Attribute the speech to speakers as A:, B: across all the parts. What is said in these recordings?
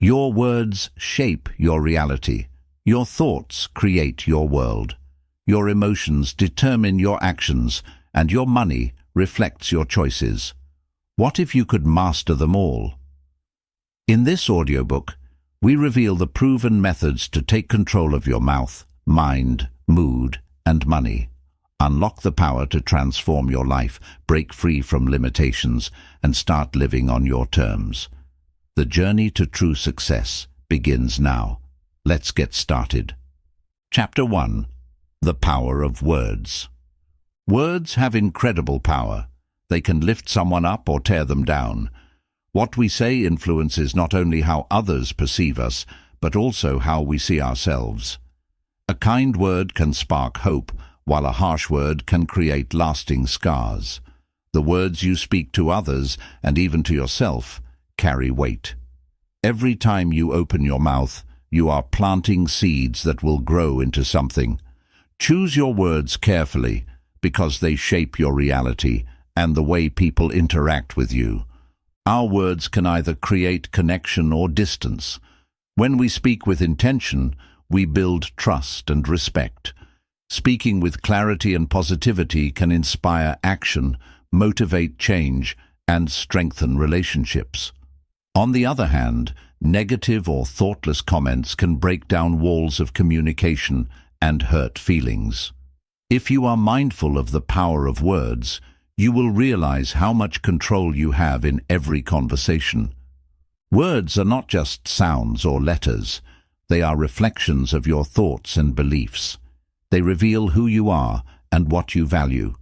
A: Your words shape your reality. Your thoughts create your world. Your emotions determine your actions, and your money reflects your choices. What if you could master them all? In this audiobook, we reveal the proven methods to take control of your mouth, mind, mood, and money. Unlock the power to transform your life, break free from limitations, and start living on your terms. The journey to true success begins now. Let's get started. Chapter 1. The Power of Words. Words have incredible power. They can lift someone up or tear them down. What we say influences not only how others perceive us, but also how we see ourselves. A kind word can spark hope, while a harsh word can create lasting scars. The words you speak to others, and even to yourself, carry weight. Every time you open your mouth, you are planting seeds that will grow into something. Choose your words carefully, because they shape your reality and the way people interact with you. Our words can either create connection or distance. When we speak with intention, we build trust and respect. Speaking with clarity and positivity can inspire action, motivate change, and strengthen relationships. On the other hand, negative or thoughtless comments can break down walls of communication and hurt feelings. If you are mindful of the power of words, you will realize how much control you have in every conversation. Words are not just sounds or letters. They are reflections of your thoughts and beliefs. They reveal who you are and what you value.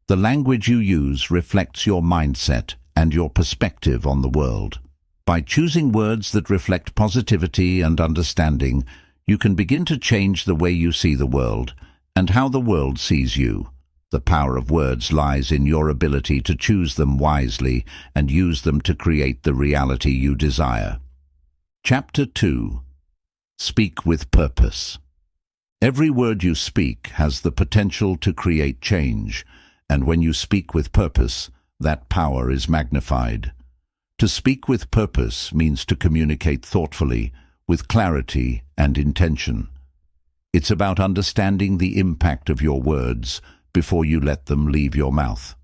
A: The language you use reflects your mindset and your perspective on the world. By choosing words that reflect positivity and understanding, you can begin to change the way you see the world and how the world sees you. The power of words lies in your ability to choose them wisely and use them to create the reality you desire. Chapter 2. Speak with Purpose. Every word you speak has the potential to create change, and when you speak with purpose, that power is magnified. To speak with purpose means to communicate thoughtfully, with clarity and intention. It's about understanding the impact of your words before you let them leave your mouth.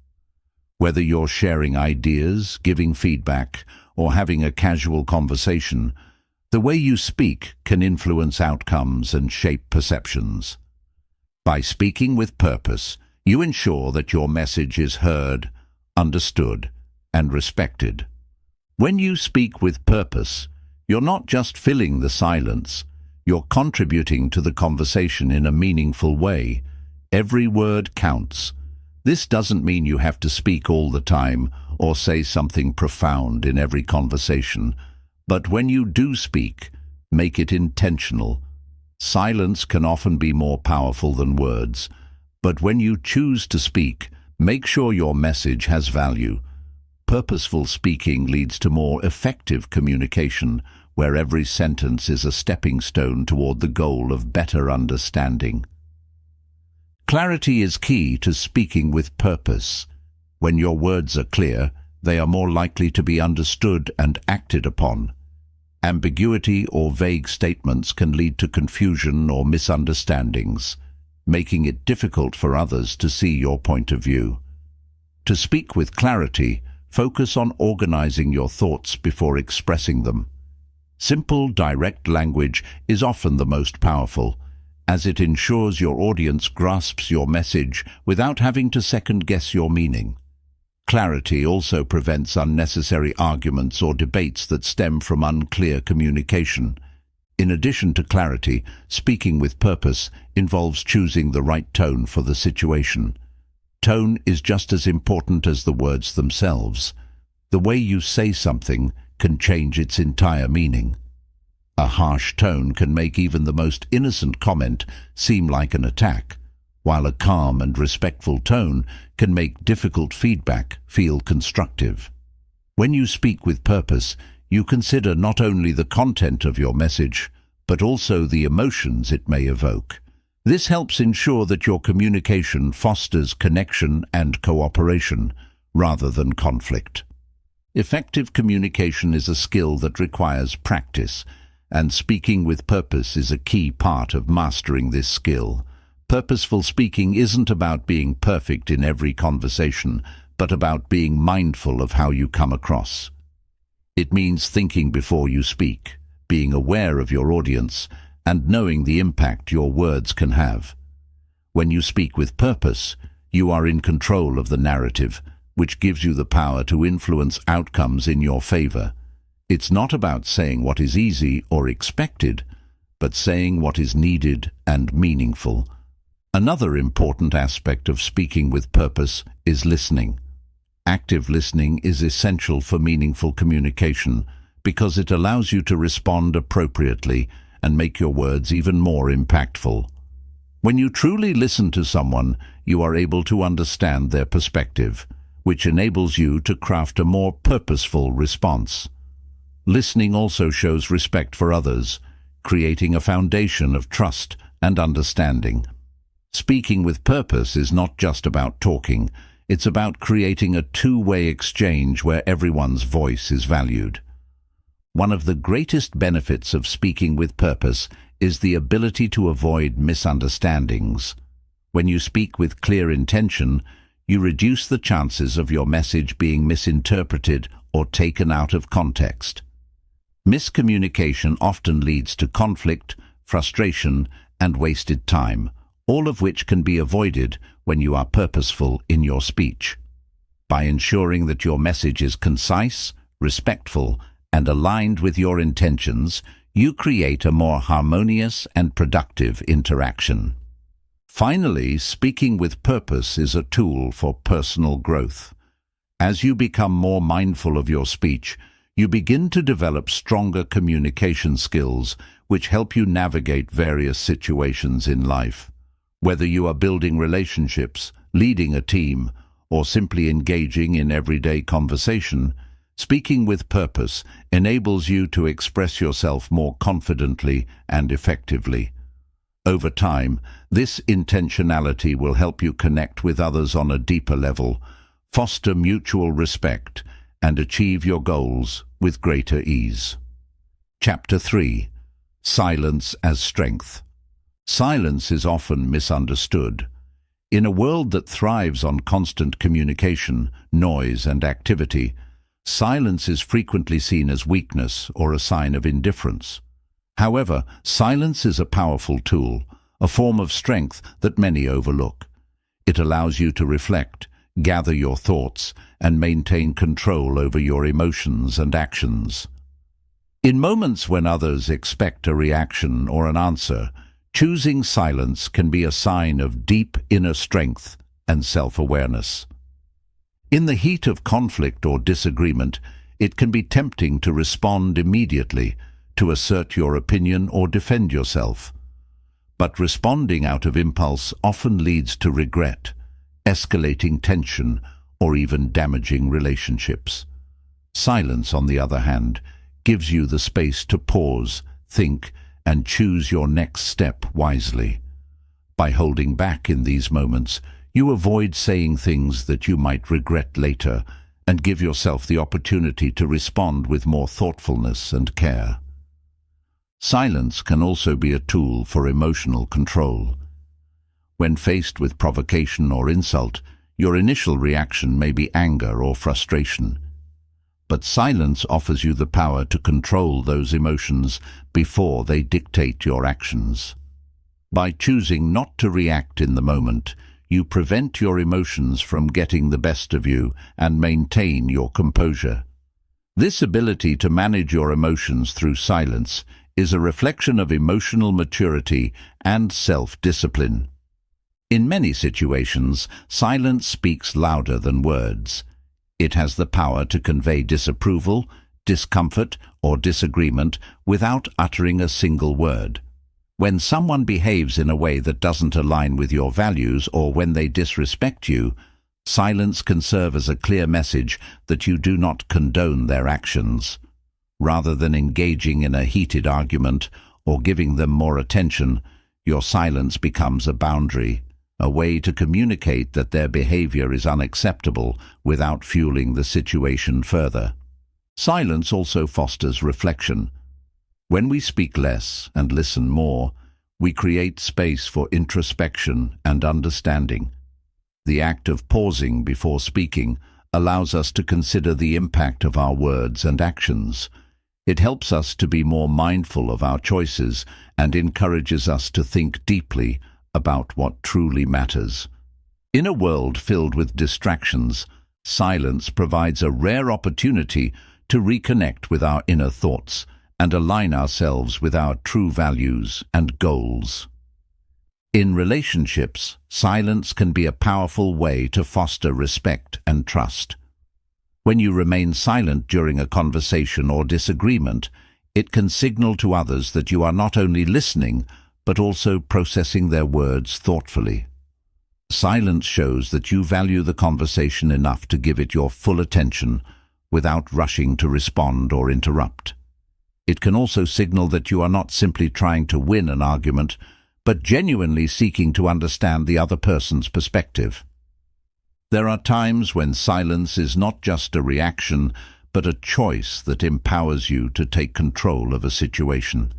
A: Whether you're sharing ideas, giving feedback, or having a casual conversation, the way you speak can influence outcomes and shape perceptions. By speaking with purpose, you ensure that your message is heard, understood, and respected. When you speak with purpose, you're not just filling the silence, you're contributing to the conversation in a meaningful way. Every word counts. This doesn't mean you have to speak all the time or say something profound in every conversation, but when you do speak, make it intentional. Silence can often be more powerful than words, but when you choose to speak, make sure your message has value. Purposeful speaking leads to more effective communication, where every sentence is a stepping stone toward the goal of better understanding. Clarity is key to speaking with purpose. When your words are clear, they are more likely to be understood and acted upon. Ambiguity or vague statements can lead to confusion or misunderstandings, making it difficult for others to see your point of view. To speak with clarity, focus on organizing your thoughts before expressing them. Simple, direct language is often the most powerful, as it ensures your audience grasps your message without having to second-guess your meaning. Clarity also prevents unnecessary arguments or debates that stem from unclear communication. In addition to clarity, speaking with purpose involves choosing the right tone for the situation. Tone is just as important as the words themselves. The way you say something can change its entire meaning. A harsh tone can make even the most innocent comment seem like an attack, while a calm and respectful tone can make difficult feedback feel constructive. When you speak with purpose, you consider not only the content of your message, but also the emotions it may evoke. This helps ensure that your communication fosters connection and cooperation, rather than conflict. Effective communication is a skill that requires practice, and speaking with purpose is a key part of mastering this skill. Purposeful speaking isn't about being perfect in every conversation, but about being mindful of how you come across. It means thinking before you speak, being aware of your audience, and knowing the impact your words can have. When you speak with purpose, you are in control of the narrative, which gives you the power to influence outcomes in your favor. It's not about saying what is easy or expected, but saying what is needed and meaningful. Another important aspect of speaking with purpose is listening. Active listening is essential for meaningful communication because it allows you to respond appropriately and make your words even more impactful. When you truly listen to someone, you are able to understand their perspective, which enables you to craft a more purposeful response. Listening also shows respect for others, creating a foundation of trust and understanding. Speaking with purpose is not just about talking, it's about creating a two-way exchange where everyone's voice is valued. One of the greatest benefits of speaking with purpose is the ability to avoid misunderstandings. When you speak with clear intention, you reduce the chances of your message being misinterpreted or taken out of context. Miscommunication often leads to conflict, frustration, and wasted time, all of which can be avoided when you are purposeful in your speech. By ensuring that your message is concise, respectful, and aligned with your intentions, you create a more harmonious and productive interaction. Finally, speaking with purpose is a tool for personal growth. As you become more mindful of your speech, you begin to develop stronger communication skills which help you navigate various situations in life. Whether you are building relationships, leading a team, or simply engaging in everyday conversation, speaking with purpose enables you to express yourself more confidently and effectively. Over time, this intentionality will help you connect with others on a deeper level, foster mutual respect, and achieve your goals with greater ease. Chapter 3. Silence as Strength. Silence is often misunderstood. In a world that thrives on constant communication, noise, and activity, silence is frequently seen as weakness or a sign of indifference. However, silence is a powerful tool, a form of strength that many overlook. It allows you to reflect, gather your thoughts, and maintain control over your emotions and actions. In moments when others expect a reaction or an answer, choosing silence can be a sign of deep inner strength and self-awareness. In the heat of conflict or disagreement, it can be tempting to respond immediately, to assert your opinion or defend yourself. But responding out of impulse often leads to regret, escalating tension, or even damaging relationships. Silence, on the other hand, gives you the space to pause, think, and choose your next step wisely. By holding back in these moments, you avoid saying things that you might regret later and give yourself the opportunity to respond with more thoughtfulness and care. Silence can also be a tool for emotional control. When faced with provocation or insult, your initial reaction may be anger or frustration. But silence offers you the power to control those emotions before they dictate your actions. By choosing not to react in the moment, you prevent your emotions from getting the best of you and maintain your composure. This ability to manage your emotions through silence is a reflection of emotional maturity and self-discipline. In many situations, silence speaks louder than words. It has the power to convey disapproval, discomfort, or disagreement without uttering a single word. When someone behaves in a way that doesn't align with your values or when they disrespect you, silence can serve as a clear message that you do not condone their actions. Rather than engaging in a heated argument or giving them more attention, your silence becomes a boundary, a way to communicate that their behavior is unacceptable without fueling the situation further. Silence also fosters reflection. When we speak less and listen more, we create space for introspection and understanding. The act of pausing before speaking allows us to consider the impact of our words and actions. It helps us to be more mindful of our choices and encourages us to think deeply about what truly matters. In a world filled with distractions, silence provides a rare opportunity to reconnect with our inner thoughts and align ourselves with our true values and goals. In relationships, silence can be a powerful way to foster respect and trust. When you remain silent during a conversation or disagreement, it can signal to others that you are not only listening, but also processing their words thoughtfully. Silence shows that you value the conversation enough to give it your full attention without rushing to respond or interrupt. It can also signal that you are not simply trying to win an argument, but genuinely seeking to understand the other person's perspective. There are times when silence is not just a reaction, but a choice that empowers you to take control of a situation.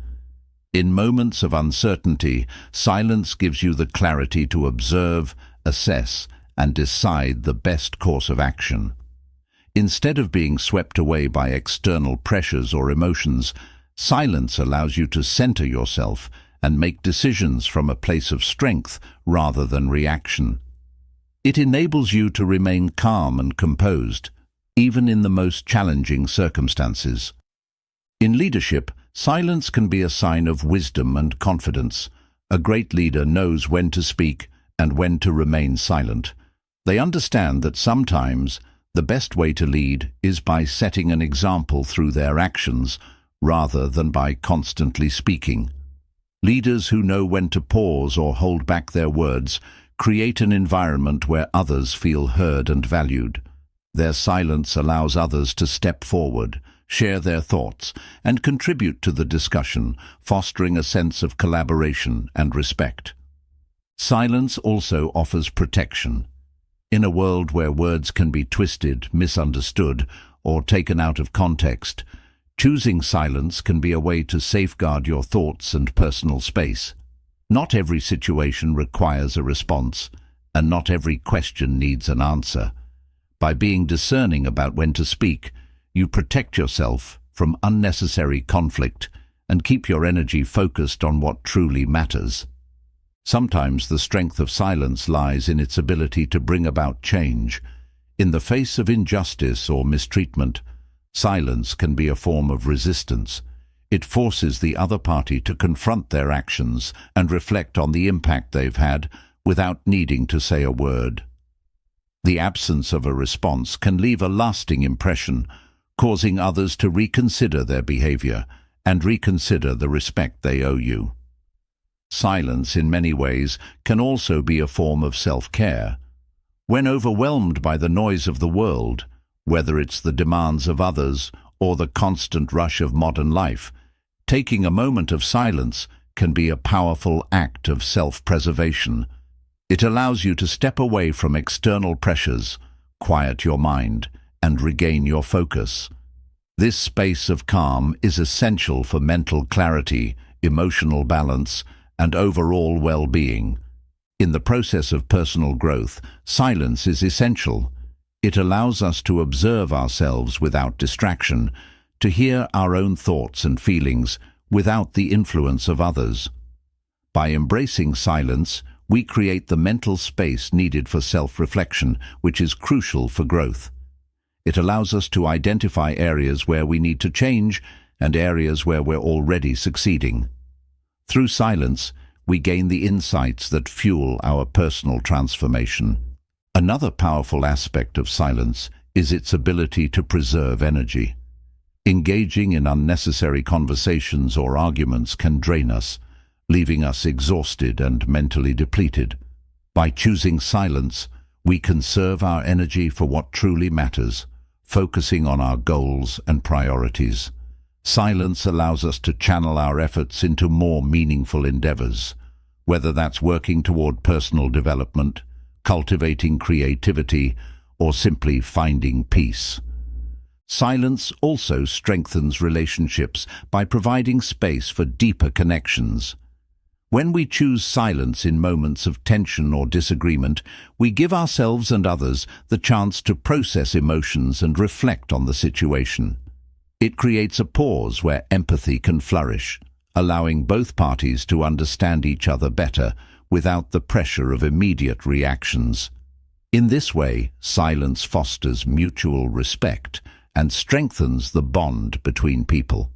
A: In moments of uncertainty, silence gives you the clarity to observe, assess, and decide the best course of action. Instead of being swept away by external pressures or emotions, silence allows you to center yourself and make decisions from a place of strength rather than reaction. It enables you to remain calm and composed, even in the most challenging circumstances. In leadership, silence can be a sign of wisdom and confidence. A great leader knows when to speak and when to remain silent. They understand that sometimes the best way to lead is by setting an example through their actions rather than by constantly speaking. Leaders who know when to pause or hold back their words create an environment where others feel heard and valued. Their silence allows others to step forward, share their thoughts, and contribute to the discussion, fostering a sense of collaboration and respect. Silence also offers protection. In a world where words can be twisted, misunderstood, or taken out of context, choosing silence can be a way to safeguard your thoughts and personal space. Not every situation requires a response, and not every question needs an answer. By being discerning about when to speak, you protect yourself from unnecessary conflict and keep your energy focused on what truly matters. Sometimes the strength of silence lies in its ability to bring about change. In the face of injustice or mistreatment, silence can be a form of resistance. It forces the other party to confront their actions and reflect on the impact they've had without needing to say a word. The absence of a response can leave a lasting impression, causing others to reconsider their behavior and reconsider the respect they owe you. Silence, in many ways, can also be a form of self-care. When overwhelmed by the noise of the world, whether it's the demands of others or the constant rush of modern life, taking a moment of silence can be a powerful act of self-preservation. It allows you to step away from external pressures, quiet your mind, and regain your focus. This space of calm is essential for mental clarity, emotional balance, and overall well-being. In the process of personal growth, silence is essential. It allows us to observe ourselves without distraction, to hear our own thoughts and feelings without the influence of others. By embracing silence, we create the mental space needed for self-reflection, which is crucial for growth. It allows us to identify areas where we need to change and areas where we're already succeeding. Through silence, we gain the insights that fuel our personal transformation. Another powerful aspect of silence is its ability to preserve energy. Engaging in unnecessary conversations or arguments can drain us, leaving us exhausted and mentally depleted. By choosing silence, we conserve our energy for what truly matters, focusing on our goals and priorities. Silence allows us to channel our efforts into more meaningful endeavors. whether that's working toward personal development, cultivating creativity, or simply finding peace. Silence also strengthens relationships by providing space for deeper connections. When we choose silence in moments of tension or disagreement, we give ourselves and others the chance to process emotions and reflect on the situation. It creates a pause where empathy can flourish, allowing both parties to understand each other better without the pressure of immediate reactions. In this way, silence fosters mutual respect and strengthens the bond between people.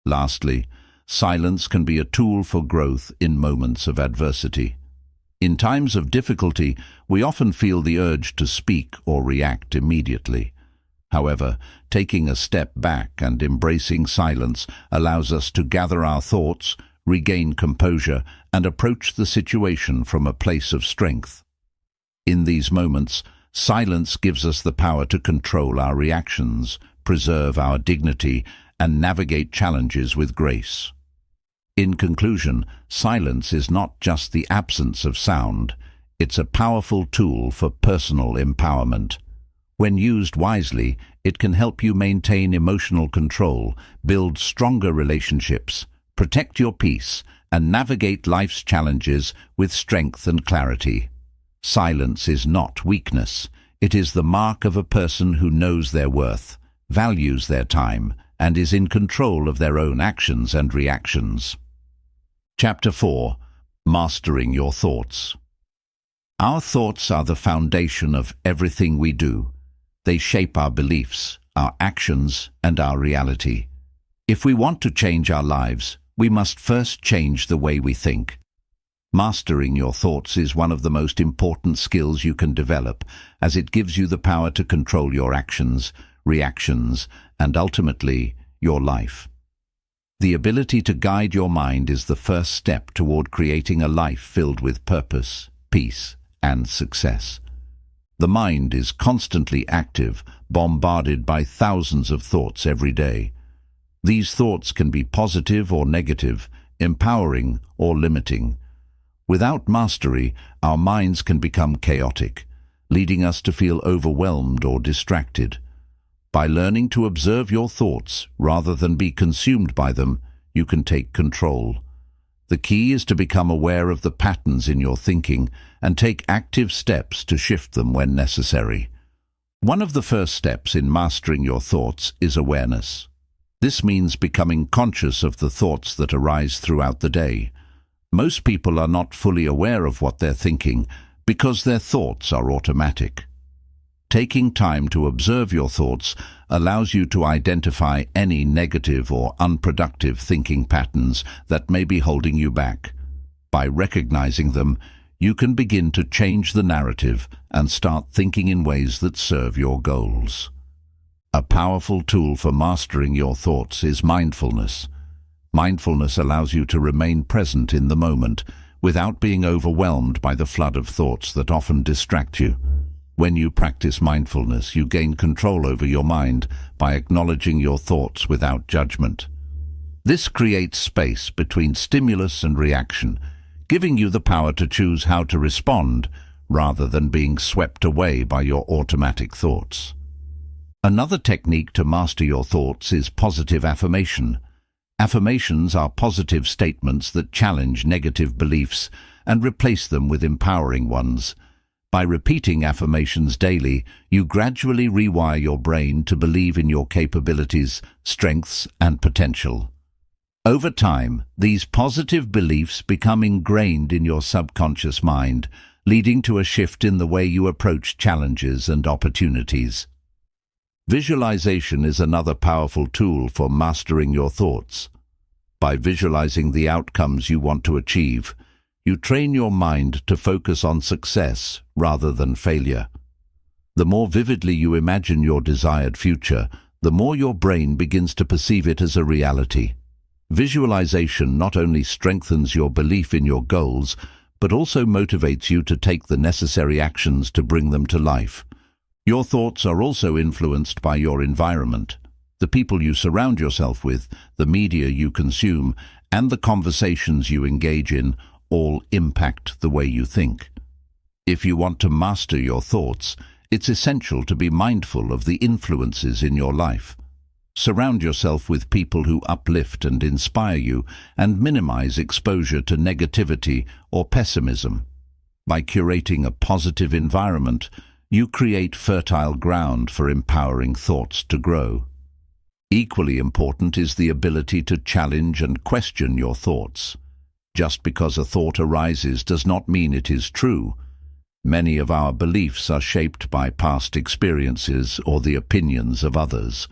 A: Lastly, silence can be a tool for growth in moments of adversity. In times of difficulty, we often feel the urge to speak or react immediately. However, taking a step back and embracing silence allows us to gather our thoughts, regain composure, and approach the situation from a place of strength. In these moments, silence gives us the power to control our reactions, preserve our dignity, and navigate challenges with grace. In conclusion, silence is not just the absence of sound, it's a powerful tool for personal empowerment. When used wisely, it can help you maintain emotional control, build stronger relationships, protect your peace, and navigate life's challenges with strength and clarity. Silence is not weakness. It is the mark of a person who knows their worth, values their time, and is in control of their own actions and reactions. Chapter 4. Mastering Your Thoughts. Our thoughts are the foundation of everything we do. They shape our beliefs, our actions, and our reality. If we want to change our lives, we must first change the way we think. Mastering your thoughts is one of the most important skills you can develop, as it gives you the power to control your actions, reactions, and ultimately, your life. The ability to guide your mind is the first step toward creating a life filled with purpose, peace, and success. The mind is constantly active, bombarded by thousands of thoughts every day. These thoughts can be positive or negative, empowering or limiting. Without mastery, our minds can become chaotic, leading us to feel overwhelmed or distracted. By learning to observe your thoughts rather than be consumed by them, you can take control. The key is to become aware of the patterns in your thinking and take active steps to shift them when necessary. One of the first steps in mastering your thoughts is awareness. This means becoming conscious of the thoughts that arise throughout the day. Most people are not fully aware of what they're thinking because their thoughts are automatic. Taking time to observe your thoughts allows you to identify any negative or unproductive thinking patterns that may be holding you back. By recognizing them, you can begin to change the narrative and start thinking in ways that serve your goals. A powerful tool for mastering your thoughts is mindfulness. Mindfulness allows you to remain present in the moment without being overwhelmed by the flood of thoughts that often distract you. When you practice mindfulness, you gain control over your mind by acknowledging your thoughts without judgment. This creates space between stimulus and reaction, giving you the power to choose how to respond rather than being swept away by your automatic thoughts. Another technique to master your thoughts is positive affirmation. Affirmations are positive statements that challenge negative beliefs and replace them with empowering ones. By repeating affirmations daily, you gradually rewire your brain to believe in your capabilities, strengths, and potential. Over time, these positive beliefs become ingrained in your subconscious mind, leading to a shift in the way you approach challenges and opportunities. Visualization is another powerful tool for mastering your thoughts. By visualizing the outcomes you want to achieve, you train your mind to focus on success rather than failure. The more vividly you imagine your desired future, the more your brain begins to perceive it as a reality. Visualization not only strengthens your belief in your goals, but also motivates you to take the necessary actions to bring them to life. Your thoughts are also influenced by your environment. The people you surround yourself with, the media you consume, and the conversations you engage in all impact the way you think. If you want to master your thoughts, it's essential to be mindful of the influences in your life. Surround yourself with people who uplift and inspire you, and minimize exposure to negativity or pessimism. By curating a positive environment, you create fertile ground for empowering thoughts to grow. Equally important is the ability to challenge and question your thoughts. Just because a thought arises does not mean it is true. Many of our beliefs are shaped by past experiences or the opinions of others.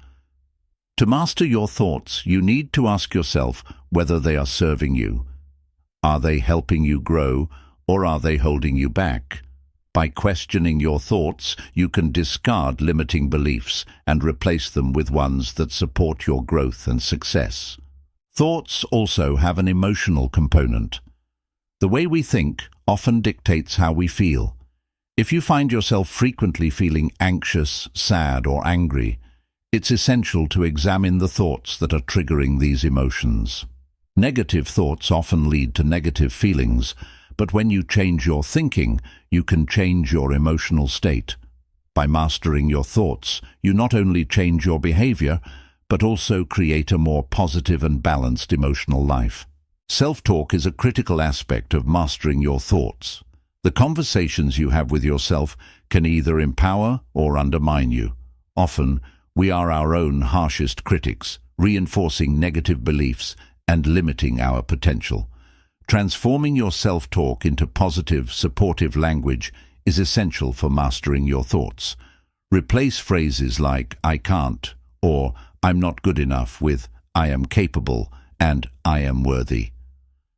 A: To master your thoughts, you need to ask yourself whether they are serving you. Are they helping you grow, or are they holding you back? By questioning your thoughts, you can discard limiting beliefs and replace them with ones that support your growth and success. Thoughts also have an emotional component. The way we think often dictates how we feel. If you find yourself frequently feeling anxious, sad, or angry, it's essential to examine the thoughts that are triggering these emotions. Negative thoughts often lead to negative feelings, but when you change your thinking, you can change your emotional state. By mastering your thoughts, you not only change your behavior, but also create a more positive and balanced emotional life. Self-talk is a critical aspect of mastering your thoughts. The conversations you have with yourself can either empower or undermine you. Often, we are our own harshest critics, reinforcing negative beliefs and limiting our potential. Transforming your self-talk into positive, supportive language is essential for mastering your thoughts. Replace phrases like "I can't" or "I'm not good enough" with "I am capable" and "I am worthy."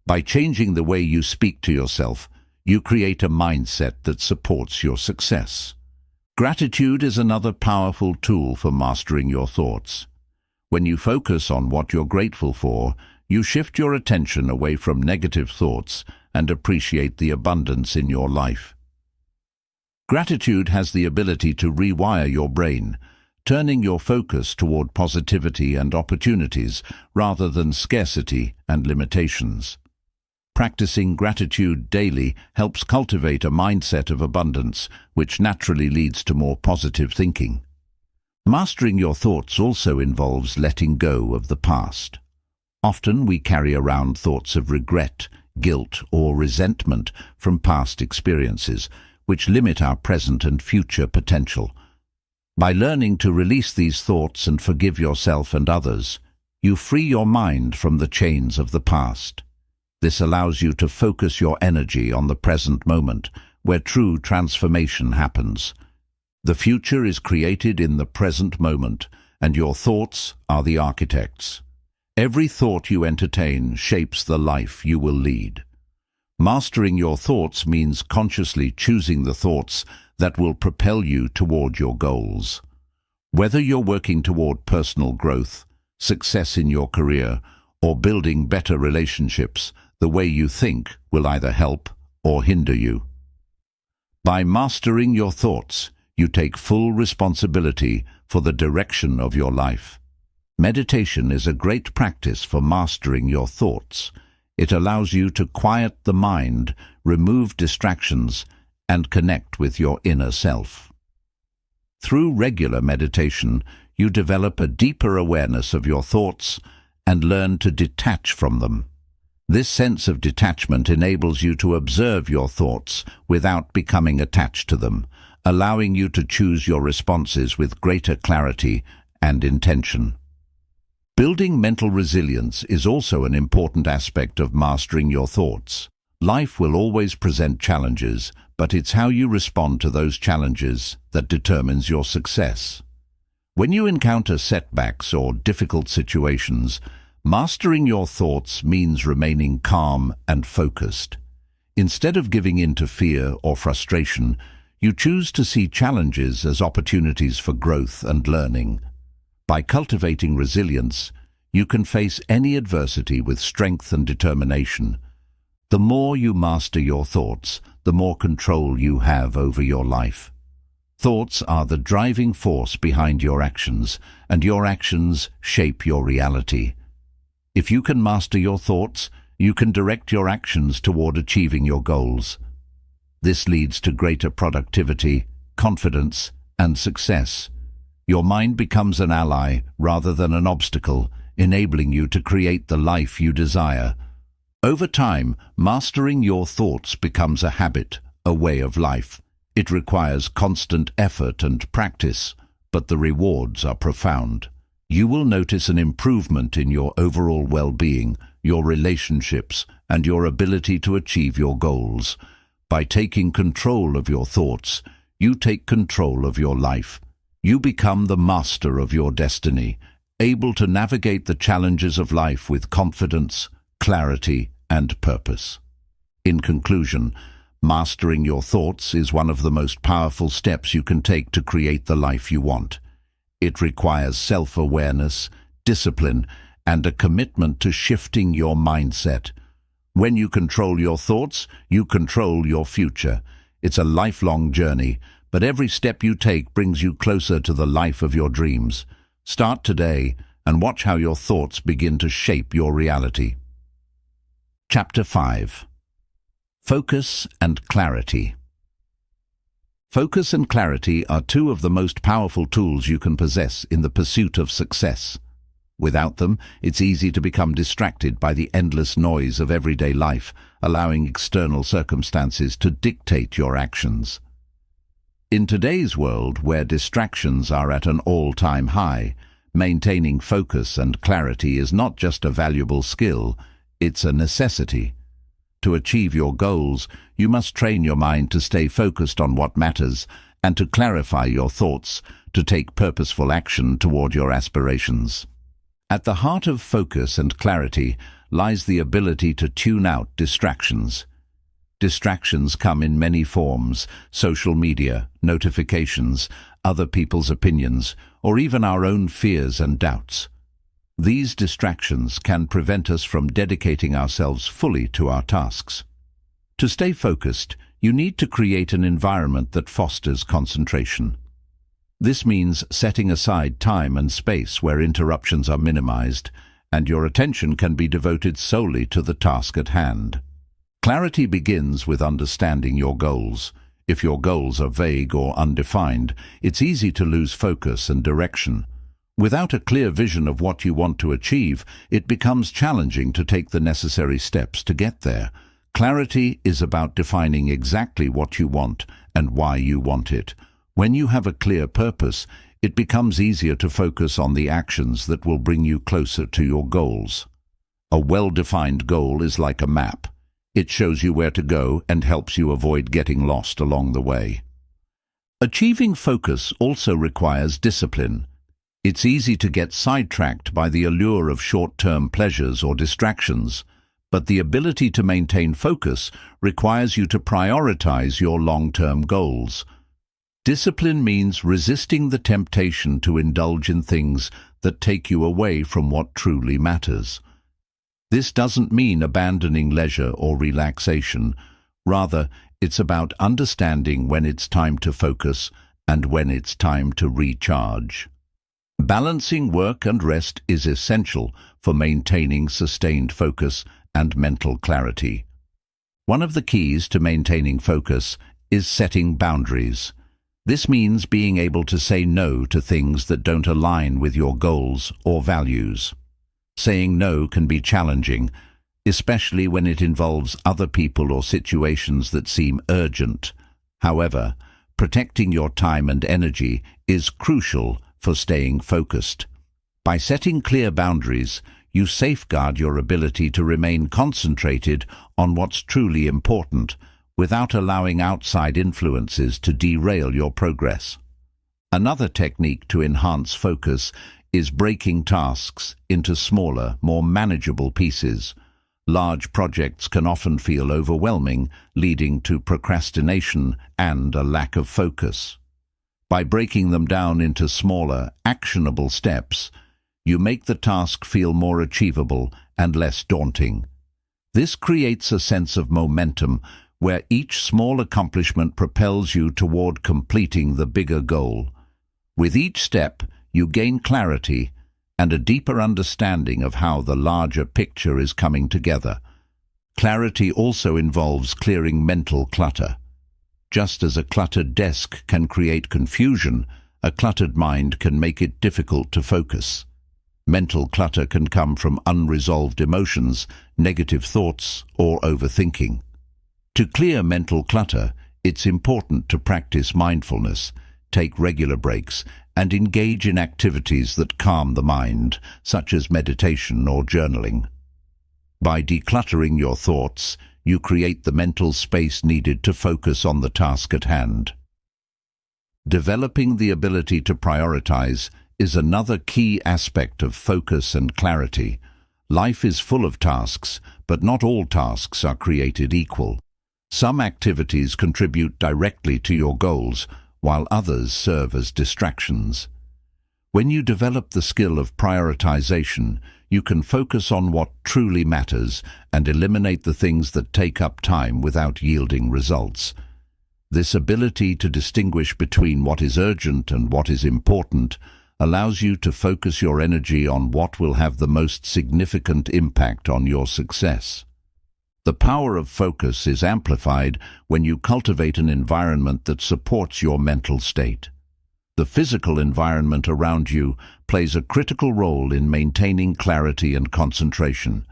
A: By changing the way you speak to yourself, you create a mindset that supports your success. Gratitude is another powerful tool for mastering your thoughts. When you focus on what you're grateful for, you shift your attention away from negative thoughts and appreciate the abundance in your life. Gratitude has the ability to rewire your brain, turning your focus toward positivity and opportunities rather than scarcity and limitations. Practicing gratitude daily helps cultivate a mindset of abundance, which naturally leads to more positive thinking. Mastering your thoughts also involves letting go of the past. Often we carry around thoughts of regret, guilt, or resentment from past experiences, which limit our present and future potential. By learning to release these thoughts and forgive yourself and others, you free your mind from the chains of the past. This allows you to focus your energy on the present moment, where true transformation happens. The future is created in the present moment, and your thoughts are the architects. Every thought you entertain shapes the life you will lead. Mastering your thoughts means consciously choosing the thoughts that will propel you toward your goals. Whether you're working toward personal growth, success in your career, or building better relationships, the way you think will either help or hinder you. By mastering your thoughts, you take full responsibility for the direction of your life. Meditation is a great practice for mastering your thoughts. It allows you to quiet the mind, remove distractions, and connect with your inner self. Through regular meditation, you develop a deeper awareness of your thoughts and learn to detach from them. This sense of detachment enables you to observe your thoughts without becoming attached to them, allowing you to choose your responses with greater clarity and intention. Building mental resilience is also an important aspect of mastering your thoughts. Life will always present challenges, but it's how you respond to those challenges that determines your success. When you encounter setbacks or difficult situations, mastering your thoughts means remaining calm and focused. Instead of giving in to fear or frustration, you choose to see challenges as opportunities for growth and learning. By cultivating resilience, you can face any adversity with strength and determination. The more you master your thoughts, the more control you have over your life. Thoughts are the driving force behind your actions, and your actions shape your reality. If you can master your thoughts, you can direct your actions toward achieving your goals. This leads to greater productivity, confidence, and success. Your mind becomes an ally rather than an obstacle, enabling you to create the life you desire. Over time, mastering your thoughts becomes a habit, a way of life. It requires constant effort and practice, but the rewards are profound. You will notice an improvement in your overall well-being, your relationships, and your ability to achieve your goals. By taking control of your thoughts, you take control of your life. You become the master of your destiny, able to navigate the challenges of life with confidence, clarity, and purpose. In conclusion, mastering your thoughts is one of the most powerful steps you can take to create the life you want. It requires self-awareness, discipline, and a commitment to shifting your mindset. When you control your thoughts, you control your future. It's a lifelong journey, but every step you take brings you closer to the life of your dreams. Start today and watch how your thoughts begin to shape your reality. Chapter 5. Focus and Clarity. Focus and clarity are two of the most powerful tools you can possess in the pursuit of success. Without them, it's easy to become distracted by the endless noise of everyday life, allowing external circumstances to dictate your actions. In today's world, where distractions are at an all-time high, maintaining focus and clarity is not just a valuable skill, it's a necessity. To achieve your goals, you must train your mind to stay focused on what matters and to clarify your thoughts, to take purposeful action toward your aspirations. At the heart of focus and clarity lies the ability to tune out distractions. Distractions come in many forms: social media, notifications, other people's opinions, or even our own fears and doubts. These distractions can prevent us from dedicating ourselves fully to our tasks. To stay focused, you need to create an environment that fosters concentration. This means setting aside time and space where interruptions are minimized, and your attention can be devoted solely to the task at hand. Clarity begins with understanding your goals. If your goals are vague or undefined, it's easy to lose focus and direction. Without a clear vision of what you want to achieve, it becomes challenging to take the necessary steps to get there. Clarity is about defining exactly what you want and why you want it. When you have a clear purpose, it becomes easier to focus on the actions that will bring you closer to your goals. A well-defined goal is like a map. It shows you where to go and helps you avoid getting lost along the way. Achieving focus also requires discipline. It's easy to get sidetracked by the allure of short-term pleasures or distractions, but the ability to maintain focus requires you to prioritize your long-term goals. Discipline means resisting the temptation to indulge in things that take you away from what truly matters. This doesn't mean abandoning leisure or relaxation. Rather, it's about understanding when it's time to focus and when it's time to recharge. Balancing work and rest is essential for maintaining sustained focus and mental clarity. One of the keys to maintaining focus is setting boundaries. This means being able to say no to things that don't align with your goals or values. Saying no can be challenging, especially when it involves other people or situations that seem urgent. However, protecting your time and energy is crucial for staying focused. By setting clear boundaries, you safeguard your ability to remain concentrated on what's truly important, without allowing outside influences to derail your progress. Another technique to enhance focus is breaking tasks into smaller, more manageable pieces. Large projects can often feel overwhelming, leading to procrastination and a lack of focus. By breaking them down into smaller, actionable steps, you make the task feel more achievable and less daunting. This creates a sense of momentum where each small accomplishment propels you toward completing the bigger goal. With each step, you gain clarity and a deeper understanding of how the larger picture is coming together. Clarity also involves clearing mental clutter. Just as a cluttered desk can create confusion, a cluttered mind can make it difficult to focus. Mental clutter can come from unresolved emotions, negative thoughts, or overthinking. To clear mental clutter, it's important to practice mindfulness, take regular breaks, and engage in activities that calm the mind, such as meditation or journaling. By decluttering your thoughts, you create the mental space needed to focus on the task at hand. Developing the ability to prioritize is another key aspect of focus and clarity. Life is full of tasks, but not all tasks are created equal. Some activities contribute directly to your goals, while others serve as distractions. When you develop the skill of prioritization, you can focus on what truly matters and eliminate the things that take up time without yielding results. This ability to distinguish between what is urgent and what is important allows you to focus your energy on what will have the most significant impact on your success. The power of focus is amplified when you cultivate an environment that supports your mental state. The physical environment around you plays a critical role in maintaining clarity and concentration.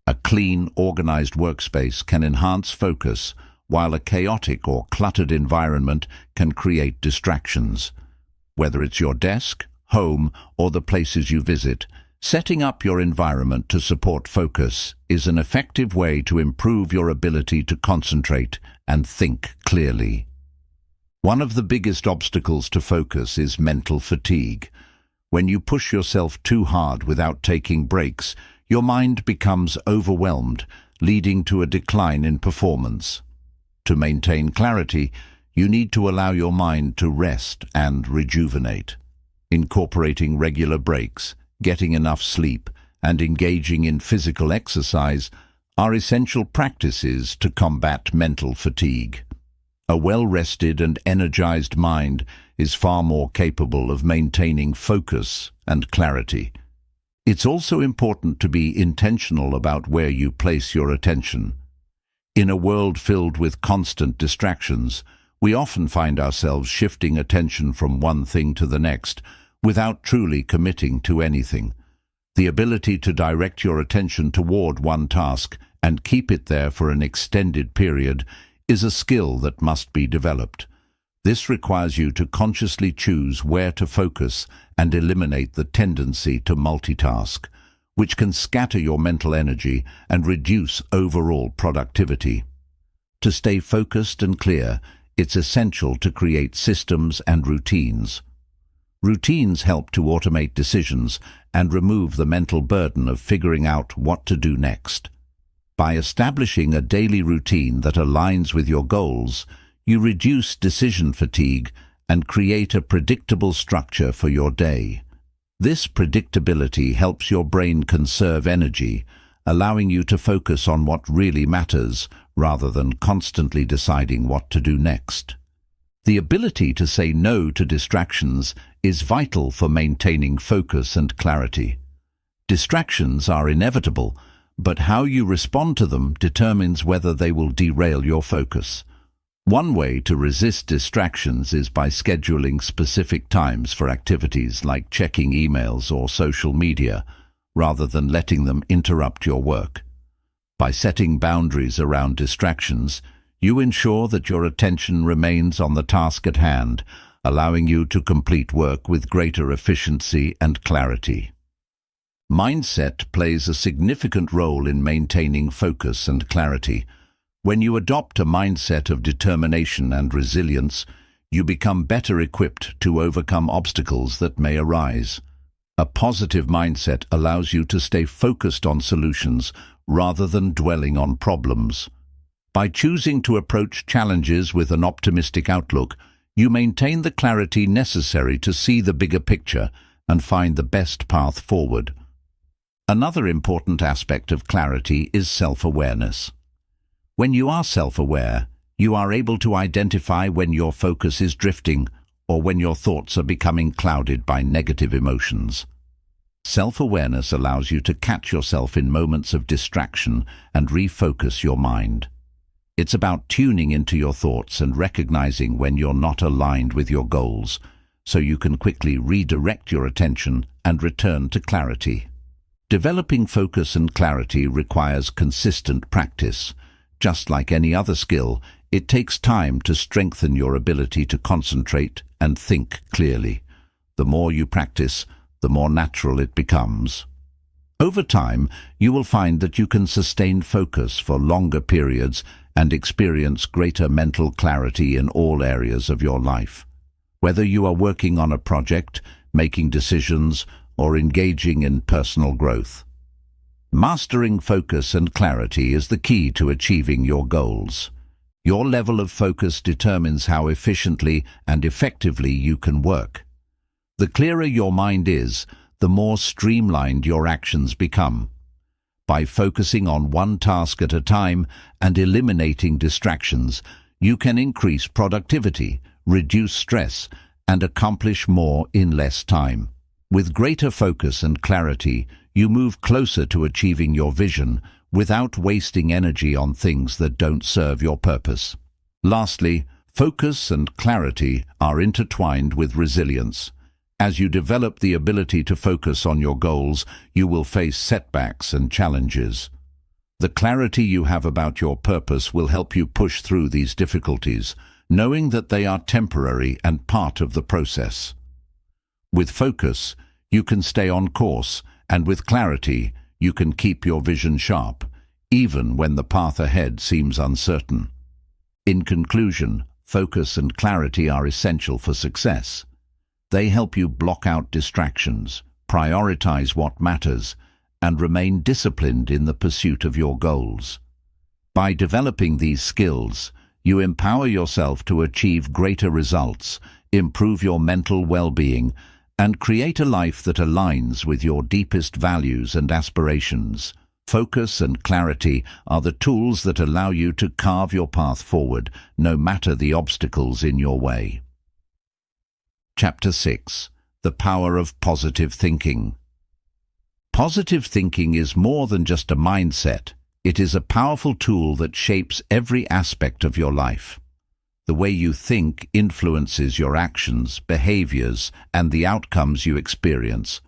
A: A clean, organized workspace can enhance focus, while a chaotic or cluttered environment can create distractions. Whether it's your desk, home, or the places you visit, setting up your environment to support focus is an effective way to improve your ability to concentrate and think clearly. One of the biggest obstacles to focus is mental fatigue. When you push yourself too hard without taking breaks, your mind becomes overwhelmed, leading to a decline in performance. To maintain clarity, you need to allow your mind to rest and rejuvenate. Incorporating regular breaks, getting enough sleep, and engaging in physical exercise are essential practices to combat mental fatigue. A well-rested and energized mind is far more capable of maintaining focus and clarity. It's also important to be intentional about where you place your attention. In a world filled with constant distractions, we often find ourselves shifting attention from one thing to the next without truly committing to anything. The ability to direct your attention toward one task and keep it there for an extended period is a skill that must be developed. This requires you to consciously choose where to focus and eliminate the tendency to multitask, which can scatter your mental energy and reduce overall productivity. To stay focused and clear, it's essential to create systems and routines. Routines help to automate decisions and remove the mental burden of figuring out what to do next. By establishing a daily routine that aligns with your goals, you reduce decision fatigue and create a predictable structure for your day. This predictability helps your brain conserve energy, allowing you to focus on what really matters rather than constantly deciding what to do next. The ability to say no to distractions is vital for maintaining focus and clarity. Distractions are inevitable, but how you respond to them determines whether they will derail your focus. One way to resist distractions is by scheduling specific times for activities like checking emails or social media, rather than letting them interrupt your work. By setting boundaries around distractions, you ensure that your attention remains on the task at hand, allowing you to complete work with greater efficiency and clarity. Mindset plays a significant role in maintaining focus and clarity. When you adopt a mindset of determination and resilience, you become better equipped to overcome obstacles that may arise. A positive mindset allows you to stay focused on solutions rather than dwelling on problems. By choosing to approach challenges with an optimistic outlook, you maintain the clarity necessary to see the bigger picture and find the best path forward. Another important aspect of clarity is self-awareness. When you are self-aware, you are able to identify when your focus is drifting or when your thoughts are becoming clouded by negative emotions. Self-awareness allows you to catch yourself in moments of distraction and refocus your mind. It's about tuning into your thoughts and recognizing when you're not aligned with your goals, so you can quickly redirect your attention and return to clarity. Developing focus and clarity requires consistent practice. Just like any other skill, it takes time to strengthen your ability to concentrate and think clearly. The more you practice, the more natural it becomes. Over time, you will find that you can sustain focus for longer periods and experience greater mental clarity in all areas of your life. Whether you are working on a project, making decisions, or engaging in personal growth. Mastering focus and clarity is the key to achieving your goals. Your level of focus determines how efficiently and effectively you can work. The clearer your mind is, the more streamlined your actions become. By focusing on one task at a time and eliminating distractions, you can increase productivity, reduce stress, and accomplish more in less time. With greater focus and clarity, you move closer to achieving your vision without wasting energy on things that don't serve your purpose. Lastly, focus and clarity are intertwined with resilience. As you develop the ability to focus on your goals, you will face setbacks and challenges. The clarity you have about your purpose will help you push through these difficulties, knowing that they are temporary and part of the process. With focus, you can stay on course, and with clarity, you can keep your vision sharp, even when the path ahead seems uncertain. In conclusion, focus and clarity are essential for success. They help you block out distractions, prioritize what matters, and remain disciplined in the pursuit of your goals. By developing these skills, you empower yourself to achieve greater results, improve your mental well-being, and create a life that aligns with your deepest values and aspirations. Focus and clarity are the tools that allow you to carve your path forward, no matter the obstacles in your way. Chapter 6. The Power of Positive Thinking. Positive thinking is more than just a mindset. It is a powerful tool that shapes every aspect of your life. The way you think influences your actions, behaviors, and the outcomes you experience.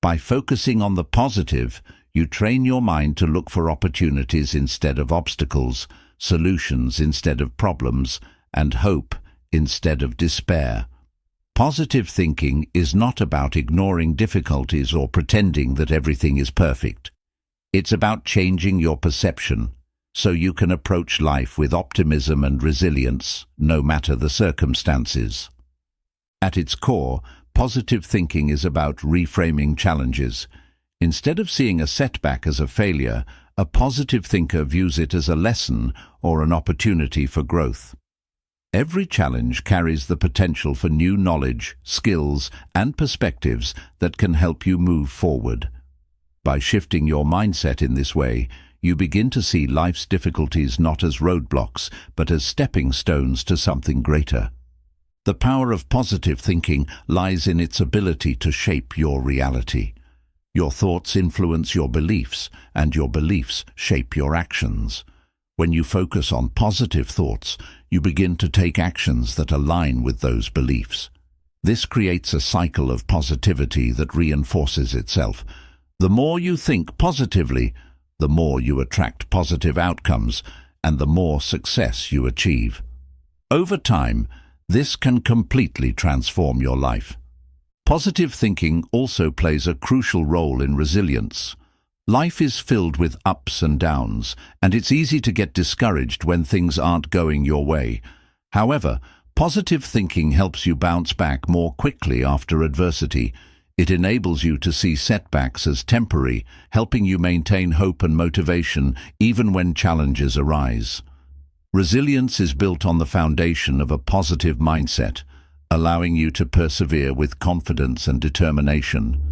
A: By focusing on the positive, you train your mind to look for opportunities instead of obstacles, solutions instead of problems, and hope instead of despair. Positive thinking is not about ignoring difficulties or pretending that everything is perfect. It's about changing your perception so you can approach life with optimism and resilience, no matter the circumstances. At its core, positive thinking is about reframing challenges. Instead of seeing a setback as a failure, a positive thinker views it as a lesson or an opportunity for growth. Every challenge carries the potential for new knowledge, skills, and perspectives that can help you move forward. By shifting your mindset in this way, you begin to see life's difficulties not as roadblocks, but as stepping stones to something greater. The power of positive thinking lies in its ability to shape your reality. Your thoughts influence your beliefs, and your beliefs shape your actions. When you focus on positive thoughts, you begin to take actions that align with those beliefs. This creates a cycle of positivity that reinforces itself. The more you think positively, the more you attract positive outcomes, and the more success you achieve. Over time, this can completely transform your life. Positive thinking also plays a crucial role in resilience. Life is filled with ups and downs, and it's easy to get discouraged when things aren't going your way. However, positive thinking helps you bounce back more quickly after adversity. It enables you to see setbacks as temporary, helping you maintain hope and motivation even when challenges arise. Resilience is built on the foundation of a positive mindset, allowing you to persevere with confidence and determination.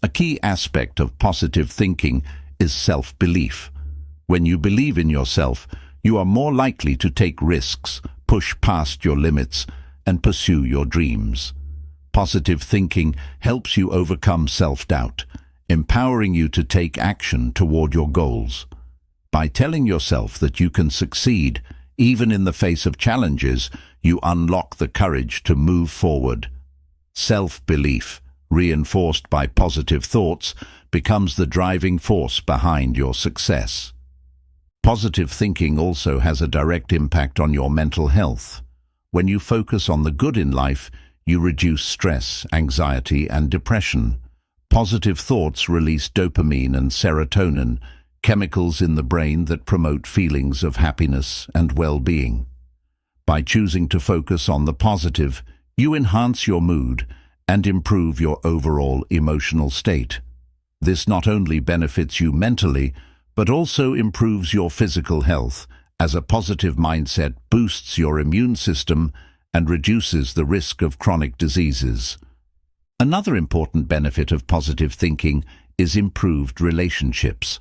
A: A key aspect of positive thinking is self-belief. When you believe in yourself, you are more likely to take risks, push past your limits, and pursue your dreams. Positive thinking helps you overcome self-doubt, empowering you to take action toward your goals. By telling yourself that you can succeed, even in the face of challenges, you unlock the courage to move forward. Self-belief, reinforced by positive thoughts, becomes the driving force behind your success. Positive thinking also has a direct impact on your mental health. When you focus on the good in life, you reduce stress, anxiety, and depression. Positive thoughts release dopamine and serotonin, chemicals in the brain that promote feelings of happiness and well-being. By choosing to focus on the positive, you enhance your mood and improve your overall emotional state. This not only benefits you mentally, but also improves your physical health, as a positive mindset boosts your immune system and reduces the risk of chronic diseases. Another important benefit of positive thinking is improved relationships.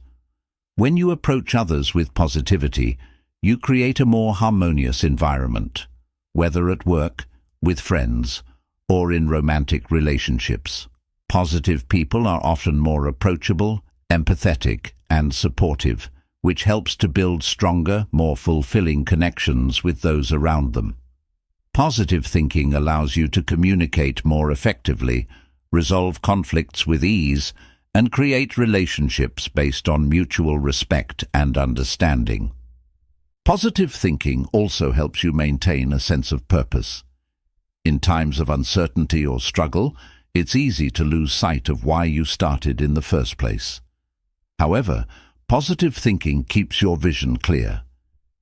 A: When you approach others with positivity, you create a more harmonious environment, whether at work, with friends, or in romantic relationships. Positive people are often more approachable, empathetic, and supportive, which helps to build stronger, more fulfilling connections with those around them. Positive thinking allows you to communicate more effectively, resolve conflicts with ease, and create relationships based on mutual respect and understanding. Positive thinking also helps you maintain a sense of purpose. In times of uncertainty or struggle, it's easy to lose sight of why you started in the first place. However, positive thinking keeps your vision clear.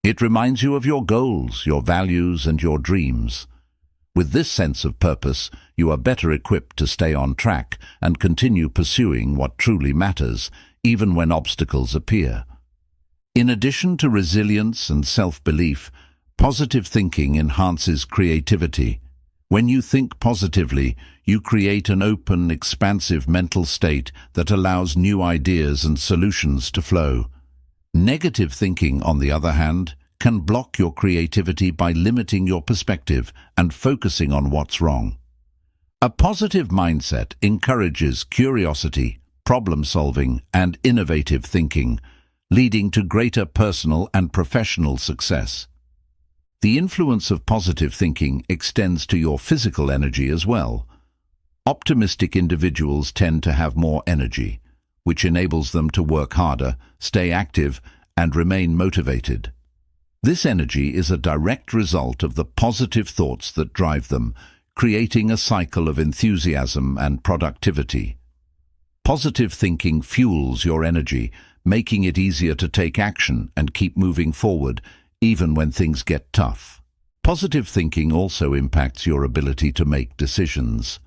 A: It reminds you of your goals, your values, and your dreams. With this sense of purpose, you are better equipped to stay on track and continue pursuing what truly matters, even when obstacles appear. In addition to resilience and self-belief, positive thinking enhances creativity. When you think positively, you create an open, expansive mental state that allows new ideas and solutions to flow. Negative thinking, on the other hand, can block your creativity by limiting your perspective and focusing on what's wrong. A positive mindset encourages curiosity, problem-solving, and innovative thinking, leading to greater personal and professional success. The influence of positive thinking extends to your physical energy as well. Optimistic individuals tend to have more energy, which enables them to work harder, stay active, and remain motivated. This energy is a direct result of the positive thoughts that drive them, creating a cycle of enthusiasm and productivity. Positive thinking fuels your energy, making it easier to take action and keep moving forward, even when things get tough. Positive thinking also impacts your ability to make decisions.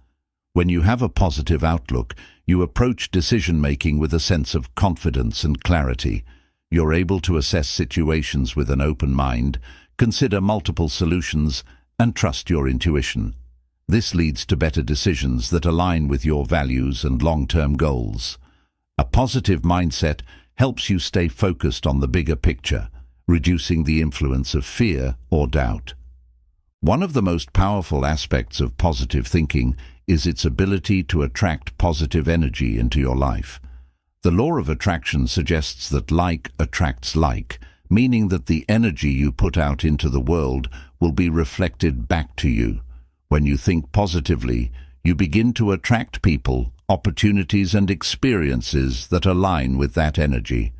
A: When you have a positive outlook, you approach decision-making with a sense of confidence and clarity. You're able to assess situations with an open mind, consider multiple solutions, and trust your intuition. This leads to better decisions that align with your values and long-term goals. A positive mindset helps you stay focused on the bigger picture, reducing the influence of fear or doubt. One of the most powerful aspects of positive thinking is its ability to attract positive energy into your life. The law of attraction suggests that like attracts like, meaning that the energy you put out into the world will be reflected back to you. When you think positively, you begin to attract people, opportunities, and experiences that align with that energy.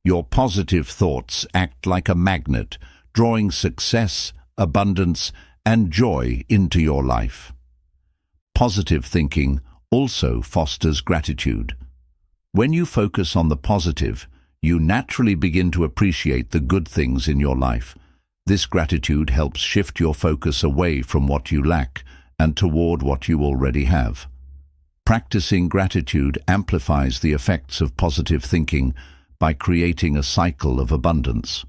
A: Your positive thoughts act like a magnet, drawing success, abundance, and joy into your life. Positive thinking also fosters gratitude. When you focus on the positive, you naturally begin to appreciate the good things in your life. This gratitude helps shift your focus away from what you lack and toward what you already have. Practicing gratitude amplifies the effects of positive thinking by creating a cycle of abundance.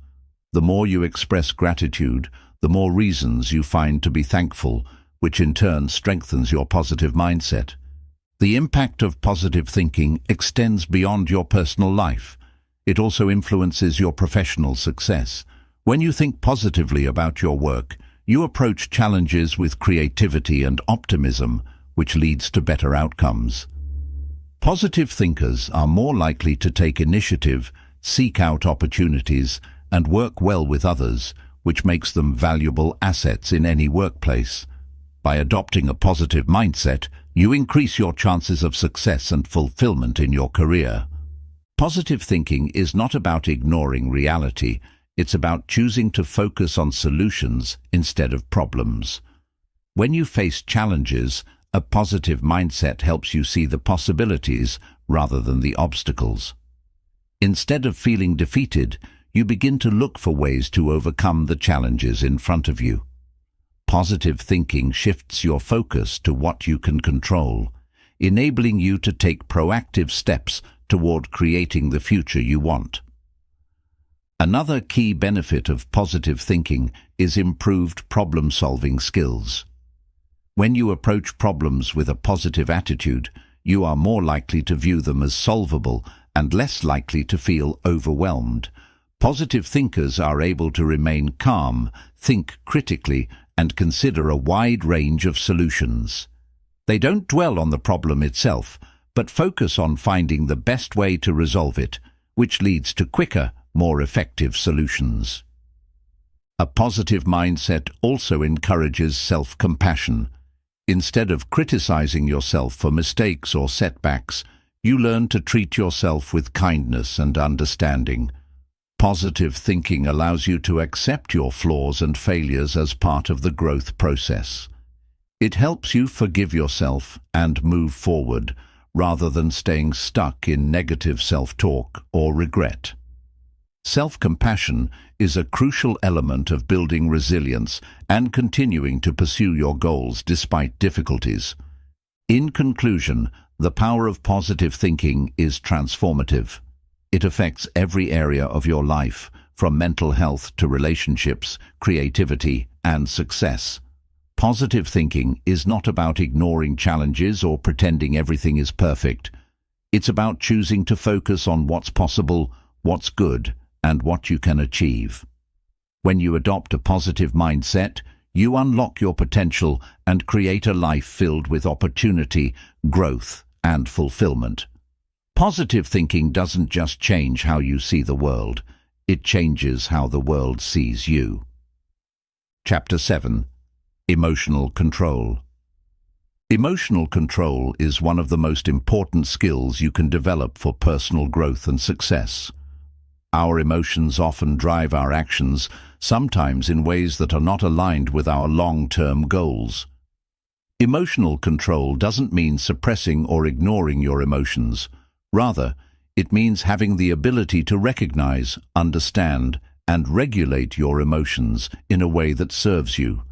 A: The more you express gratitude, the more reasons you find to be thankful, which in turn strengthens your positive mindset. The impact of positive thinking extends beyond your personal life. It also influences your professional success. When you think positively about your work, You approach challenges with creativity and optimism, which leads to better outcomes. Positive thinkers are more likely to take initiative, seek out opportunities, and work well with others, which makes them valuable assets in any workplace. By adopting a positive mindset, you increase your chances of success and fulfillment in your career. Positive thinking is not about ignoring reality, it's about choosing to focus on solutions instead of problems. When you face challenges, a positive mindset helps you see the possibilities rather than the obstacles. Instead of feeling defeated, you begin to look for ways to overcome the challenges in front of you. Positive thinking shifts your focus to what you can control, enabling you to take proactive steps toward creating the future you want. Another key benefit of positive thinking is improved problem-solving skills. When you approach problems with a positive attitude, you are more likely to view them as solvable and less likely to feel overwhelmed. Positive thinkers are able to remain calm, think critically, and consider a wide range of solutions. They don't dwell on the problem itself, but focus on finding the best way to resolve it, which leads to quicker, more effective solutions. A positive mindset also encourages self-compassion. Instead of criticizing yourself for mistakes or setbacks, you learn to treat yourself with kindness and understanding. Positive thinking allows you to accept your flaws and failures as part of the growth process. It helps you forgive yourself and move forward, rather than staying stuck in negative self-talk or regret. Self-compassion is a crucial element of building resilience and continuing to pursue your goals despite difficulties. In conclusion, the power of positive thinking is transformative. It affects every area of your life, from mental health to relationships, creativity, and success. Positive thinking is not about ignoring challenges or pretending everything is perfect. It's about choosing to focus on what's possible, what's good, and what you can achieve. When you adopt a positive mindset, you unlock your potential and create a life filled with opportunity, growth, and fulfillment. Positive thinking doesn't just change how you see the world, it changes how the world sees you. Chapter 7. Emotional Control. Emotional control is one of the most important skills you can develop for personal growth and success. Our emotions often drive our actions, sometimes in ways that are not aligned with our long-term goals. Emotional control doesn't mean suppressing or ignoring your emotions. Rather, it means having the ability to recognize, understand, and regulate your emotions in a way that serves you.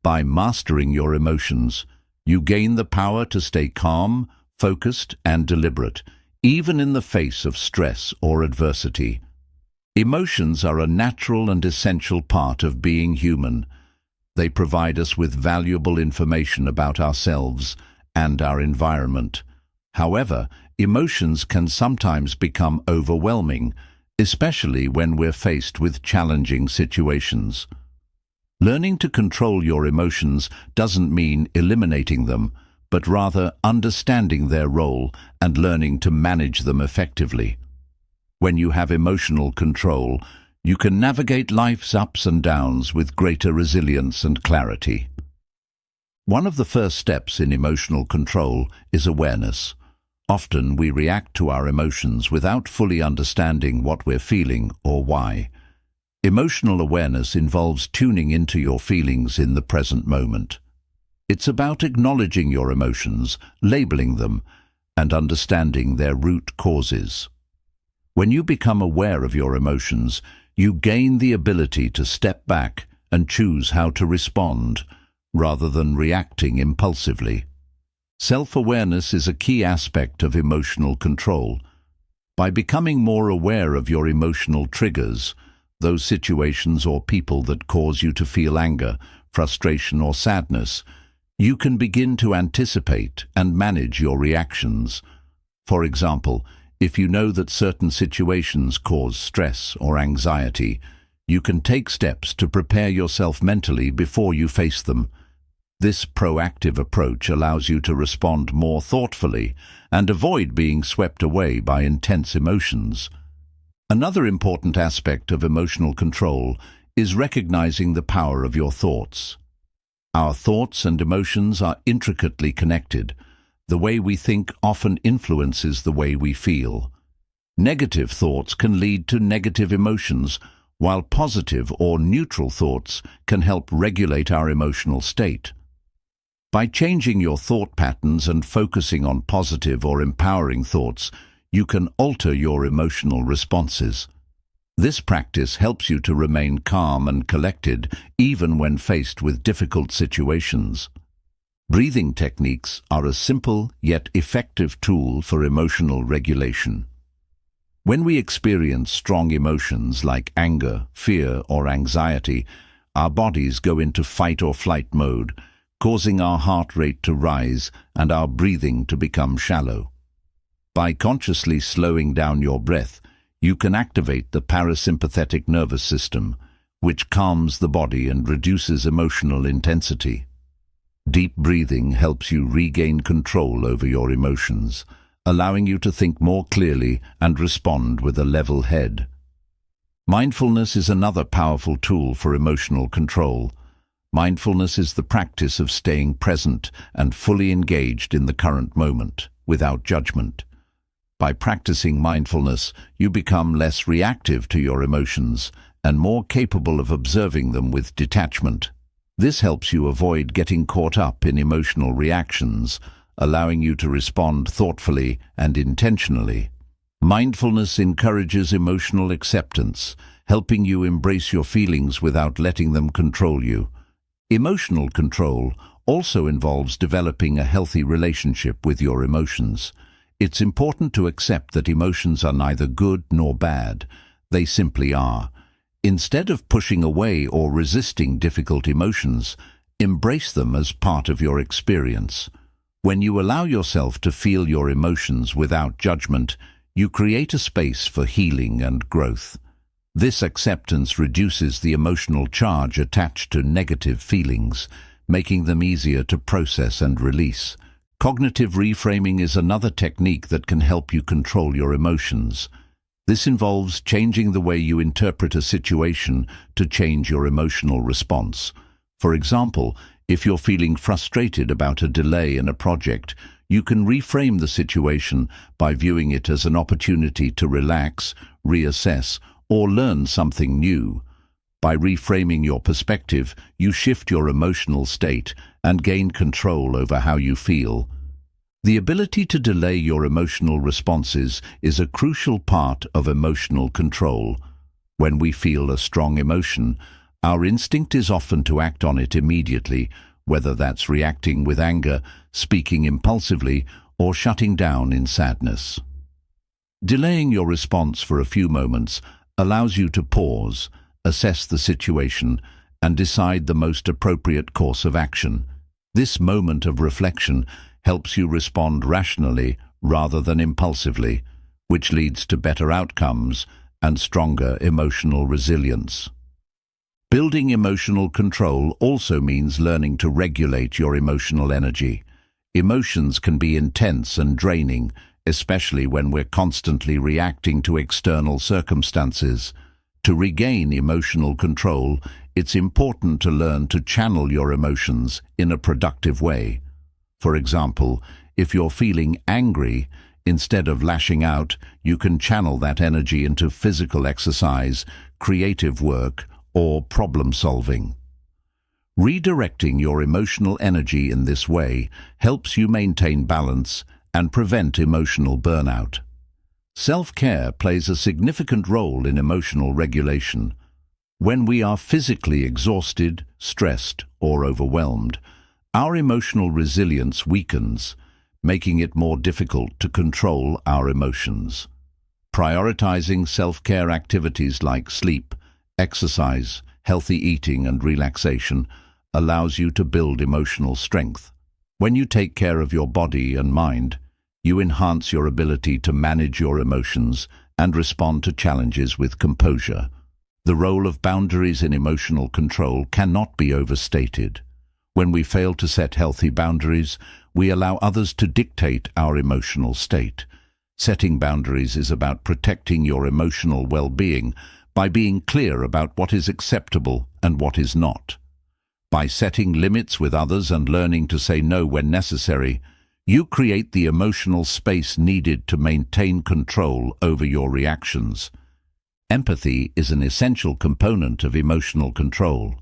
A: By mastering your emotions, you gain the power to stay calm, focused, and deliberate, even in the face of stress or adversity. Emotions are a natural and essential part of being human. They provide us with valuable information about ourselves and our environment. However, emotions can sometimes become overwhelming, especially when we're faced with challenging situations. Learning to control your emotions doesn't mean eliminating them, but rather understanding their role and learning to manage them effectively. When you have emotional control, you can navigate life's ups and downs with greater resilience and clarity. One of the first steps in emotional control is awareness. Often we react to our emotions without fully understanding what we're feeling or why. Emotional awareness involves tuning into your feelings in the present moment. It's about acknowledging your emotions, labeling them, and understanding their root causes. When you become aware of your emotions, you gain the ability to step back and choose how to respond, rather than reacting impulsively. Self-awareness is a key aspect of emotional control. By becoming more aware of your emotional triggers, those situations or people that cause you to feel anger, frustration, or sadness, you can begin to anticipate and manage your reactions. For example, if you know that certain situations cause stress or anxiety, you can take steps to prepare yourself mentally before you face them. This proactive approach allows you to respond more thoughtfully and avoid being swept away by intense emotions. Another important aspect of emotional control is recognizing the power of your thoughts. Our thoughts and emotions are intricately connected. The way we think often influences the way we feel. Negative thoughts can lead to negative emotions, while positive or neutral thoughts can help regulate our emotional state. By changing your thought patterns and focusing on positive or empowering thoughts, you can alter your emotional responses. This practice helps you to remain calm and collected even when faced with difficult situations. Breathing techniques are a simple yet effective tool for emotional regulation. When we experience strong emotions like anger, fear, or anxiety, our bodies go into fight or flight mode, causing our heart rate to rise and our breathing to become shallow. By consciously slowing down your breath, you can activate the parasympathetic nervous system, which calms the body and reduces emotional intensity. Deep breathing helps you regain control over your emotions, allowing you to think more clearly and respond with a level head. Mindfulness is another powerful tool for emotional control. Mindfulness is the practice of staying present and fully engaged in the current moment, without judgment. By practicing mindfulness, you become less reactive to your emotions and more capable of observing them with detachment. This helps you avoid getting caught up in emotional reactions, allowing you to respond thoughtfully and intentionally. Mindfulness encourages emotional acceptance, helping you embrace your feelings without letting them control you. Emotional control also involves developing a healthy relationship with your emotions. It's important to accept that emotions are neither good nor bad. They simply are. Instead of pushing away or resisting difficult emotions, embrace them as part of your experience. When you allow yourself to feel your emotions without judgment, you create a space for healing and growth. This acceptance reduces the emotional charge attached to negative feelings, making them easier to process and release. Cognitive reframing is another technique that can help you control your emotions. This involves changing the way you interpret a situation to change your emotional response. For example, if you're feeling frustrated about a delay in a project, you can reframe the situation by viewing it as an opportunity to relax, reassess, or learn something new. By reframing your perspective, you shift your emotional state and gain control over how you feel. The ability to delay your emotional responses is a crucial part of emotional control. When we feel a strong emotion, our instinct is often to act on it immediately, whether that's reacting with anger, speaking impulsively, or shutting down in sadness. Delaying your response for a few moments allows you to pause, assess the situation, and decide the most appropriate course of action. This moment of reflection helps you respond rationally rather than impulsively, which leads to better outcomes and stronger emotional resilience. Building emotional control also means learning to regulate your emotional energy. Emotions can be intense and draining, especially when we're constantly reacting to external circumstances. To regain emotional control, it's important to learn to channel your emotions in a productive way. For example, if you're feeling angry, instead of lashing out, you can channel that energy into physical exercise, creative work, or problem-solving. Redirecting your emotional energy in this way helps you maintain balance and prevent emotional burnout. Self-care plays a significant role in emotional regulation. When we are physically exhausted, stressed, or overwhelmed, our emotional resilience weakens, making it more difficult to control our emotions. Prioritizing self-care activities like sleep, exercise, healthy eating, and relaxation allows you to build emotional strength. When you take care of your body and mind, you enhance your ability to manage your emotions and respond to challenges with composure. The role of boundaries in emotional control cannot be overstated. When we fail to set healthy boundaries, we allow others to dictate our emotional state. Setting boundaries is about protecting your emotional well-being by being clear about what is acceptable and what is not. By setting limits with others and learning to say no when necessary, you create the emotional space needed to maintain control over your reactions. Empathy is an essential component of emotional control.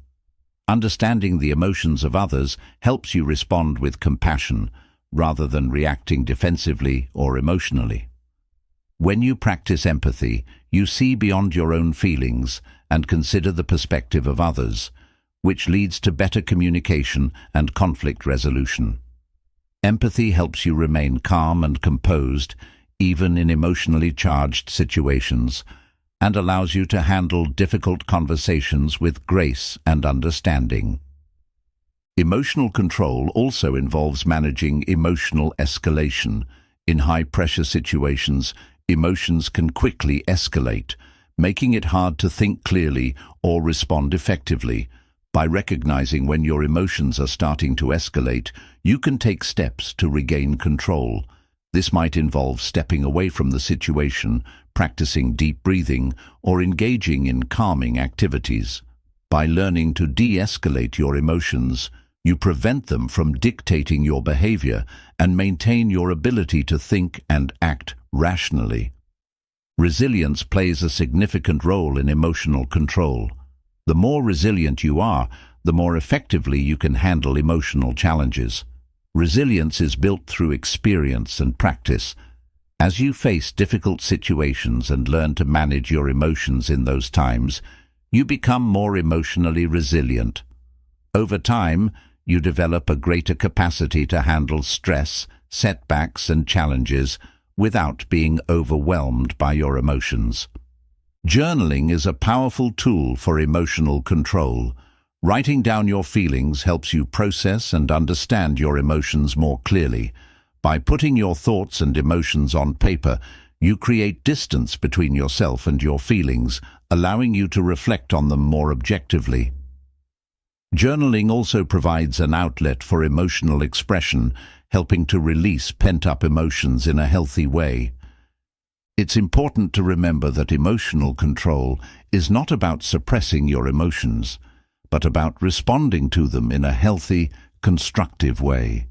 A: Understanding the emotions of others helps you respond with compassion rather than reacting defensively or emotionally. When you practice empathy, you see beyond your own feelings and consider the perspective of others, which leads to better communication and conflict resolution. Empathy helps you remain calm and composed, even in emotionally charged situations, and allows you to handle difficult conversations with grace and understanding. Emotional control also involves managing emotional escalation. In high-pressure situations, emotions can quickly escalate, making it hard to think clearly or respond effectively. By recognizing when your emotions are starting to escalate, you can take steps to regain control. This might involve stepping away from the situation, practicing deep breathing, or engaging in calming activities. By learning to de-escalate your emotions, you prevent them from dictating your behavior and maintain your ability to think and act rationally. Resilience plays a significant role in emotional control. The more resilient you are, the more effectively you can handle emotional challenges. Resilience is built through experience and practice. As you face difficult situations and learn to manage your emotions in those times, you become more emotionally resilient. Over time, you develop a greater capacity to handle stress, setbacks, and challenges without being overwhelmed by your emotions. Journaling is a powerful tool for emotional control. Writing down your feelings helps you process and understand your emotions more clearly. By putting your thoughts and emotions on paper, you create distance between yourself and your feelings, allowing you to reflect on them more objectively. Journaling also provides an outlet for emotional expression, helping to release pent-up emotions in a healthy way. It's important to remember that emotional control is not about suppressing your emotions, but about responding to them in a healthy, constructive way.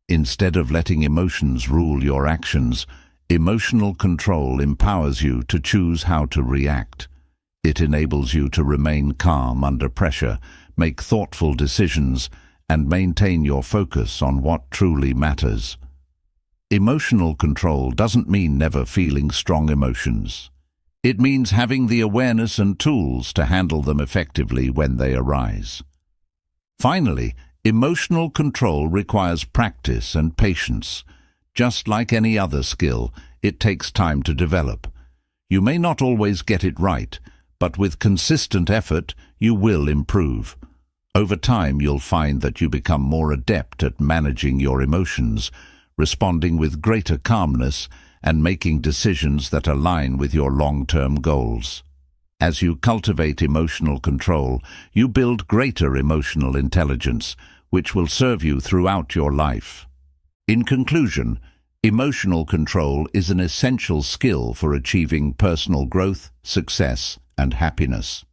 A: Instead of letting emotions rule your actions, emotional control empowers you to choose how to react. It enables you to remain calm under pressure, make thoughtful decisions, and maintain your focus on what truly matters. Emotional control doesn't mean never feeling strong emotions. It means having the awareness and tools to handle them effectively when they arise. Finally, emotional control requires practice and patience. Just like any other skill, it takes time to develop. You may not always get it right, but with consistent effort, you will improve. Over time, you'll find that you become more adept at managing your emotions, responding with greater calmness, and making decisions that align with your long-term goals. As you cultivate emotional control, you build greater emotional intelligence, which will serve you throughout your life. In conclusion, emotional control is an essential skill for achieving personal growth, success, and happiness.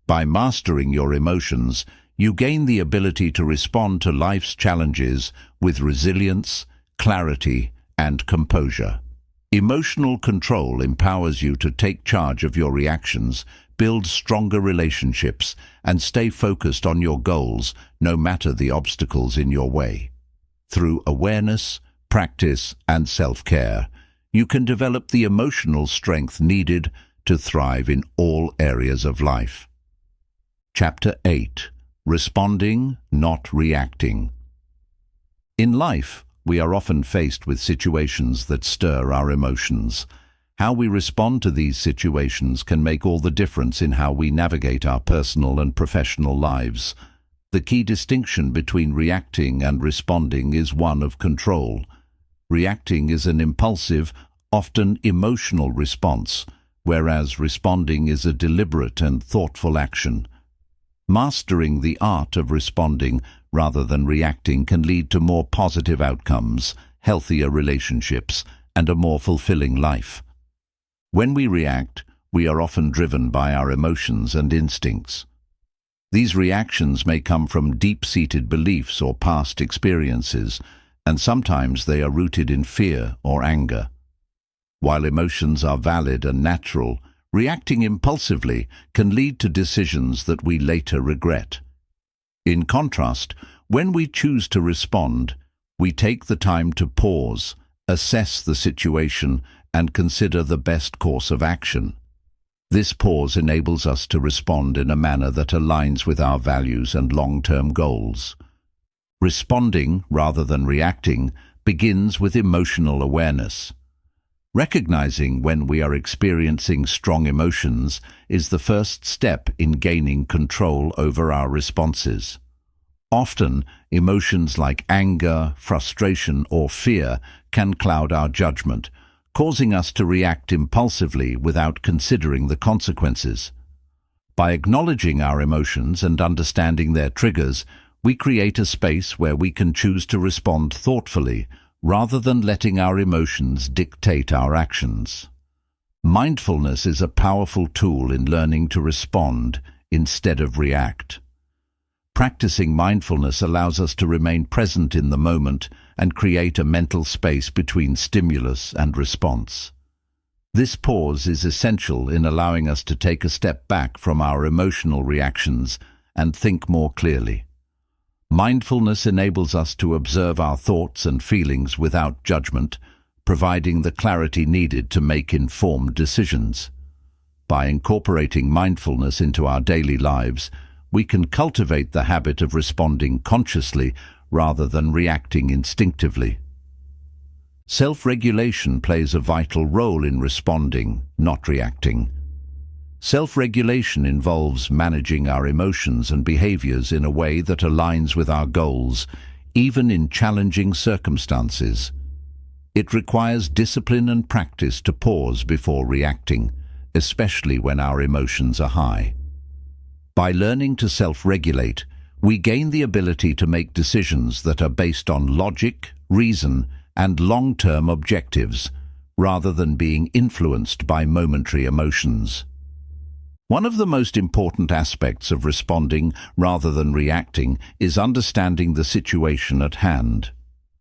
A: By mastering your emotions, you gain the ability to respond to life's challenges with resilience, clarity, and composure. Emotional control empowers you to take charge of your reactions, build stronger relationships, and stay focused on your goals, no matter the obstacles in your way. Through awareness, practice, and self-care, you can develop the emotional strength needed to thrive in all areas of life. Chapter 8. Responding, not reacting. In life, we are often faced with situations that stir our emotions. How we respond to these situations can make all the difference in how we navigate our personal and professional lives. The key distinction between reacting and responding is one of control. Reacting is an impulsive, often emotional response, whereas responding is a deliberate and thoughtful action. Mastering the art of responding rather than reacting can lead to more positive outcomes, healthier relationships, and a more fulfilling life. When we react, we are often driven by our emotions and instincts. These reactions may come from deep-seated beliefs or past experiences, and sometimes they are rooted in fear or anger. While emotions are valid and natural, reacting impulsively can lead to decisions that we later regret. In contrast, when we choose to respond, we take the time to pause, assess the situation, and consider the best course of action. This pause enables us to respond in a manner that aligns with our values and long-term goals. Responding, rather than reacting, begins with emotional awareness. Recognizing when we are experiencing strong emotions is the first step in gaining control over our responses. Often, emotions like anger, frustration, or fear can cloud our judgment, causing us to react impulsively without considering the consequences. By acknowledging our emotions and understanding their triggers, we create a space where we can choose to respond thoughtfully, rather than letting our emotions dictate our actions. Mindfulness is a powerful tool in learning to respond instead of react. Practicing mindfulness allows us to remain present in the moment and create a mental space between stimulus and response. This pause is essential in allowing us to take a step back from our emotional reactions and think more clearly. Mindfulness enables us to observe our thoughts and feelings without judgment, providing the clarity needed to make informed decisions. By incorporating mindfulness into our daily lives, we can cultivate the habit of responding consciously rather than reacting instinctively. Self-regulation plays a vital role in responding, not reacting. Self-regulation involves managing our emotions and behaviors in a way that aligns with our goals, even in challenging circumstances. It requires discipline and practice to pause before reacting, especially when our emotions are high. By learning to self-regulate, we gain the ability to make decisions that are based on logic, reason, and long-term objectives, rather than being influenced by momentary emotions. One of the most important aspects of responding rather than reacting is understanding the situation at hand.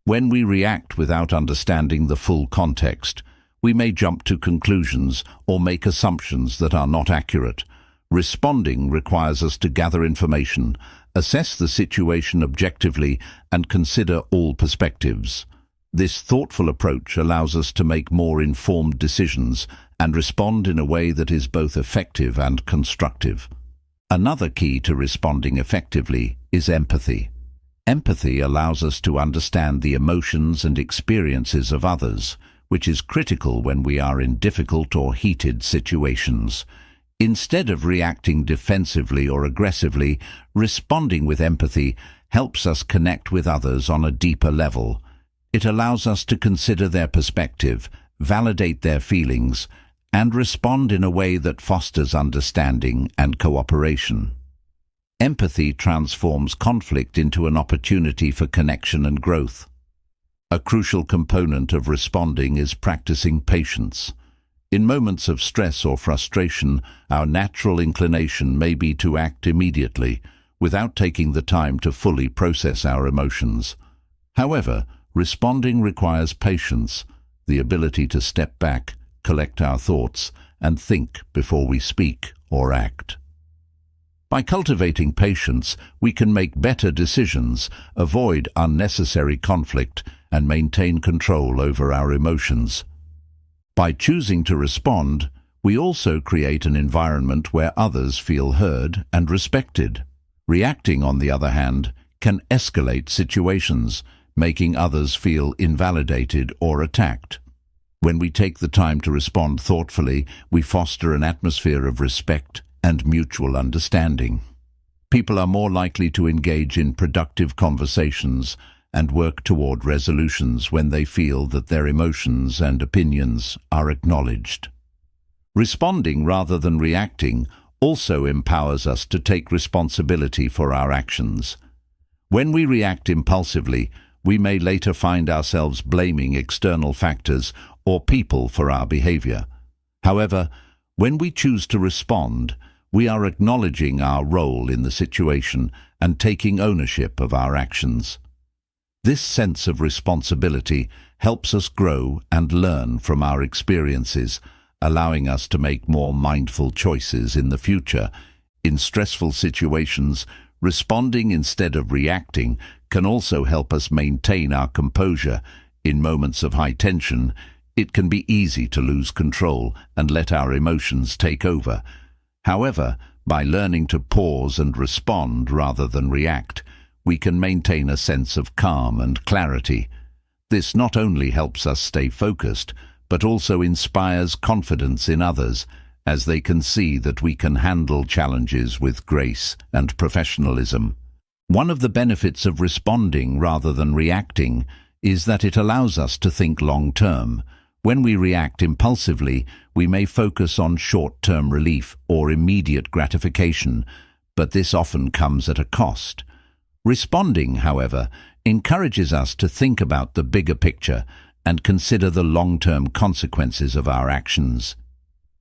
A: When we react without understanding the full context, we may jump to conclusions or make assumptions that are not accurate. Responding requires us to gather information, assess the situation objectively, and consider all perspectives. This thoughtful approach allows us to make more informed decisions and respond in a way that is both effective and constructive. Another key to responding effectively is empathy. Empathy allows us to understand the emotions and experiences of others, which is critical when we are in difficult or heated situations. Instead of reacting defensively or aggressively, responding with empathy helps us connect with others on a deeper level. It allows us to consider their perspective, validate their feelings, and respond in a way that fosters understanding and cooperation. Empathy transforms conflict into an opportunity for connection and growth. A crucial component of responding is practicing patience. In moments of stress or frustration, our natural inclination may be to act immediately, without taking the time to fully process our emotions. However, responding requires patience, the ability to step back, collect our thoughts, and think before we speak or act. By cultivating patience, we can make better decisions, avoid unnecessary conflict, and maintain control over our emotions. By choosing to respond, we also create an environment where others feel heard and respected. Reacting, on the other hand, can escalate situations, making others feel invalidated or attacked. When we take the time to respond thoughtfully, we foster an atmosphere of respect and mutual understanding. People are more likely to engage in productive conversations and work toward resolutions when they feel that their emotions and opinions are acknowledged. Responding rather than reacting also empowers us to take responsibility for our actions. When we react impulsively, we may later find ourselves blaming external factors or people for our behavior. However, when we choose to respond, we are acknowledging our role in the situation and taking ownership of our actions. This sense of responsibility helps us grow and learn from our experiences, allowing us to make more mindful choices in the future. In stressful situations, responding instead of reacting can also help us maintain our composure. In moments of high tension, it can be easy to lose control and let our emotions take over. However, by learning to pause and respond rather than react, we can maintain a sense of calm and clarity. This not only helps us stay focused, but also inspires confidence in others, as they can see that we can handle challenges with grace and professionalism. One of the benefits of responding rather than reacting is that it allows us to think long-term. When we react impulsively, we may focus on short-term relief or immediate gratification, but this often comes at a cost. Responding, however, encourages us to think about the bigger picture and consider the long-term consequences of our actions.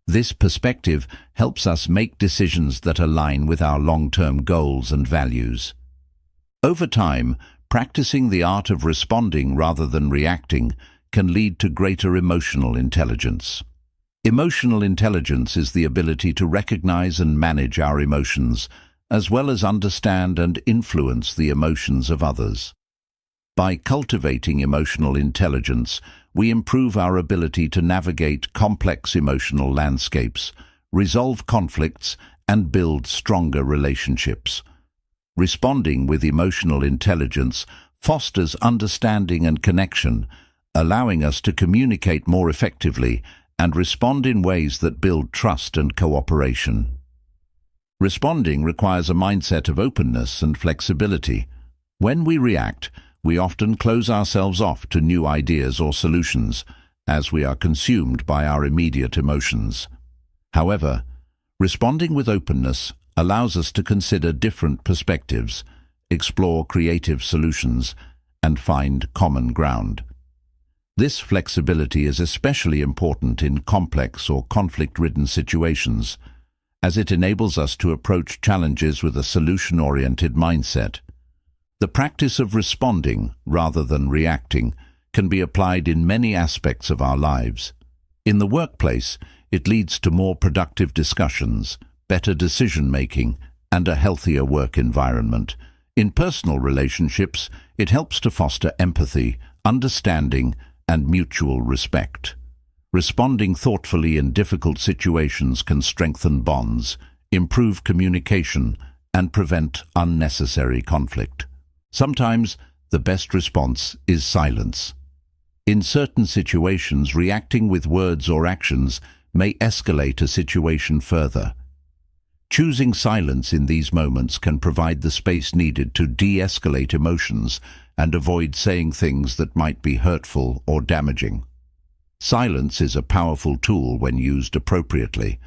A: This perspective helps us make decisions that align with our long-term goals and values. Over time, practicing the art of responding rather than reacting can lead to greater emotional intelligence. Emotional intelligence is the ability to recognize and manage our emotions, as well as understand and influence the emotions of others. By cultivating emotional intelligence, we improve our ability to navigate complex emotional landscapes, resolve conflicts, and build stronger relationships. Responding with emotional intelligence fosters understanding and connection, allowing us to communicate more effectively and respond in ways that build trust and cooperation. Responding requires a mindset of openness and flexibility. When we react, we often close ourselves off to new ideas or solutions, as we are consumed by our immediate emotions. However, responding with openness allows us to consider different perspectives, explore creative solutions, and find common ground. This flexibility is especially important in complex or conflict-ridden situations, as it enables us to approach challenges with a solution-oriented mindset. The practice of responding rather than reacting can be applied in many aspects of our lives. In the workplace, it leads to more productive discussions, better decision-making, and a healthier work environment. In personal relationships, it helps to foster empathy, understanding, and mutual respect. Responding thoughtfully in difficult situations can strengthen bonds, improve communication, and prevent unnecessary conflict. Sometimes, the best response is silence. In certain situations, reacting with words or actions may escalate a situation further. Choosing silence in these moments can provide the space needed to de-escalate emotions and avoid saying things that might be hurtful or damaging. Silence is a powerful tool when used appropriately,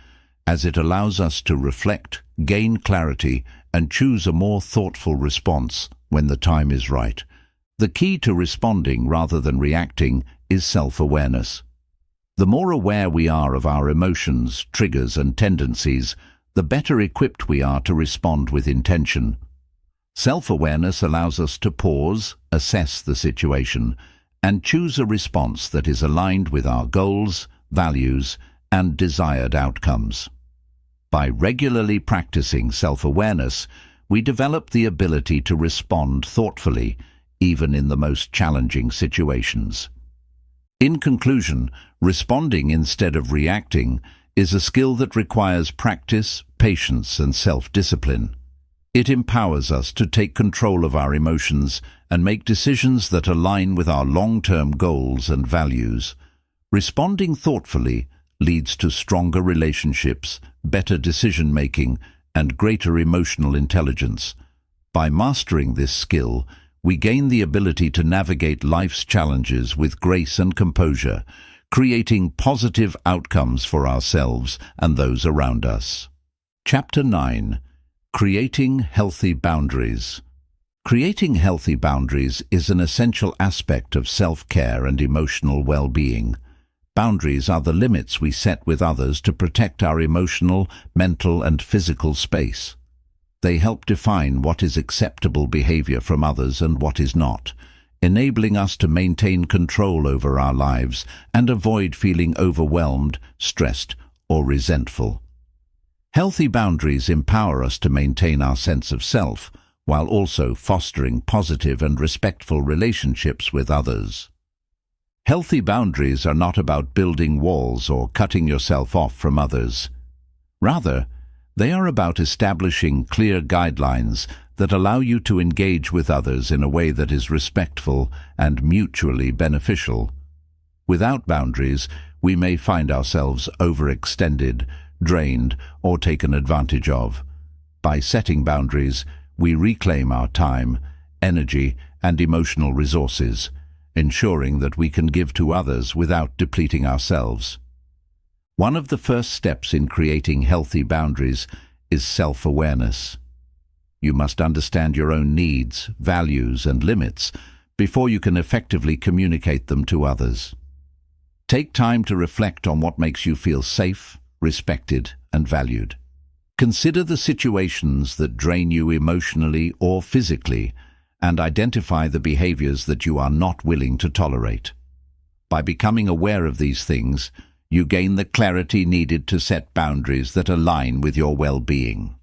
A: as it allows us to reflect, gain clarity, and choose a more thoughtful response when the time is right. The key to responding rather than reacting is self-awareness. The more aware we are of our emotions, triggers, and tendencies, the better equipped we are to respond with intention. Self-awareness allows us to pause, assess the situation, and choose a response that is aligned with our goals, values, and desired outcomes. By regularly practicing self-awareness, we develop the ability to respond thoughtfully, even in the most challenging situations. In conclusion, responding instead of reacting is a skill that requires practice, patience, and self-discipline. It empowers us to take control of our emotions and make decisions that align with our long-term goals and values. Responding thoughtfully leads to stronger relationships, better decision-making, and greater emotional intelligence. By mastering this skill, we gain the ability to navigate life's challenges with grace and composure, creating positive outcomes for ourselves and those around us. Chapter 9. Creating Healthy Boundaries. Creating healthy boundaries is an essential aspect of self-care and emotional well-being. Boundaries are the limits we set with others to protect our emotional, mental, and physical space. They help define what is acceptable behavior from others and what is not, enabling us to maintain control over our lives and avoid feeling overwhelmed, stressed, or resentful. Healthy boundaries empower us to maintain our sense of self, while also fostering positive and respectful relationships with others. Healthy boundaries are not about building walls or cutting yourself off from others. Rather, they are about establishing clear guidelines that allow you to engage with others in a way that is respectful and mutually beneficial. Without boundaries, we may find ourselves overextended, drained, or taken advantage of. By setting boundaries, we reclaim our time, energy, and emotional resources, ensuring that we can give to others without depleting ourselves. One of the first steps in creating healthy boundaries is self-awareness. You must understand your own needs, values, and limits before you can effectively communicate them to others. Take time to reflect on what makes you feel safe, respected, and valued. Consider the situations that drain you emotionally or physically, and identify the behaviors that you are not willing to tolerate. By becoming aware of these things, you gain the clarity needed to set boundaries that align with your well-being.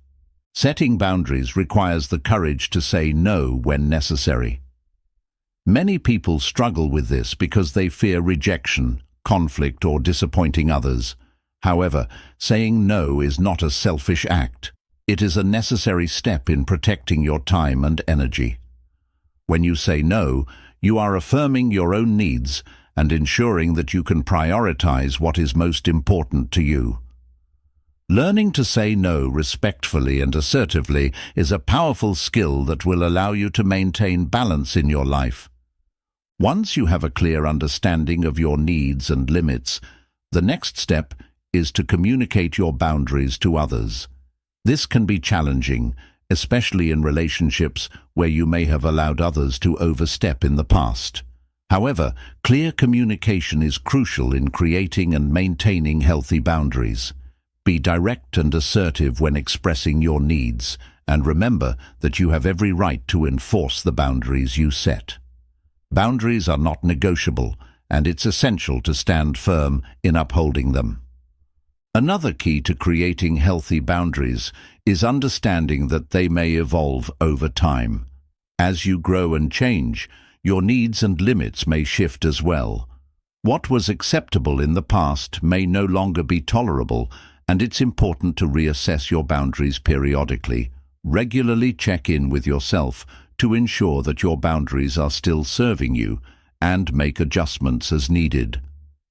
A: Setting boundaries requires the courage to say no when necessary. Many people struggle with this because they fear rejection, conflict, or disappointing others. However, saying no is not a selfish act. It is a necessary step in protecting your time and energy. When you say no, you are affirming your own needs and ensuring that you can prioritize what is most important to you. Learning to say no respectfully and assertively is a powerful skill that will allow you to maintain balance in your life. Once you have a clear understanding of your needs and limits, the next step is to communicate your boundaries to others. This can be challenging, especially in relationships where you may have allowed others to overstep in the past. However, clear communication is crucial in creating and maintaining healthy boundaries. Be direct and assertive when expressing your needs, and remember that you have every right to enforce the boundaries you set. Boundaries are not negotiable, and it's essential to stand firm in upholding them. Another key to creating healthy boundaries is understanding that they may evolve over time. As you grow and change, your needs and limits may shift as well. What was acceptable in the past may no longer be tolerable, and it's important to reassess your boundaries periodically. Regularly check in with yourself to ensure that your boundaries are still serving you, and make adjustments as needed.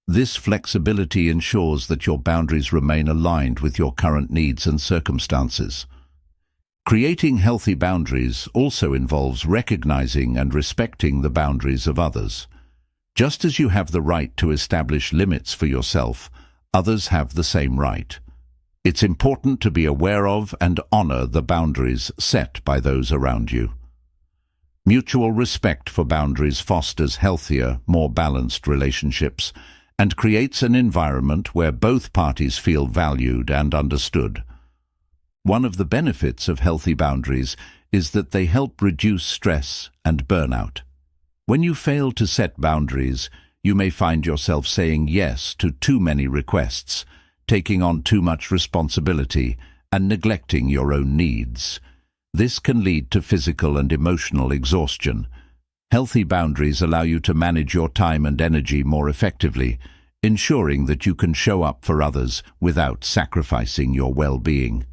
A: This flexibility ensures that your boundaries remain aligned with your current needs and circumstances. Creating healthy boundaries also involves recognizing and respecting the boundaries of others. Just as you have the right to establish limits for yourself, others have the same right. It's important to be aware of and honor the boundaries set by those around you. Mutual respect for boundaries fosters healthier, more balanced relationships and creates an environment where both parties feel valued and understood. One of the benefits of healthy boundaries is that they help reduce stress and burnout. When you fail to set boundaries, you may find yourself saying yes to too many requests, taking on too much responsibility, and neglecting your own needs. This can lead to physical and emotional exhaustion. Healthy boundaries allow you to manage your time and energy more effectively, ensuring that you can show up for others without sacrificing your well-being.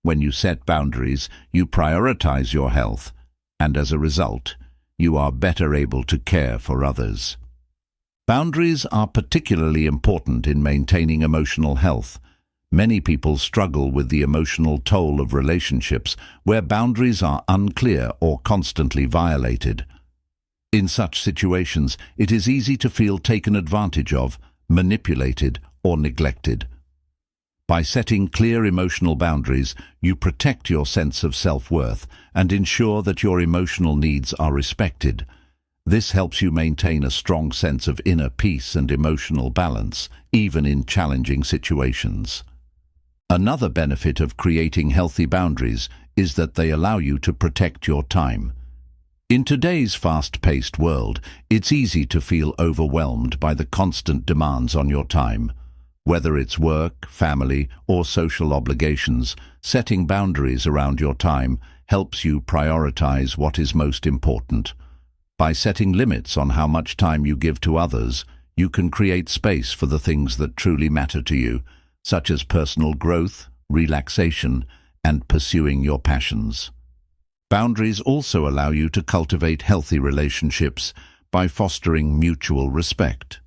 A: When you set boundaries, you prioritize your health, and as a result, you are better able to care for others. Boundaries are particularly important in maintaining emotional health. Many people struggle with the emotional toll of relationships where boundaries are unclear or constantly violated. In such situations, it is easy to feel taken advantage of, manipulated, or neglected. By setting clear emotional boundaries, you protect your sense of self-worth and ensure that your emotional needs are respected. This helps you maintain a strong sense of inner peace and emotional balance, even in challenging situations. Another benefit of creating healthy boundaries is that they allow you to protect your time. In today's fast-paced world, it's easy to feel overwhelmed by the constant demands on your time. Whether it's work, family, or social obligations, setting boundaries around your time helps you prioritize what is most important. By setting limits on how much time you give to others, you can create space for the things that truly matter to you, such as personal growth, relaxation, and pursuing your passions. Boundaries also allow you to cultivate healthy relationships by fostering mutual respect.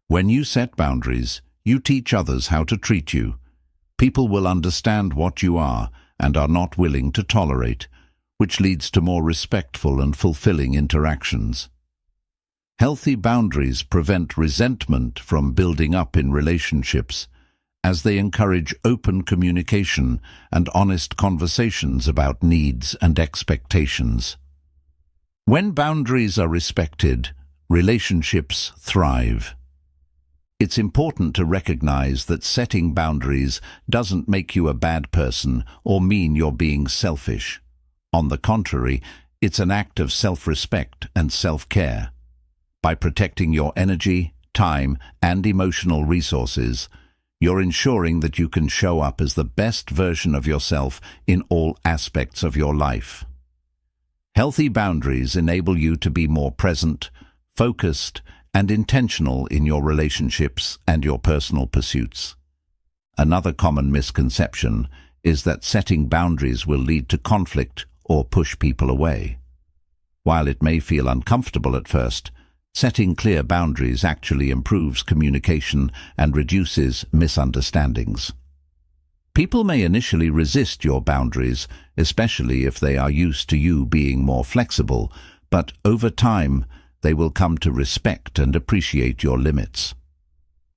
A: When you set boundaries, you teach others how to treat you. People will understand what you are and are not willing to tolerate, which leads to more respectful and fulfilling interactions. Healthy boundaries prevent resentment from building up in relationships, as they encourage open communication and honest conversations about needs and expectations. When boundaries are respected, relationships thrive. It's important to recognize that setting boundaries doesn't make you a bad person or mean you're being selfish. On the contrary, it's an act of self-respect and self-care. By protecting your energy, time, and emotional resources, you're ensuring that you can show up as the best version of yourself in all aspects of your life. Healthy boundaries enable you to be more present, focused, and intentional in your relationships and your personal pursuits. Another common misconception is that setting boundaries will lead to conflict or push people away. While it may feel uncomfortable at first, setting clear boundaries actually improves communication and reduces misunderstandings. People may initially resist your boundaries, especially if they are used to you being more flexible, but over time, they will come to respect and appreciate your limits.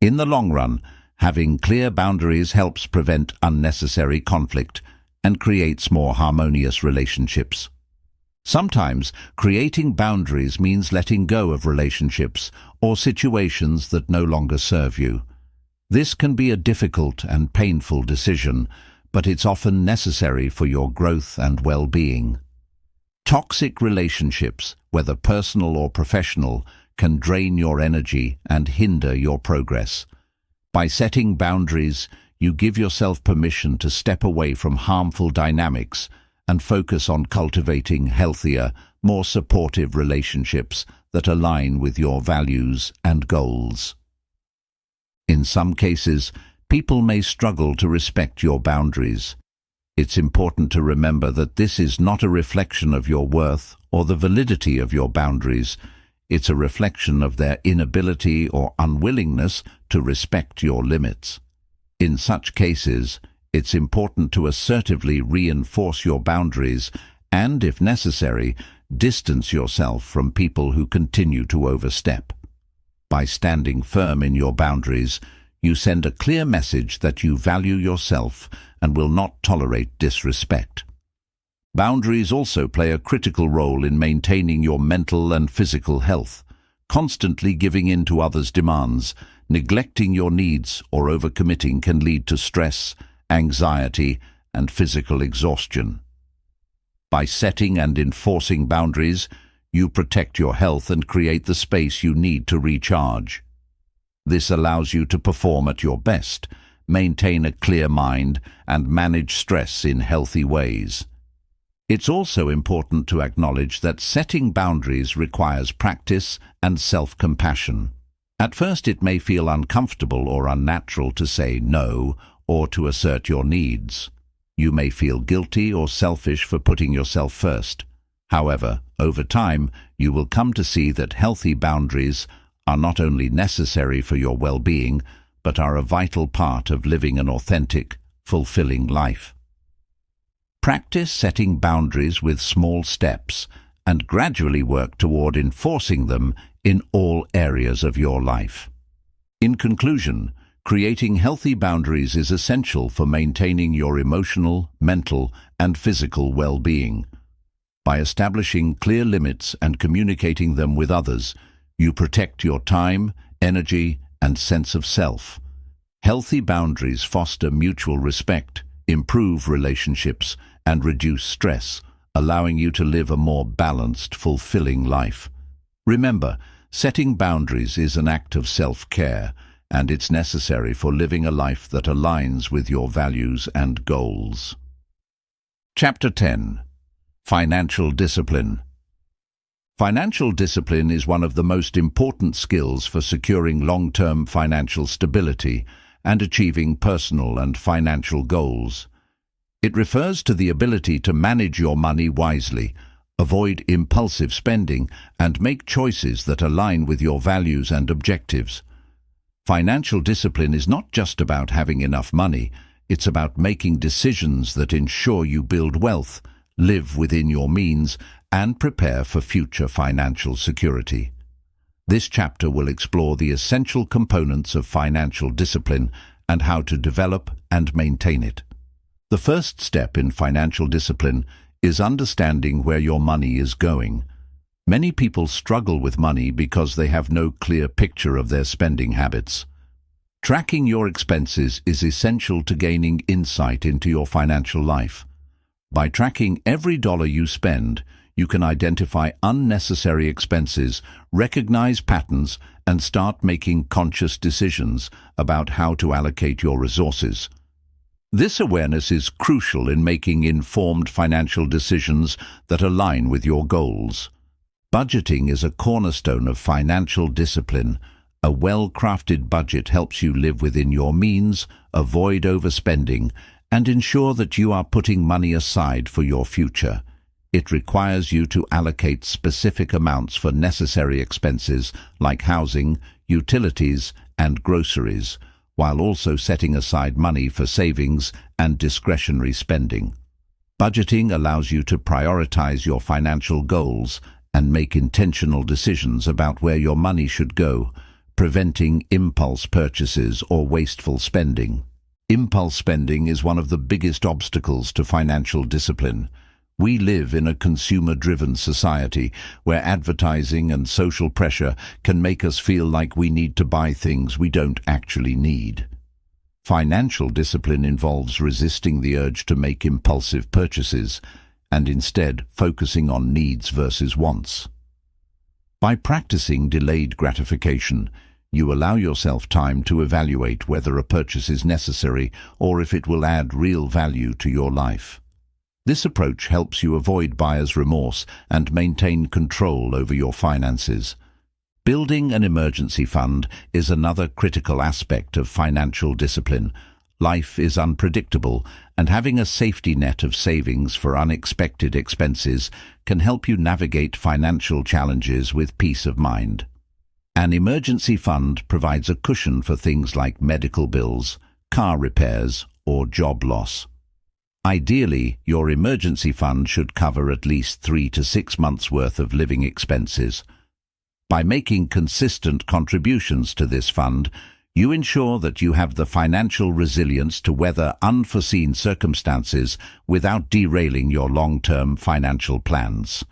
A: In the long run, having clear boundaries helps prevent unnecessary conflict and creates more harmonious relationships. Sometimes, creating boundaries means letting go of relationships or situations that no longer serve you. This can be a difficult and painful decision, but it's often necessary for your growth and well-being. Toxic relationships, whether personal or professional, can drain your energy and hinder your progress. By setting boundaries, you give yourself permission to step away from harmful dynamics and focus on cultivating healthier, more supportive relationships that align with your values and goals. In some cases, people may struggle to respect your boundaries. It's important to remember that this is not a reflection of your worth or the validity of your boundaries. It's a reflection of their inability or unwillingness to respect your limits. In such cases, it's important to assertively reinforce your boundaries and, if necessary, distance yourself from people who continue to overstep. By standing firm in your boundaries, you send a clear message that you value yourself and will not tolerate disrespect. Boundaries also play a critical role in maintaining your mental and physical health. Constantly giving in to others' demands, neglecting your needs, or overcommitting can lead to stress, anxiety, and physical exhaustion. By setting and enforcing boundaries, you protect your health and create the space you need to recharge. This allows you to perform at your best, maintain a clear mind, and manage stress in healthy ways. It's also important to acknowledge that setting boundaries requires practice and self-compassion. At first, it may feel uncomfortable or unnatural to say no or to assert your needs. You may feel guilty or selfish for putting yourself first. However, over time, you will come to see that healthy boundaries are not only necessary for your well-being, but are a vital part of living an authentic, fulfilling life. Practice setting boundaries with small steps and gradually work toward enforcing them in all areas of your life. In conclusion, creating healthy boundaries is essential for maintaining your emotional, mental, and physical well-being. By establishing clear limits and communicating them with others, you protect your time, energy, and sense of self. Healthy boundaries foster mutual respect, improve relationships, and reduce stress, allowing you to live a more balanced, fulfilling life. Remember, setting boundaries is an act of self-care, and it's necessary for living a life that aligns with your values and goals. Chapter 10. Financial Discipline. Financial discipline is one of the most important skills for securing long-term financial stability and achieving personal and financial goals. It refers to the ability to manage your money wisely, avoid impulsive spending, and make choices that align with your values and objectives. Financial discipline is not just about having enough money, it's about making decisions that ensure you build wealth, live within your means, and prepare for future financial security. This chapter will explore the essential components of financial discipline and how to develop and maintain it. The first step in financial discipline is understanding where your money is going. Many people struggle with money because they have no clear picture of their spending habits. Tracking your expenses is essential to gaining insight into your financial life. By tracking every dollar you spend, you can identify unnecessary expenses, recognize patterns, and start making conscious decisions about how to allocate your resources. This awareness is crucial in making informed financial decisions that align with your goals. Budgeting is a cornerstone of financial discipline. A well-crafted budget helps you live within your means, avoid overspending, and ensure that you are putting money aside for your future. It requires you to allocate specific amounts for necessary expenses like housing, utilities, and groceries, while also setting aside money for savings and discretionary spending. Budgeting allows you to prioritize your financial goals and make intentional decisions about where your money should go, preventing impulse purchases or wasteful spending. Impulse spending is one of the biggest obstacles to financial discipline. We live in a consumer-driven society where advertising and social pressure can make us feel like we need to buy things we don't actually need. Financial discipline involves resisting the urge to make impulsive purchases and instead focusing on needs versus wants. By practicing delayed gratification, you allow yourself time to evaluate whether a purchase is necessary or if it will add real value to your life. This approach helps you avoid buyer's remorse and maintain control over your finances. Building an emergency fund is another critical aspect of financial discipline. Life is unpredictable, and having a safety net of savings for unexpected expenses can help you navigate financial challenges with peace of mind. An emergency fund provides a cushion for things like medical bills, car repairs, or job loss. Ideally, your emergency fund should cover at least 3 to 6 months' worth of living expenses. By making consistent contributions to this fund, you ensure that you have the financial resilience to weather unforeseen circumstances without derailing your long-term financial plans.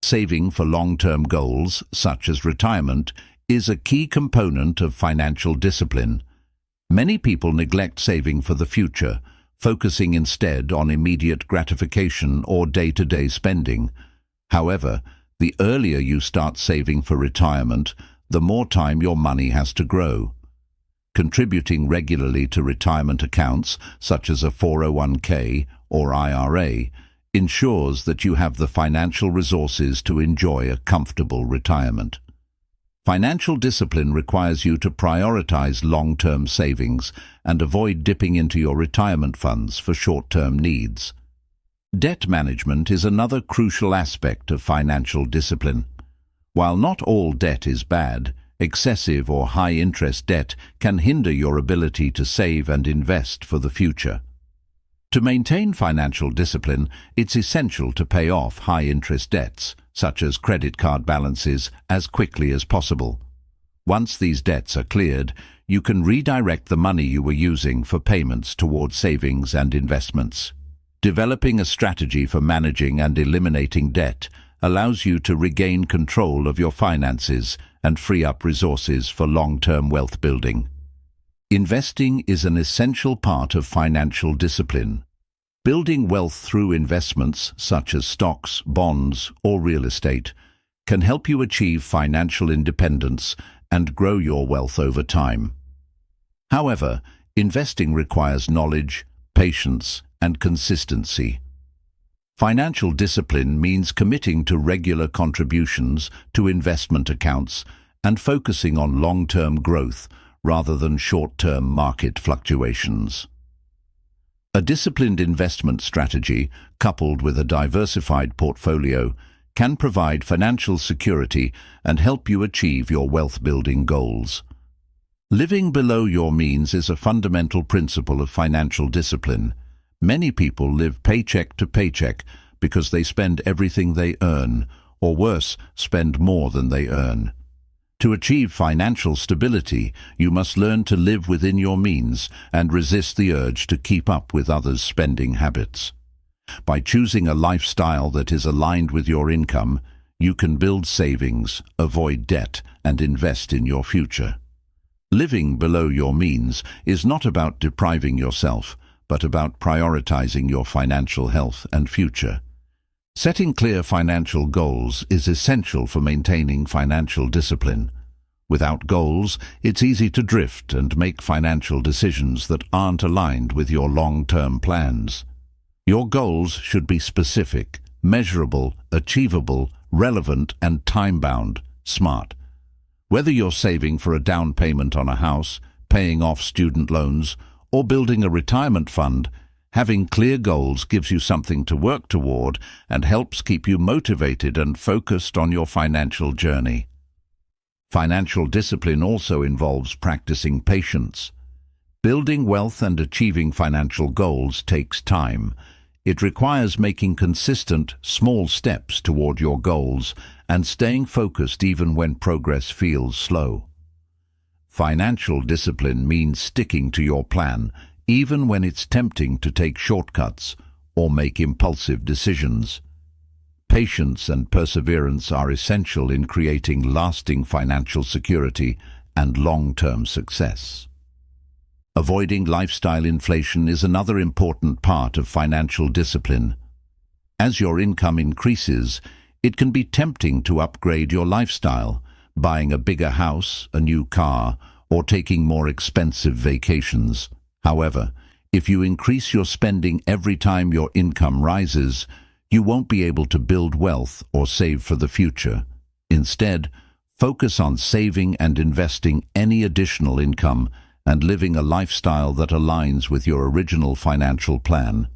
A: Saving for long-term goals, such as retirement, is a key component of financial discipline. Many people neglect saving for the future, focusing instead on immediate gratification or day-to-day spending. However, the earlier you start saving for retirement, the more time your money has to grow. Contributing regularly to retirement accounts, such as a 401k or IRA, ensures that you have the financial resources to enjoy a comfortable retirement. Financial discipline requires you to prioritize long-term savings and avoid dipping into your retirement funds for short-term needs. Debt management is another crucial aspect of financial discipline. While not all debt is bad, excessive or high-interest debt can hinder your ability to save and invest for the future. To maintain financial discipline, it's essential to pay off high-interest debts, such as credit card balances, as quickly as possible. Once these debts are cleared, you can redirect the money you were using for payments towards savings and investments. Developing a strategy for managing and eliminating debt allows you to regain control of your finances and free up resources for long-term wealth building. Investing is an essential part of financial discipline. Building wealth through investments such as stocks, bonds, or real estate can help you achieve financial independence and grow your wealth over time. However, investing requires knowledge, patience, and consistency. Financial discipline means committing to regular contributions to investment accounts and focusing on long-term growth rather than short-term market fluctuations. A disciplined investment strategy, coupled with a diversified portfolio, can provide financial security and help you achieve your wealth-building goals. Living below your means is a fundamental principle of financial discipline. Many people live paycheck to paycheck because they spend everything they earn, or worse, spend more than they earn. To achieve financial stability, you must learn to live within your means and resist the urge to keep up with others' spending habits. By choosing a lifestyle that is aligned with your income, you can build savings, avoid debt, and invest in your future. Living below your means is not about depriving yourself, but about prioritizing your financial health and future. Setting clear financial goals is essential for maintaining financial discipline. Without goals, it's easy to drift and make financial decisions that aren't aligned with your long-term plans. Your goals should be specific, measurable, achievable, relevant, and time-bound, SMART. Whether you're saving for a down payment on a house, paying off student loans, or building a retirement fund, having clear goals gives you something to work toward and helps keep you motivated and focused on your financial journey. Financial discipline also involves practicing patience. Building wealth and achieving financial goals takes time. It requires making consistent, small steps toward your goals and staying focused even when progress feels slow. Financial discipline means sticking to your plan, even when it's tempting to take shortcuts or make impulsive decisions. Patience and perseverance are essential in creating lasting financial security and long-term success. Avoiding lifestyle inflation is another important part of financial discipline. As your income increases, it can be tempting to upgrade your lifestyle, buying a bigger house, a new car, or taking more expensive vacations. However, if you increase your spending every time your income rises, you won't be able to build wealth or save for the future. Instead, focus on saving and investing any additional income and living a lifestyle that aligns with your original financial plan.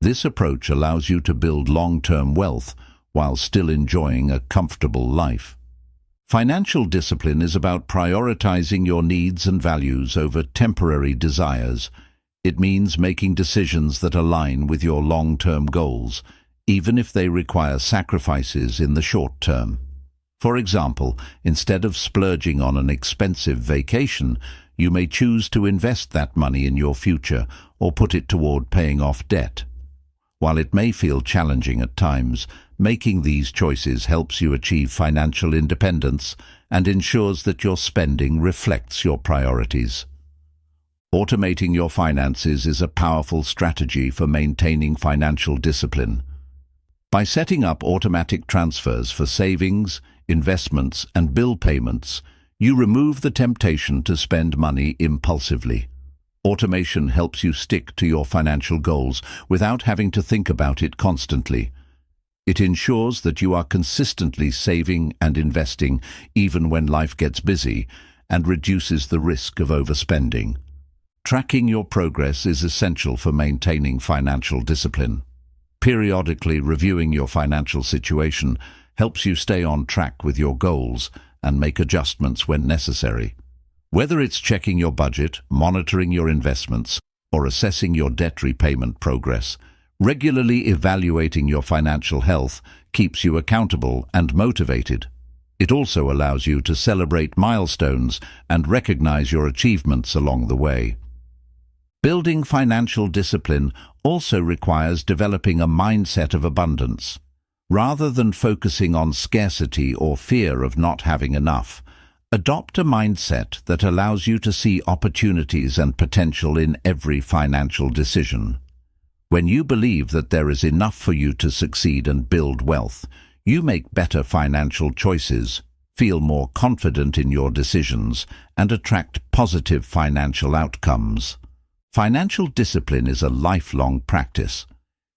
A: This approach allows you to build long-term wealth while still enjoying a comfortable life. Financial discipline is about prioritizing your needs and values over temporary desires. It means making decisions that align with your long-term goals, even if they require sacrifices in the short term. For example, instead of splurging on an expensive vacation, you may choose to invest that money in your future or put it toward paying off debt. While it may feel challenging at times, making these choices helps you achieve financial independence and ensures that your spending reflects your priorities. Automating your finances is a powerful strategy for maintaining financial discipline. By setting up automatic transfers for savings, investments, and bill payments, you remove the temptation to spend money impulsively. Automation helps you stick to your financial goals without having to think about it constantly. It ensures that you are consistently saving and investing even when life gets busy and reduces the risk of overspending. Tracking your progress is essential for maintaining financial discipline. Periodically reviewing your financial situation helps you stay on track with your goals and make adjustments when necessary. Whether it's checking your budget, monitoring your investments, or assessing your debt repayment progress, regularly evaluating your financial health keeps you accountable and motivated. It also allows you to celebrate milestones and recognize your achievements along the way. Building financial discipline also requires developing a mindset of abundance. Rather than focusing on scarcity or fear of not having enough, adopt a mindset that allows you to see opportunities and potential in every financial decision. When you believe that there is enough for you to succeed and build wealth, you make better financial choices, feel more confident in your decisions, and attract positive financial outcomes. Financial discipline is a lifelong practice.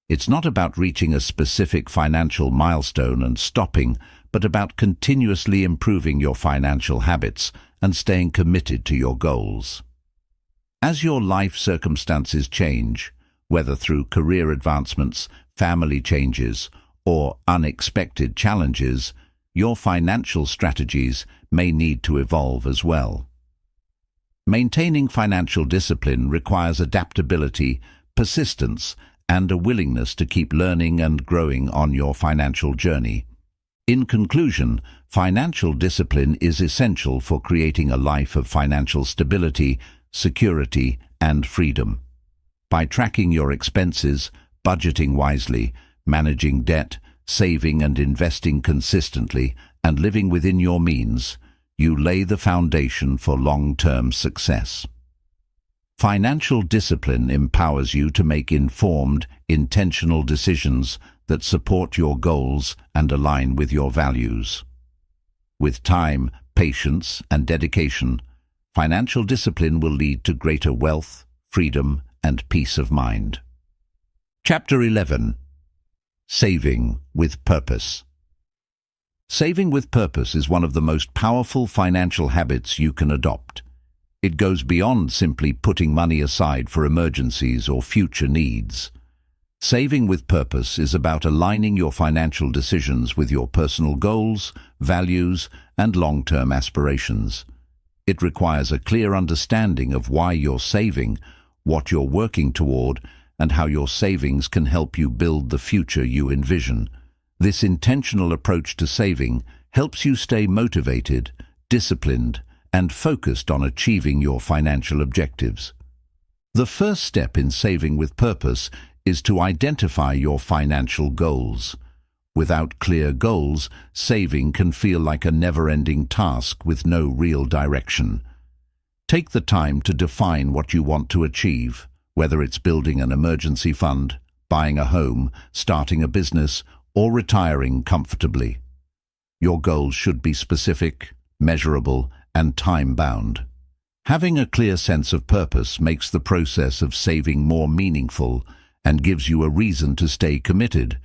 A: It's not about reaching a specific financial milestone and stopping, but about continuously improving your financial habits and staying committed to your goals. As your life circumstances change, whether through career advancements, family changes, or unexpected challenges, your financial strategies may need to evolve as well. Maintaining financial discipline requires adaptability, persistence, and a willingness to keep learning and growing on your financial journey. In conclusion, financial discipline is essential for creating a life of financial stability, security, and freedom. By tracking your expenses, budgeting wisely, managing debt, saving and investing consistently, and living within your means, you lay the foundation for long-term success. Financial discipline empowers you to make informed, intentional decisions that support your goals and align with your values. With time, patience, and dedication, financial discipline will lead to greater wealth, freedom, and peace of mind. Chapter 11. Saving with Purpose. Saving with purpose is one of the most powerful financial habits you can adopt. It goes beyond simply putting money aside for emergencies or future needs. Saving with purpose is about aligning your financial decisions with your personal goals, values, and long-term aspirations. It requires a clear understanding of why you're saving, what you're working toward, and how your savings can help you build the future you envision. This intentional approach to saving helps you stay motivated, disciplined, and focused on achieving your financial objectives. The first step in saving with purpose is to identify your financial goals. Without clear goals, saving can feel like a never-ending task with no real direction. Take the time to define what you want to achieve, whether it's building an emergency fund, buying a home, starting a business, or retiring comfortably. Your goals should be specific, measurable, and time-bound. Having a clear sense of purpose makes the process of saving more meaningful and gives you a reason to stay committed.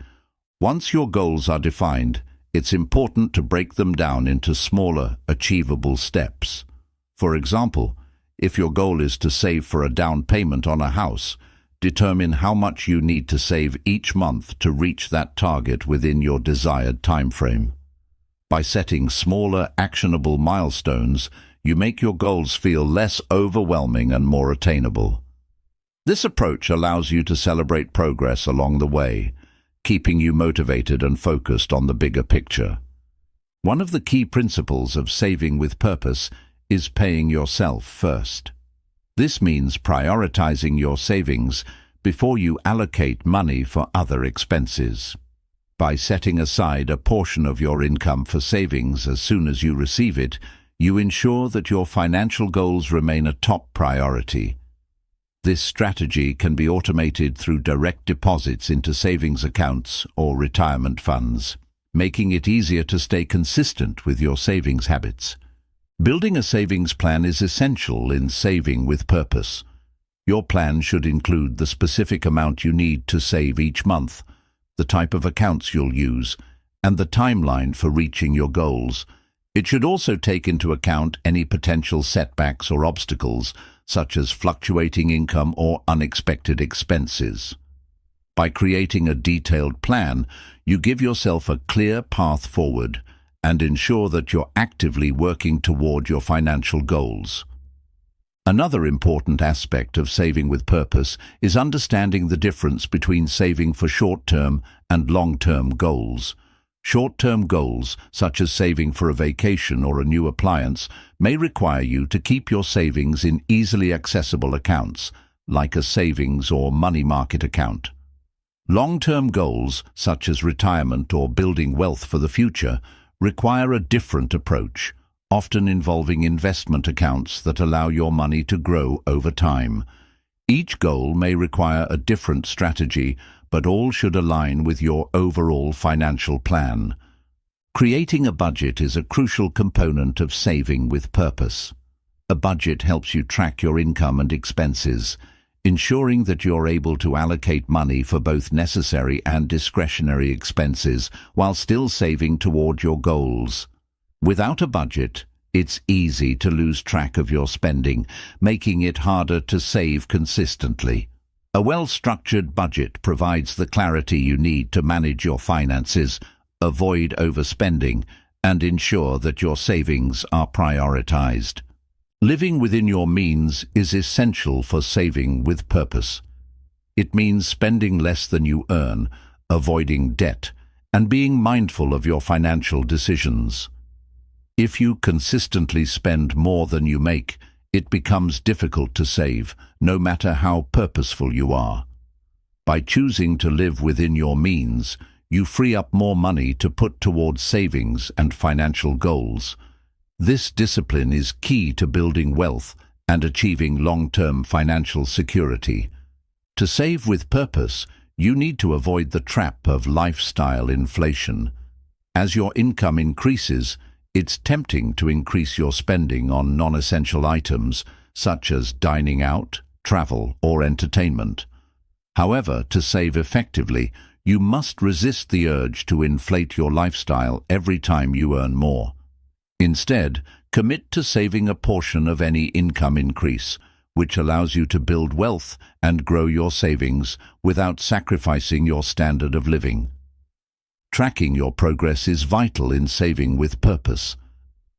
A: Once your goals are defined, it's important to break them down into smaller, achievable steps. For example, if your goal is to save for a down payment on a house, determine how much you need to save each month to reach that target within your desired time frame. By setting smaller, actionable milestones, you make your goals feel less overwhelming and more attainable. This approach allows you to celebrate progress along the way, keeping you motivated and focused on the bigger picture. One of the key principles of saving with purpose is paying yourself first. This means prioritizing your savings before you allocate money for other expenses. By setting aside a portion of your income for savings as soon as you receive it, you ensure that your financial goals remain a top priority. This strategy can be automated through direct deposits into savings accounts or retirement funds, making it easier to stay consistent with your savings habits. Building a savings plan is essential in saving with purpose. Your plan should include the specific amount you need to save each month, the type of accounts you'll use, and the timeline for reaching your goals. It should also take into account any potential setbacks or obstacles, such as fluctuating income or unexpected expenses. By creating a detailed plan, you give yourself a clear path forward and ensure that you're actively working toward your financial goals. Another important aspect of saving with purpose is understanding the difference between saving for short-term and long-term goals. Short-term goals, such as saving for a vacation or a new appliance, may require you to keep your savings in easily accessible accounts, like a savings or money market account. Long-term goals, such as retirement or building wealth for the future, require a different approach, often involving investment accounts that allow your money to grow over time. Each goal may require a different strategy, but all should align with your overall financial plan. Creating a budget is a crucial component of saving with purpose. A budget helps you track your income and expenses, ensuring that you're able to allocate money for both necessary and discretionary expenses while still saving toward your goals. Without a budget, it's easy to lose track of your spending, making it harder to save consistently. A well-structured budget provides the clarity you need to manage your finances, avoid overspending, and ensure that your savings are prioritized. Living within your means is essential for saving with purpose. It means spending less than you earn, avoiding debt, and being mindful of your financial decisions. If you consistently spend more than you make, it becomes difficult to save, no matter how purposeful you are. By choosing to live within your means, you free up more money to put towards savings and financial goals. This discipline is key to building wealth and achieving long-term financial security. To save with purpose, you need to avoid the trap of lifestyle inflation. As your income increases, it's tempting to increase your spending on non-essential items, such as dining out, travel, or entertainment. However, to save effectively, you must resist the urge to inflate your lifestyle every time you earn more. Instead, commit to saving a portion of any income increase, which allows you to build wealth and grow your savings without sacrificing your standard of living. Tracking your progress is vital in saving with purpose.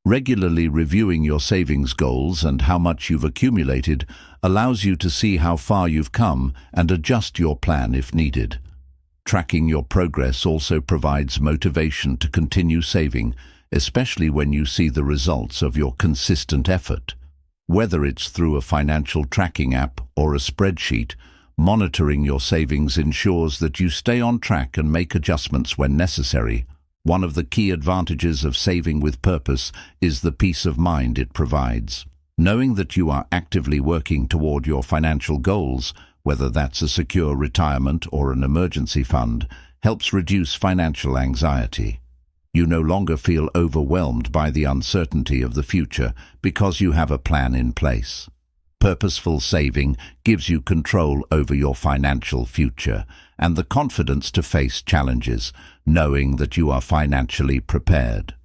A: Regularly reviewing your savings goals and how much you've accumulated allows you to see how far you've come and adjust your plan if needed. Tracking your progress also provides motivation to continue saving, especially when you see the results of your consistent effort. Whether it's through a financial tracking app or a spreadsheet, monitoring your savings ensures that you stay on track and make adjustments when necessary. One of the key advantages of saving with purpose is the peace of mind it provides. Knowing that you are actively working toward your financial goals, whether that's a secure retirement or an emergency fund, helps reduce financial anxiety. You no longer feel overwhelmed by the uncertainty of the future because you have a plan in place. Purposeful saving gives you control over your financial future and the confidence to face challenges, knowing that you are financially prepared.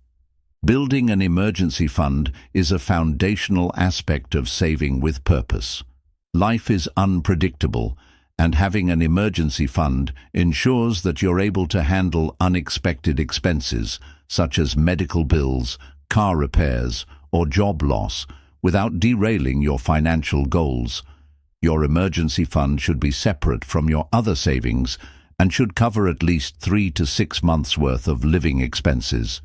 A: Building an emergency fund is a foundational aspect of saving with purpose. Life is unpredictable, and having an emergency fund ensures that you're able to handle unexpected expenses, such as medical bills, car repairs, or job loss, without derailing your financial goals. Your emergency fund should be separate from your other savings and should cover at least 3 to 6 months' worth of living expenses.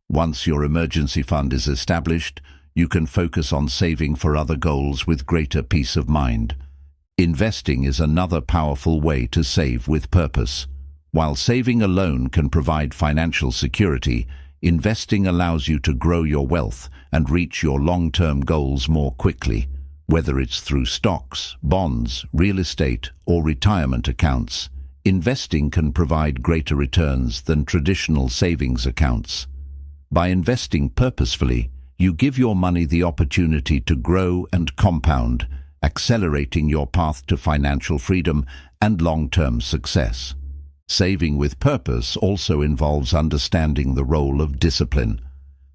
A: Once your emergency fund is established, you can focus on saving for other goals with greater peace of mind. Investing is another powerful way to save with purpose. While saving alone can provide financial security, investing allows you to grow your wealth and reach your long-term goals more quickly. Whether it's through stocks, bonds, real estate, or retirement accounts, investing can provide greater returns than traditional savings accounts. By investing purposefully, you give your money the opportunity to grow and compound, accelerating your path to financial freedom and long-term success. Saving with purpose also involves understanding the role of discipline.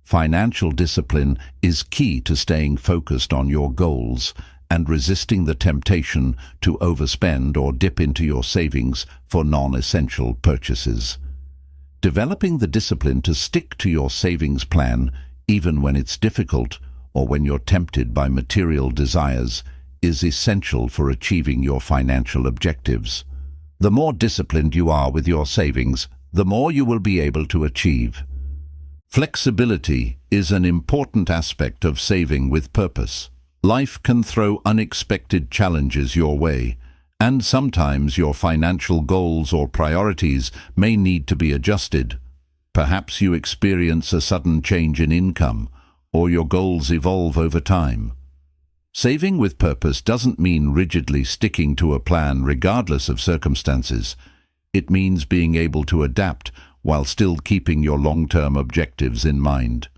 A: Financial discipline is key to staying focused on your goals and resisting the temptation to overspend or dip into your savings for non-essential purchases. Developing the discipline to stick to your savings plan, even when it's difficult or when you're tempted by material desires, is essential for achieving your financial objectives. The more disciplined you are with your savings, the more you will be able to achieve. Flexibility is an important aspect of saving with purpose. Life can throw unexpected challenges your way, and sometimes your financial goals or priorities may need to be adjusted. Perhaps you experience a sudden change in income, or your goals evolve over time. Saving with purpose doesn't mean rigidly sticking to a plan regardless of circumstances. It means being able to adapt while still keeping your long-term objectives in mind.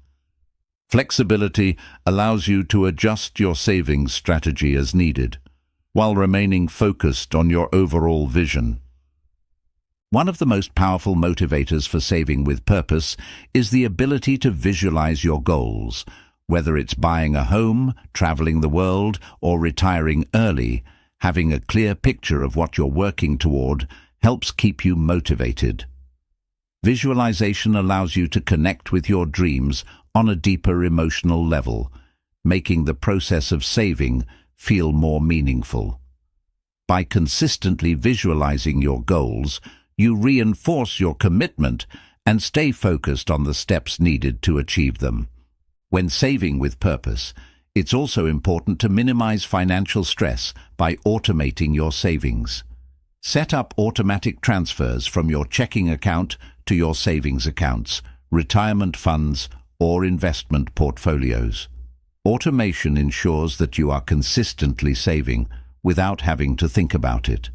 A: Flexibility allows you to adjust your savings strategy as needed, while remaining focused on your overall vision. One of the most powerful motivators for saving with purpose is the ability to visualize your goals. Whether it's buying a home, traveling the world, or retiring early, having a clear picture of what you're working toward helps keep you motivated. Visualization allows you to connect with your dreams on a deeper emotional level, making the process of saving feel more meaningful. By consistently visualizing your goals, you reinforce your commitment and stay focused on the steps needed to achieve them. When saving with purpose, it's also important to minimize financial stress by automating your savings. Set up automatic transfers from your checking account to your savings accounts, retirement funds, or investment portfolios. Automation ensures that you are consistently saving without having to think about it.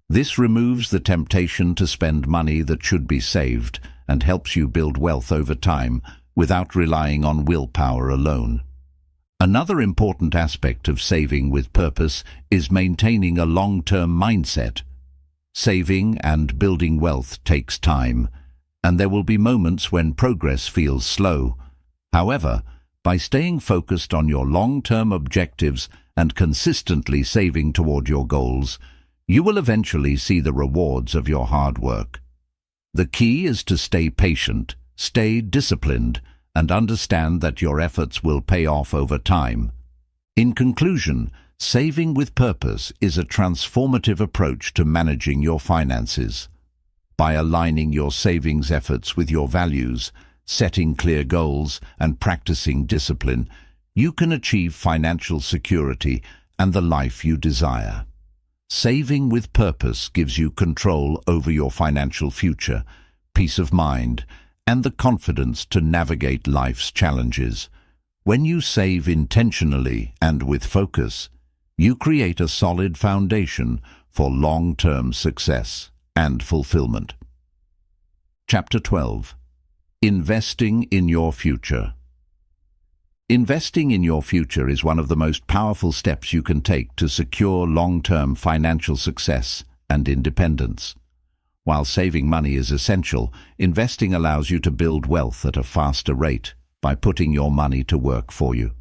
A: This removes the temptation to spend money that should be saved and helps you build wealth over time without relying on willpower alone. Another important aspect of saving with purpose is maintaining a long-term mindset. Saving and building wealth takes time, and there will be moments when progress feels slow. However, by staying focused on your long-term objectives and consistently saving toward your goals, you will eventually see the rewards of your hard work. The key is to stay patient, stay disciplined, and understand that your efforts will pay off over time. In conclusion, saving with purpose is a transformative approach to managing your finances. By aligning your savings efforts with your values, setting clear goals, and practicing discipline, you can achieve financial security and the life you desire. Saving with purpose gives you control over your financial future, peace of mind, and the confidence to navigate life's challenges. When you save intentionally and with focus, you create a solid foundation for long-term success and fulfillment. Chapter 12. Investing in your future. Investing in your future is one of the most powerful steps you can take to secure long-term financial success and independence. While saving money is essential, investing allows you to build wealth at a faster rate by putting your money to work for you.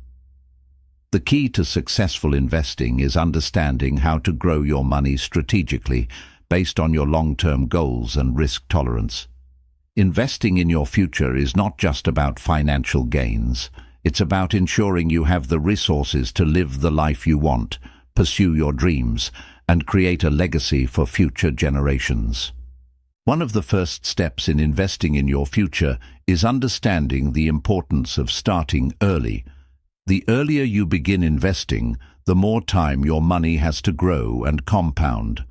A: The key to successful investing is understanding how to grow your money strategically based on your long-term goals and risk tolerance. Investing in your future is not just about financial gains. It's about ensuring you have the resources to live the life you want, pursue your dreams, and create a legacy for future generations. One of the first steps in investing in your future is understanding the importance of starting early. The earlier you begin investing, the more time your money has to grow and compound.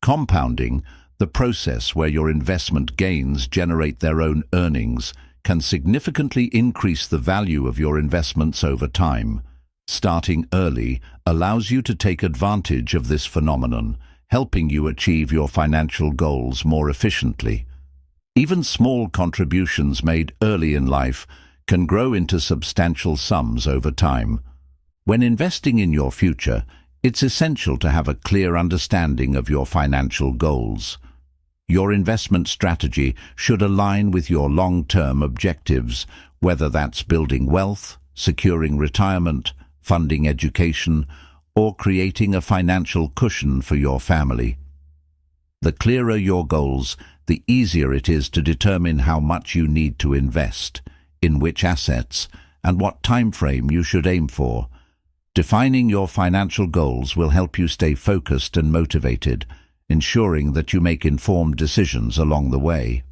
A: Compounding, the process where your investment gains generate their own earnings, can significantly increase the value of your investments over time. Starting early allows you to take advantage of this phenomenon, helping you achieve your financial goals more efficiently. Even small contributions made early in life can grow into substantial sums over time. When investing in your future, it's essential to have a clear understanding of your financial goals. Your investment strategy should align with your long-term objectives, whether that's building wealth, securing retirement, funding education, or creating a financial cushion for your family. The clearer your goals, the easier it is to determine how much you need to invest, in which assets, and what time frame you should aim for. Defining your financial goals will help you stay focused and motivated, ensuring that you make informed decisions along the way.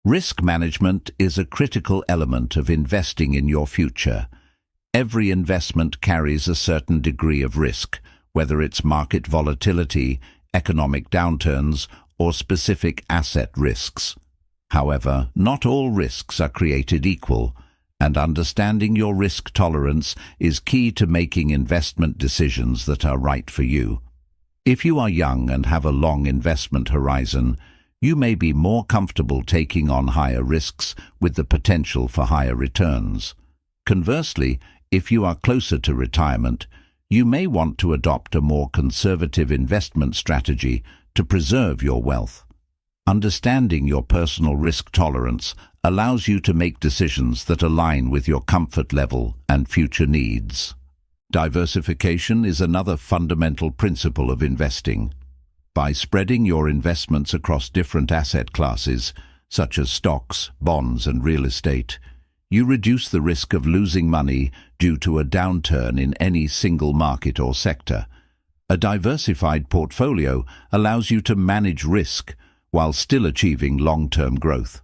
A: Risk management is a critical element of investing in your future. Every investment carries a certain degree of risk, whether it's market volatility, economic downturns, or specific asset risks. However, not all risks are created equal, and understanding your risk tolerance is key to making investment decisions that are right for you. If you are young and have a long investment horizon, you may be more comfortable taking on higher risks with the potential for higher returns. Conversely, if you are closer to retirement, you may want to adopt a more conservative investment strategy to preserve your wealth. Understanding your personal risk tolerance allows you to make decisions that align with your comfort level and future needs. Diversification is another fundamental principle of investing. By spreading your investments across different asset classes, such as stocks, bonds, and real estate, you reduce the risk of losing money due to a downturn in any single market or sector. A diversified portfolio allows you to manage risk while still achieving long-term growth.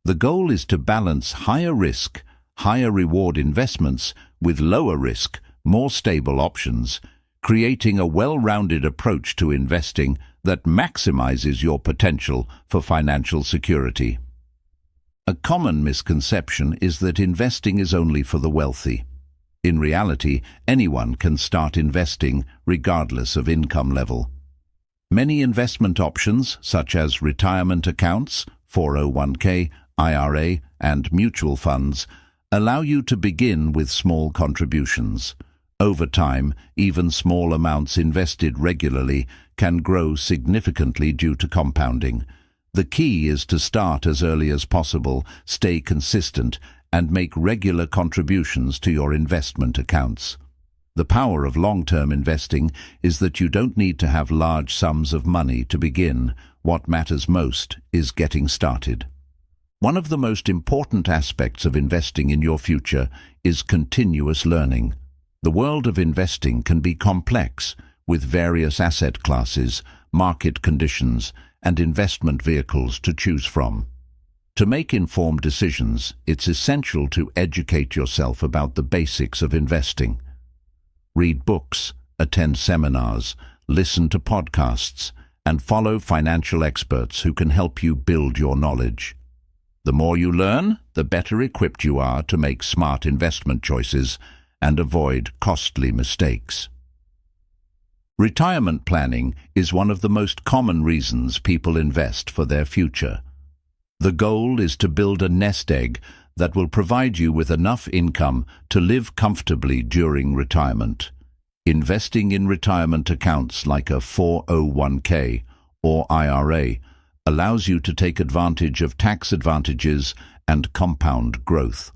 A: The goal is to balance higher risk, higher reward investments with lower risk, more stable options, creating a well-rounded approach to investing that maximizes your potential for financial security. A common misconception is that investing is only for the wealthy. In reality, anyone can start investing regardless of income level. Many investment options, such as retirement accounts, 401k, IRA, and mutual funds, allow you to begin with small contributions. Over time, even small amounts invested regularly can grow significantly due to compounding. The key is to start as early as possible, stay consistent, and make regular contributions to your investment accounts. The power of long-term investing is that you don't need to have large sums of money to begin. What matters most is getting started. One of the most important aspects of investing in your future is continuous learning. The world of investing can be complex, with various asset classes, market conditions, and investment vehicles to choose from. To make informed decisions, it's essential to educate yourself about the basics of investing. Read books, attend seminars, listen to podcasts, and follow financial experts who can help you build your knowledge. The more you learn, the better equipped you are to make smart investment choices and avoid costly mistakes. Retirement planning is one of the most common reasons people invest for their future. The goal is to build a nest egg that will provide you with enough income to live comfortably during retirement. Investing in retirement accounts like a 401k or IRA allows you to take advantage of tax advantages and compound growth.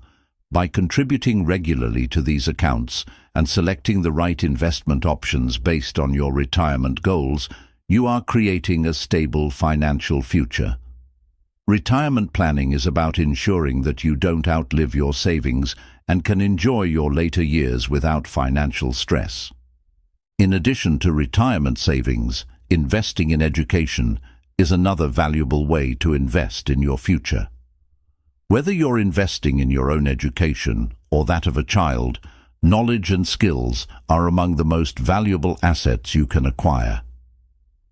A: By contributing regularly to these accounts and selecting the right investment options based on your retirement goals, you are creating a stable financial future. Retirement planning is about ensuring that you don't outlive your savings and can enjoy your later years without financial stress. In addition to retirement savings, investing in education is another valuable way to invest in your future. Whether you're investing in your own education or that of a child, knowledge and skills are among the most valuable assets you can acquire.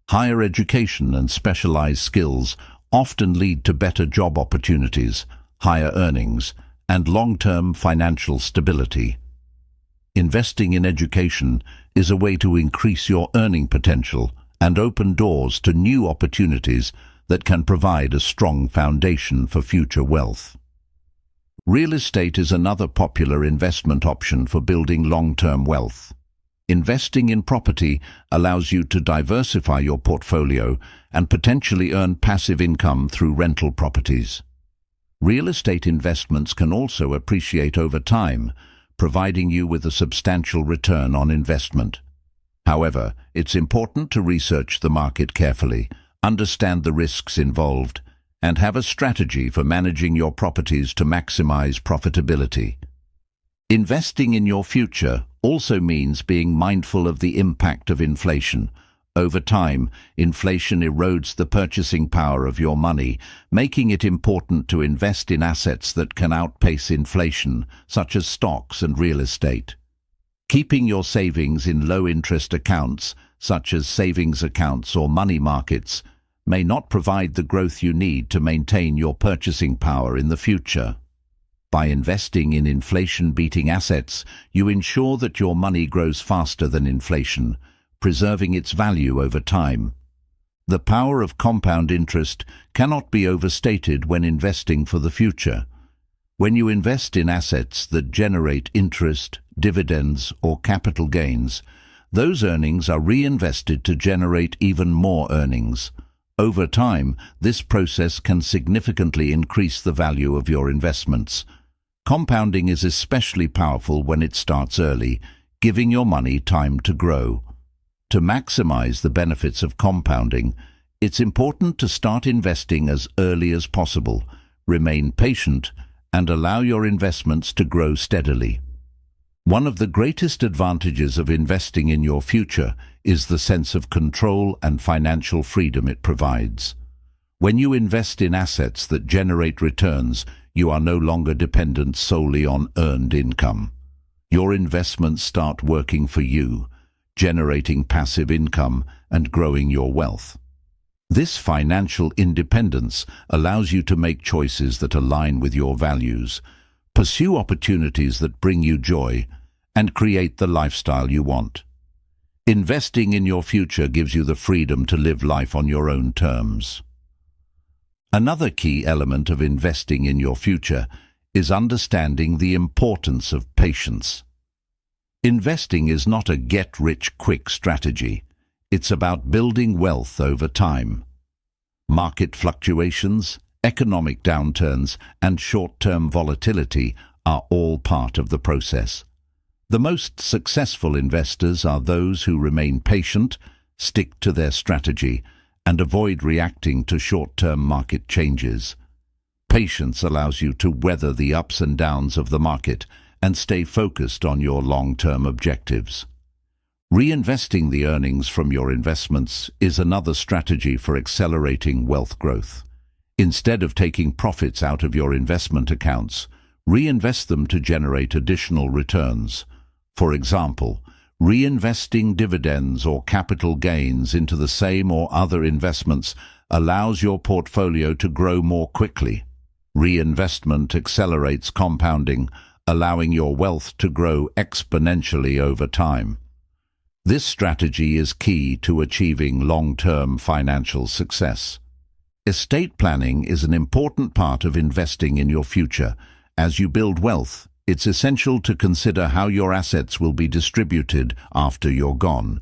A: Higher education and specialized skills often lead to better job opportunities, higher earnings, and long-term financial stability. Investing in education is a way to increase your earning potential and open doors to new opportunities that can provide a strong foundation for future wealth. Real estate is another popular investment option for building long-term wealth. Investing in property allows you to diversify your portfolio and potentially earn passive income through rental properties. Real estate investments can also appreciate over time, providing you with a substantial return on investment. However, it's important to research the market carefully, understand the risks involved, and have a strategy for managing your properties to maximize profitability. Investing in your future also means being mindful of the impact of inflation. Over time, inflation erodes the purchasing power of your money, making it important to invest in assets that can outpace inflation, such as stocks and real estate. Keeping your savings in low-interest accounts, such as savings accounts or money markets, may not provide the growth you need to maintain your purchasing power in the future. By investing in inflation-beating assets, you ensure that your money grows faster than inflation, preserving its value over time. The power of compound interest cannot be overstated when investing for the future. When you invest in assets that generate interest, dividends, or capital gains, those earnings are reinvested to generate even more earnings. Over time, this process can significantly increase the value of your investments. Compounding is especially powerful when it starts early, giving your money time to grow. To maximize the benefits of compounding, it's important to start investing as early as possible, remain patient, and allow your investments to grow steadily. One of the greatest advantages of investing in your future is the sense of control and financial freedom it provides. When you invest in assets that generate returns, you are no longer dependent solely on earned income. Your investments start working for you, generating passive income and growing your wealth. This financial independence allows you to make choices that align with your values, pursue opportunities that bring you joy, and create the lifestyle you want. Investing in your future gives you the freedom to live life on your own terms. Another key element of investing in your future is understanding the importance of patience. Investing is not a get-rich-quick strategy. It's about building wealth over time. Market fluctuations, economic downturns, and short-term volatility are all part of the process. The most successful investors are those who remain patient, stick to their strategy, and avoid reacting to short-term market changes. Patience allows you to weather the ups and downs of the market and stay focused on your long-term objectives. Reinvesting the earnings from your investments is another strategy for accelerating wealth growth. Instead of taking profits out of your investment accounts, reinvest them to generate additional returns. For example, reinvesting dividends or capital gains into the same or other investments allows your portfolio to grow more quickly. Reinvestment accelerates compounding, allowing your wealth to grow exponentially over time. This strategy is key to achieving long-term financial success. Estate planning is an important part of investing in your future. As you build wealth, it's essential to consider how your assets will be distributed after you're gone.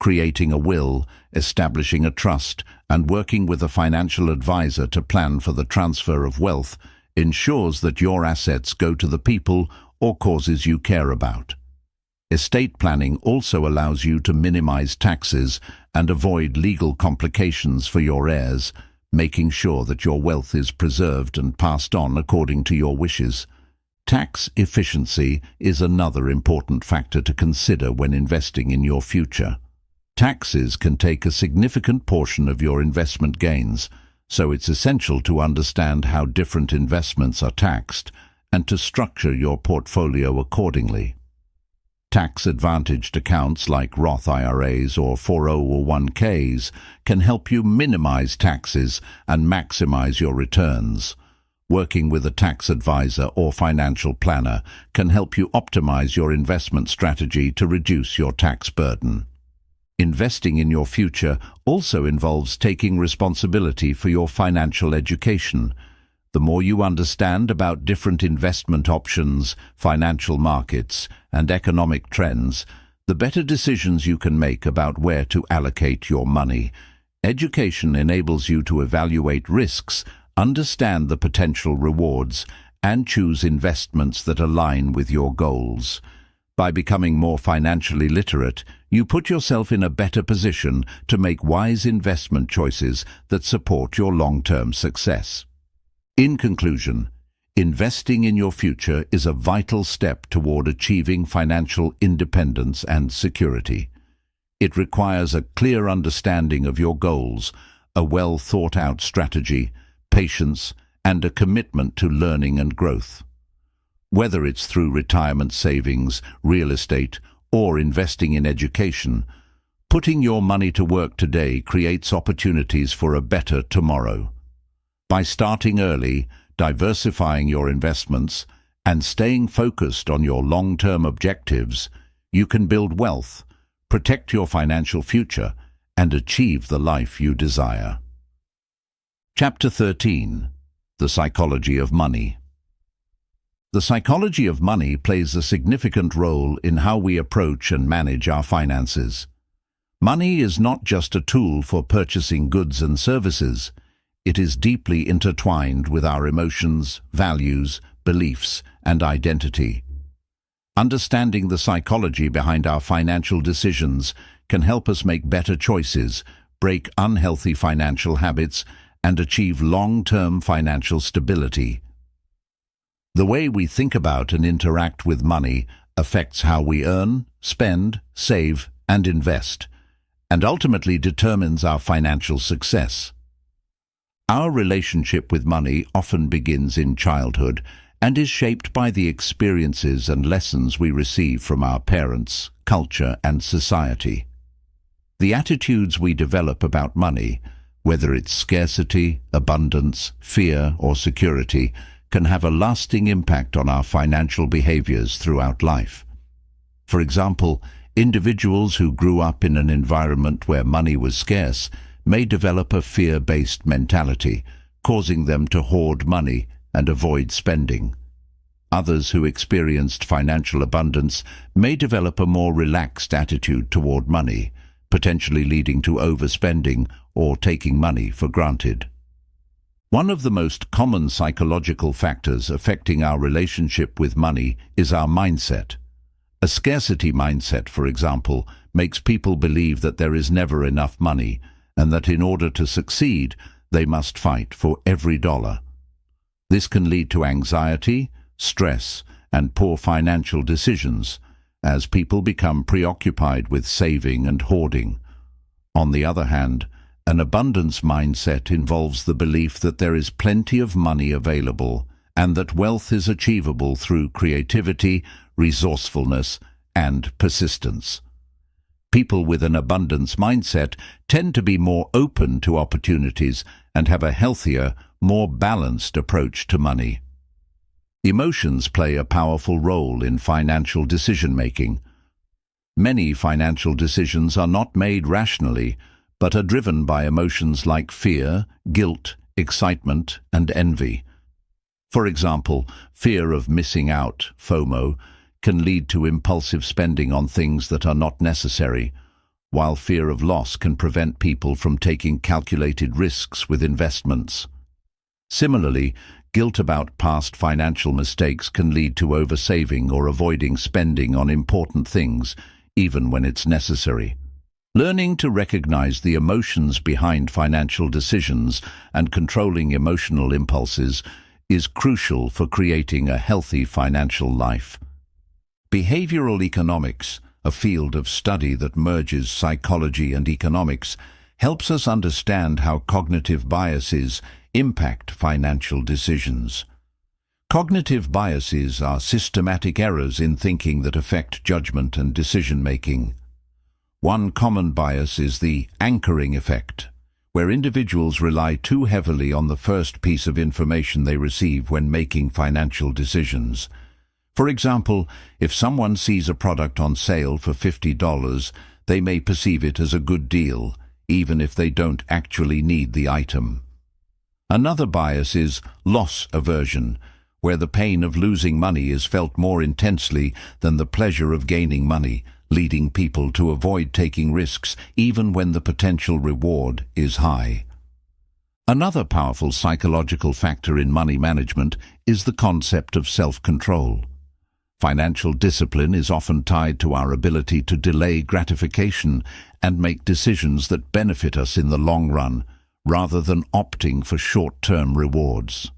A: Creating a will, establishing a trust, and working with a financial advisor to plan for the transfer of wealth ensures that your assets go to the people or causes you care about. Estate planning also allows you to minimize taxes and avoid legal complications for your heirs, making sure that your wealth is preserved and passed on according to your wishes. Tax efficiency is another important factor to consider when investing in your future. Taxes can take a significant portion of your investment gains, so it's essential to understand how different investments are taxed and to structure your portfolio accordingly. Tax-advantaged accounts like Roth IRAs or 401ks can help you minimize taxes and maximize your returns. Working with a tax advisor or financial planner can help you optimize your investment strategy to reduce your tax burden. Investing in your future also involves taking responsibility for your financial education. The more you understand about different investment options, financial markets, and economic trends, the better decisions you can make about where to allocate your money. Education enables you to evaluate risks, understand the potential rewards, and choose investments that align with your goals. By becoming more financially literate, you put yourself in a better position to make wise investment choices that support your long-term success. In conclusion, investing in your future is a vital step toward achieving financial independence and security. It requires a clear understanding of your goals, a well-thought-out strategy, patience, and a commitment to learning and growth. Whether it's through retirement savings, real estate, or investing in education, putting your money to work today creates opportunities for a better tomorrow. By starting early, diversifying your investments, and staying focused on your long-term objectives, you can build wealth, protect your financial future, and achieve the life you desire. Chapter 13. The Psychology of Money. The psychology of money plays a significant role in how we approach and manage our finances. Money is not just a tool for purchasing goods and services. It is deeply intertwined with our emotions, values, beliefs, and identity. Understanding the psychology behind our financial decisions can help us make better choices, break unhealthy financial habits, and achieve long-term financial stability. The way we think about and interact with money affects how we earn, spend, save, and invest, and ultimately determines our financial success. Our relationship with money often begins in childhood and is shaped by the experiences and lessons we receive from our parents, culture, and society. The attitudes we develop about money, whether it's scarcity, abundance, fear, or security, can have a lasting impact on our financial behaviors throughout life. For example, individuals who grew up in an environment where money was scarce may develop a fear-based mentality, causing them to hoard money and avoid spending. Others who experienced financial abundance may develop a more relaxed attitude toward money, potentially leading to overspending or taking money for granted. One of the most common psychological factors affecting our relationship with money is our mindset. A scarcity mindset, for example, makes people believe that there is never enough money and that in order to succeed, they must fight for every dollar. This can lead to anxiety, stress, and poor financial decisions as people become preoccupied with saving and hoarding. On the other hand, an abundance mindset involves the belief that there is plenty of money available and that wealth is achievable through creativity, resourcefulness, and persistence. People with an abundance mindset tend to be more open to opportunities and have a healthier, more balanced approach to money. Emotions play a powerful role in financial decision-making. Many financial decisions are not made rationally, but are driven by emotions like fear, guilt, excitement, and envy. For example, fear of missing out, FOMO, can lead to impulsive spending on things that are not necessary, while fear of loss can prevent people from taking calculated risks with investments. Similarly, guilt about past financial mistakes can lead to oversaving or avoiding spending on important things, even when it's necessary. Learning to recognize the emotions behind financial decisions and controlling emotional impulses is crucial for creating a healthy financial life. Behavioral economics, a field of study that merges psychology and economics, helps us understand how cognitive biases impact financial decisions. Cognitive biases are systematic errors in thinking that affect judgment and decision-making. One common bias is the anchoring effect, where individuals rely too heavily on the first piece of information they receive when making financial decisions. For example, if someone sees a product on sale for $50, they may perceive it as a good deal, even if they don't actually need the item. Another bias is loss aversion, where the pain of losing money is felt more intensely than the pleasure of gaining money, leading people to avoid taking risks even when the potential reward is high. Another powerful psychological factor in money management is the concept of self-control. Financial discipline is often tied to our ability to delay gratification and make decisions that benefit us in the long run, rather than opting for short-term rewards.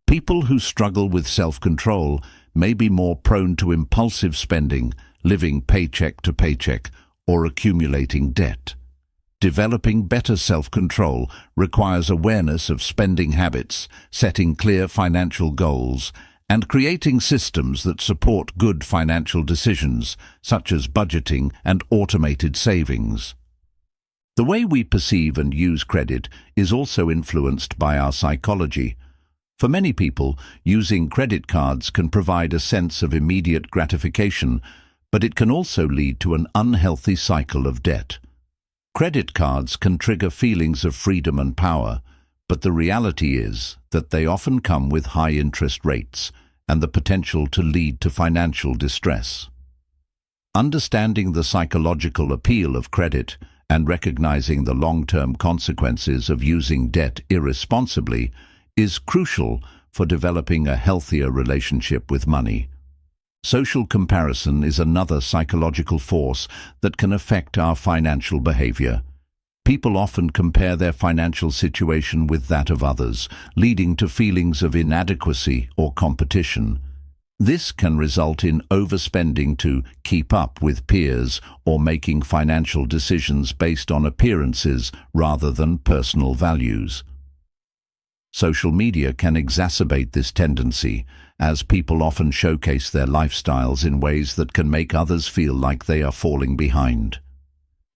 A: People who struggle with self-control may be more prone to impulsive spending, living paycheck to paycheck, or accumulating debt. Developing better self-control requires awareness of spending habits, setting clear financial goals, and creating systems that support good financial decisions, such as budgeting and automated savings. The way we perceive and use credit is also influenced by our psychology. For many people, using credit cards can provide a sense of immediate gratification, but it can also lead to an unhealthy cycle of debt. Credit cards can trigger feelings of freedom and power, but the reality is that they often come with high interest rates and the potential to lead to financial distress. Understanding the psychological appeal of credit and recognizing the long-term consequences of using debt irresponsibly is crucial for developing a healthier relationship with money. Social comparison is another psychological force that can affect our financial behavior. People often compare their financial situation with that of others, leading to feelings of inadequacy or competition. This can result in overspending to keep up with peers or making financial decisions based on appearances rather than personal values. Social media can exacerbate this tendency, as people often showcase their lifestyles in ways that can make others feel like they are falling behind.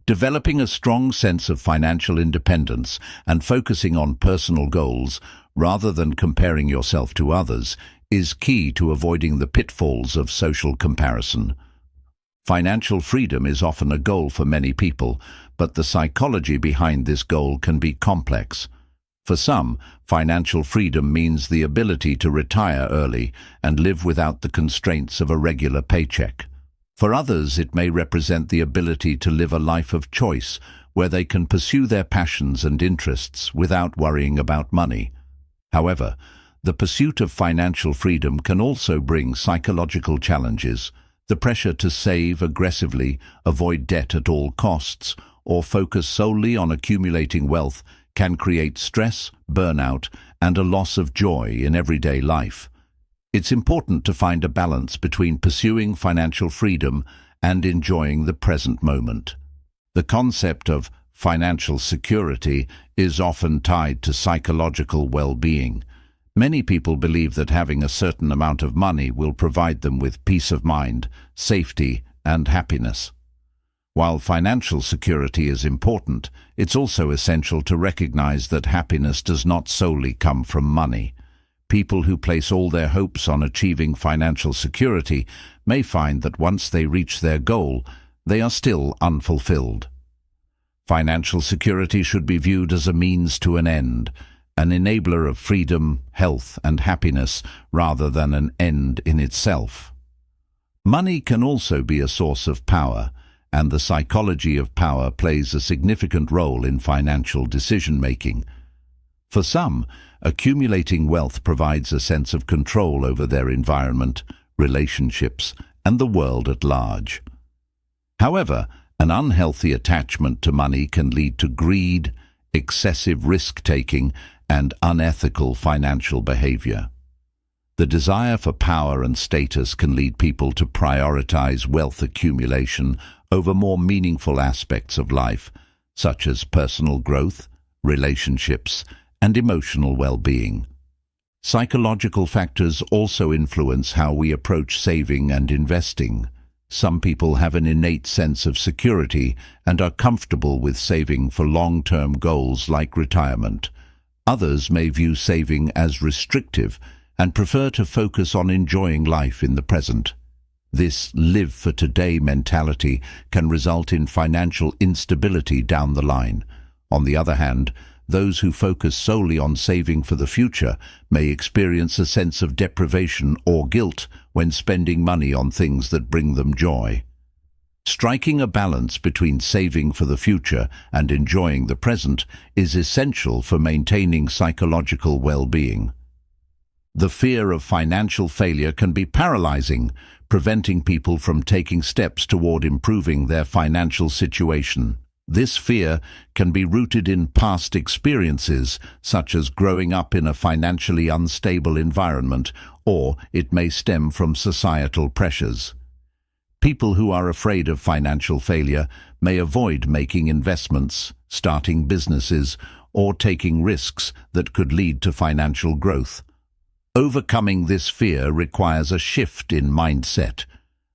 A: Developing a strong sense of financial independence and focusing on personal goals rather than comparing yourself to others is key to avoiding the pitfalls of social comparison. Financial freedom is often a goal for many people, but the psychology behind this goal can be complex. For some, financial freedom means the ability to retire early and live without the constraints of a regular paycheck. For others, it may represent the ability to live a life of choice where they can pursue their passions and interests without worrying about money. However, the pursuit of financial freedom can also bring psychological challenges. The pressure to save aggressively, avoid debt at all costs, or focus solely on accumulating wealth can create stress, burnout, and a loss of joy in everyday life. It's important to find a balance between pursuing financial freedom and enjoying the present moment. The concept of financial security is often tied to psychological well-being. Many people believe that having a certain amount of money will provide them with peace of mind, safety, and happiness. While financial security is important, it's also essential to recognize that happiness does not solely come from money. People who place all their hopes on achieving financial security may find that once they reach their goal, they are still unfulfilled. Financial security should be viewed as a means to an end, an enabler of freedom, health, and happiness rather than an end in itself. Money can also be a source of power, and the psychology of power plays a significant role in financial decision-making. For some, accumulating wealth provides a sense of control over their environment, relationships, and the world at large. However, an unhealthy attachment to money can lead to greed, excessive risk-taking, and unethical financial behavior. The desire for power and status can lead people to prioritize wealth accumulation over more meaningful aspects of life, such as personal growth, relationships, and emotional well-being. Psychological factors also influence how we approach saving and investing. Some people have an innate sense of security and are comfortable with saving for long-term goals like retirement. Others may view saving as restrictive and prefer to focus on enjoying life in the present. This live-for-today mentality can result in financial instability down the line. On the other hand, those who focus solely on saving for the future may experience a sense of deprivation or guilt when spending money on things that bring them joy. Striking a balance between saving for the future and enjoying the present is essential for maintaining psychological well-being. The fear of financial failure can be paralyzing, preventing people from taking steps toward improving their financial situation. This fear can be rooted in past experiences, such as growing up in a financially unstable environment, or it may stem from societal pressures. People who are afraid of financial failure may avoid making investments, starting businesses, or taking risks that could lead to financial growth. Overcoming this fear requires a shift in mindset,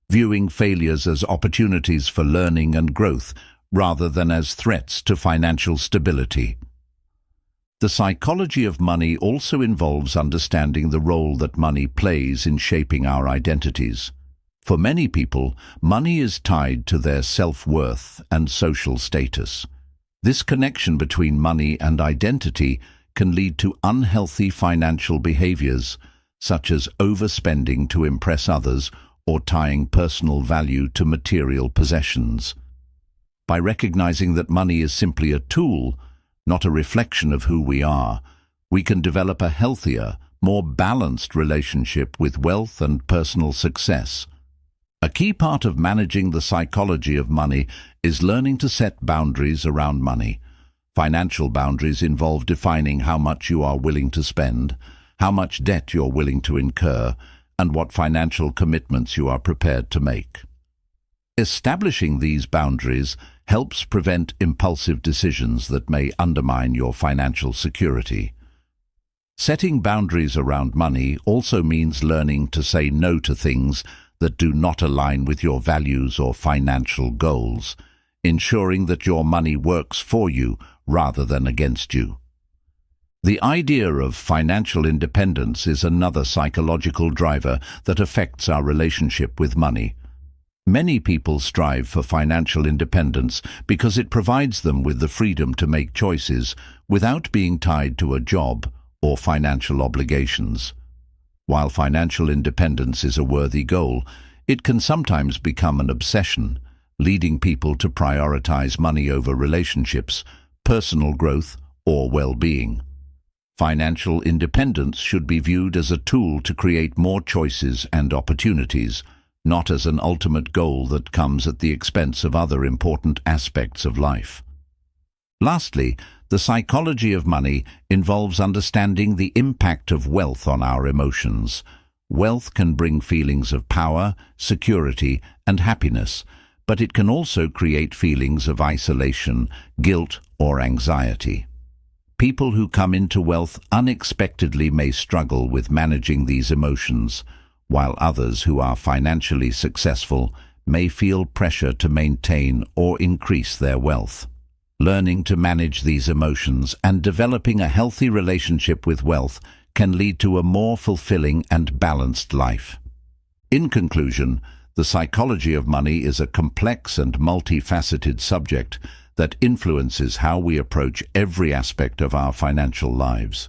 A: viewing failures as opportunities for learning and growth rather than as threats to financial stability. The psychology of money also involves understanding the role that money plays in shaping our identities. For many people, money is tied to their self-worth and social status. This connection between money and identity can lead to unhealthy financial behaviors, such as overspending to impress others or tying personal value to material possessions. By recognizing that money is simply a tool, not a reflection of who we are, we can develop a healthier, more balanced relationship with wealth and personal success. A key part of managing the psychology of money is learning to set boundaries around money. Financial boundaries involve defining how much you are willing to spend, how much debt you're willing to incur, and what financial commitments you are prepared to make. Establishing these boundaries helps prevent impulsive decisions that may undermine your financial security. Setting boundaries around money also means learning to say no to things that do not align with your values or financial goals, ensuring that your money works for you rather than against you. The idea of financial independence is another psychological driver that affects our relationship with money. Many people strive for financial independence because it provides them with the freedom to make choices without being tied to a job or financial obligations. While financial independence is a worthy goal, it can sometimes become an obsession, leading people to prioritize money over relationships, personal growth, or well-being. Financial independence should be viewed as a tool to create more choices and opportunities, not as an ultimate goal that comes at the expense of other important aspects of life. Lastly, the psychology of money involves understanding the impact of wealth on our emotions. Wealth can bring feelings of power, security, and happiness, but it can also create feelings of isolation, guilt, or anxiety. People who come into wealth unexpectedly may struggle with managing these emotions, while others who are financially successful may feel pressure to maintain or increase their wealth. Learning to manage these emotions and developing a healthy relationship with wealth can lead to a more fulfilling and balanced life. In conclusion, the psychology of money is a complex and multifaceted subject that influences how we approach every aspect of our financial lives.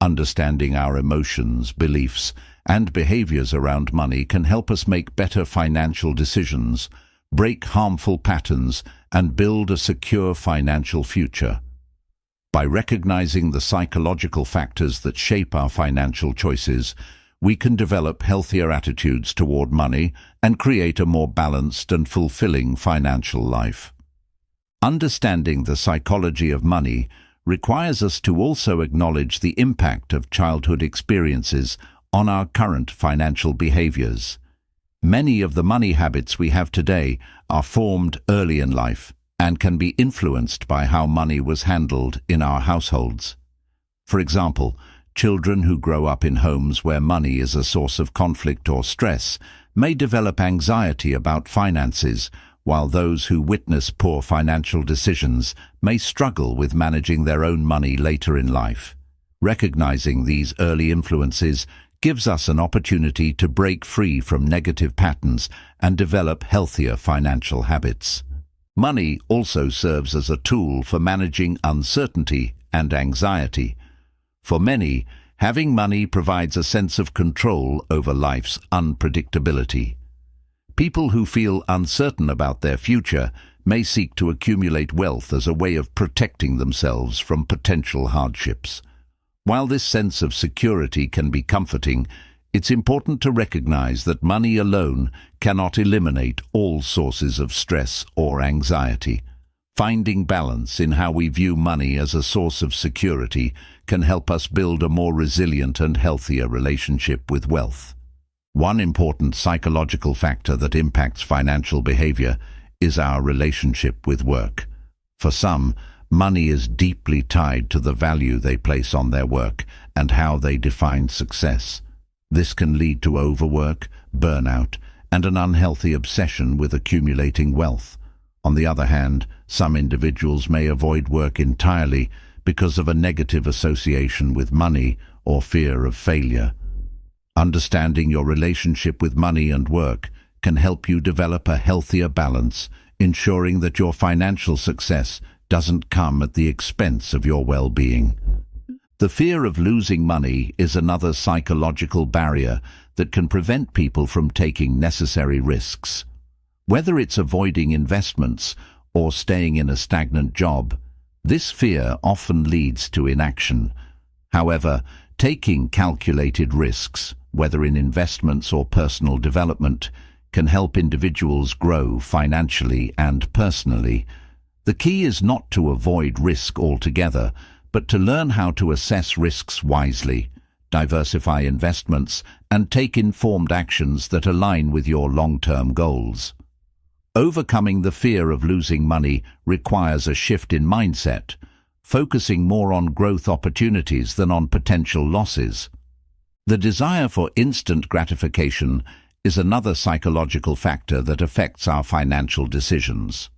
A: Understanding our emotions, beliefs, and behaviors around money can help us make better financial decisions, break harmful patterns, and build a secure financial future. By recognizing the psychological factors that shape our financial choices, we can develop healthier attitudes toward money and create a more balanced and fulfilling financial life. Understanding the psychology of money requires us to also acknowledge the impact of childhood experiences on our current financial behaviors. Many of the money habits we have today are formed early in life and can be influenced by how money was handled in our households. For example, children who grow up in homes where money is a source of conflict or stress may develop anxiety about finances, while those who witness poor financial decisions may struggle with managing their own money later in life. Recognizing these early influences gives us an opportunity to break free from negative patterns and develop healthier financial habits. Money also serves as a tool for managing uncertainty and anxiety. For many, having money provides a sense of control over life's unpredictability. People who feel uncertain about their future may seek to accumulate wealth as a way of protecting themselves from potential hardships. While this sense of security can be comforting, it's important to recognize that money alone cannot eliminate all sources of stress or anxiety. Finding balance in how we view money as a source of security can help us build a more resilient and healthier relationship with wealth. One important psychological factor that impacts financial behavior is our relationship with work. For some, money is deeply tied to the value they place on their work and how they define success. This can lead to overwork, burnout, and an unhealthy obsession with accumulating wealth. On the other hand, some individuals may avoid work entirely because of a negative association with money or fear of failure. Understanding your relationship with money and work can help you develop a healthier balance, ensuring that your financial success doesn't come at the expense of your well-being. The fear of losing money is another psychological barrier that can prevent people from taking necessary risks. Whether it's avoiding investments or staying in a stagnant job, this fear often leads to inaction. However, taking calculated risks, whether in investments or personal development, can help individuals grow financially and personally. The key is not to avoid risk altogether, but to learn how to assess risks wisely, diversify investments, and take informed actions that align with your long-term goals. Overcoming the fear of losing money requires a shift in mindset, focusing more on growth opportunities than on potential losses. The desire for instant gratification is another psychological factor that affects our financial decisions.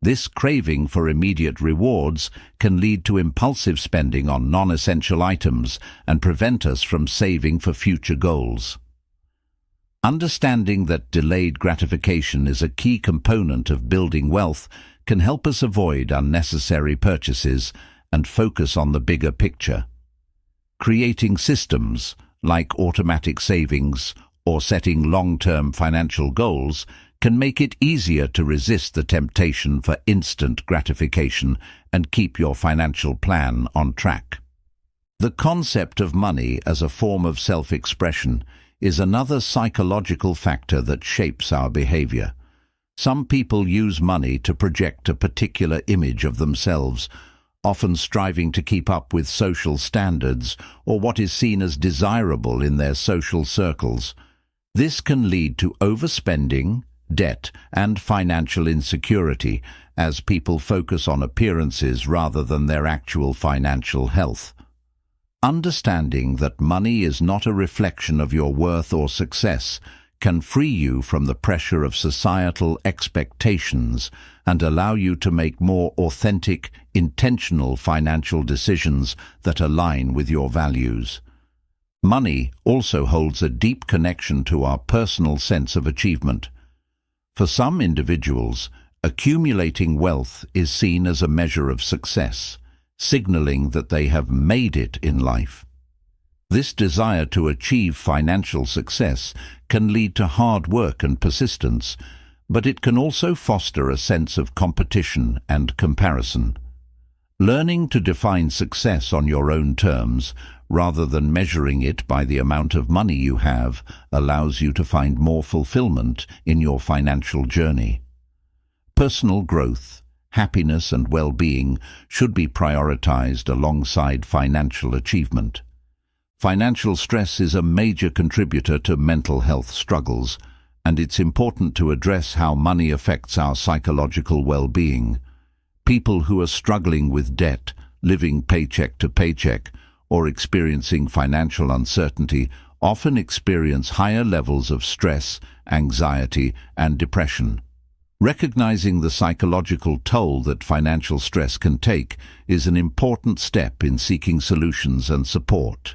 A: This craving for immediate rewards can lead to impulsive spending on non-essential items and prevent us from saving for future goals. Understanding that delayed gratification is a key component of building wealth can help us avoid unnecessary purchases and focus on the bigger picture. Creating systems like automatic savings or setting long-term financial goals can make it easier to resist the temptation for instant gratification and keep your financial plan on track. The concept of money as a form of self-expression is another psychological factor that shapes our behavior. Some people use money to project a particular image of themselves, often striving to keep up with social standards or what is seen as desirable in their social circles. This can lead to overspending, debt, and financial insecurity as people focus on appearances rather than their actual financial health. Understanding that money is not a reflection of your worth or success can free you from the pressure of societal expectations and allow you to make more authentic, intentional financial decisions that align with your values. Money also holds a deep connection to our personal sense of achievement. For some individuals, accumulating wealth is seen as a measure of success, signaling that they have made it in life. This desire to achieve financial success can lead to hard work and persistence, but it can also foster a sense of competition and comparison. Learning to define success on your own terms, rather than measuring it by the amount of money you have, allows you to find more fulfillment in your financial journey. Personal growth, happiness, and well-being should be prioritized alongside financial achievement. Financial stress is a major contributor to mental health struggles, and it's important to address how money affects our psychological well-being. People who are struggling with debt, living paycheck to paycheck, or experiencing financial uncertainty often experience higher levels of stress, anxiety, and depression. Recognizing the psychological toll that financial stress can take is an important step in seeking solutions and support.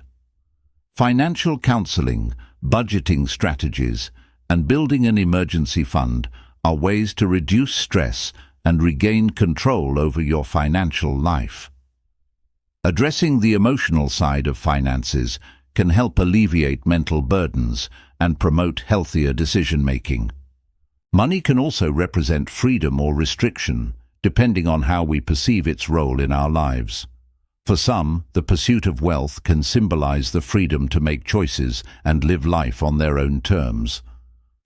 A: Financial counseling, budgeting strategies, and building an emergency fund are ways to reduce stress and regain control over your financial life. Addressing the emotional side of finances can help alleviate mental burdens and promote healthier decision-making. Money can also represent freedom or restriction, depending on how we perceive its role in our lives. For some, the pursuit of wealth can symbolize the freedom to make choices and live life on their own terms.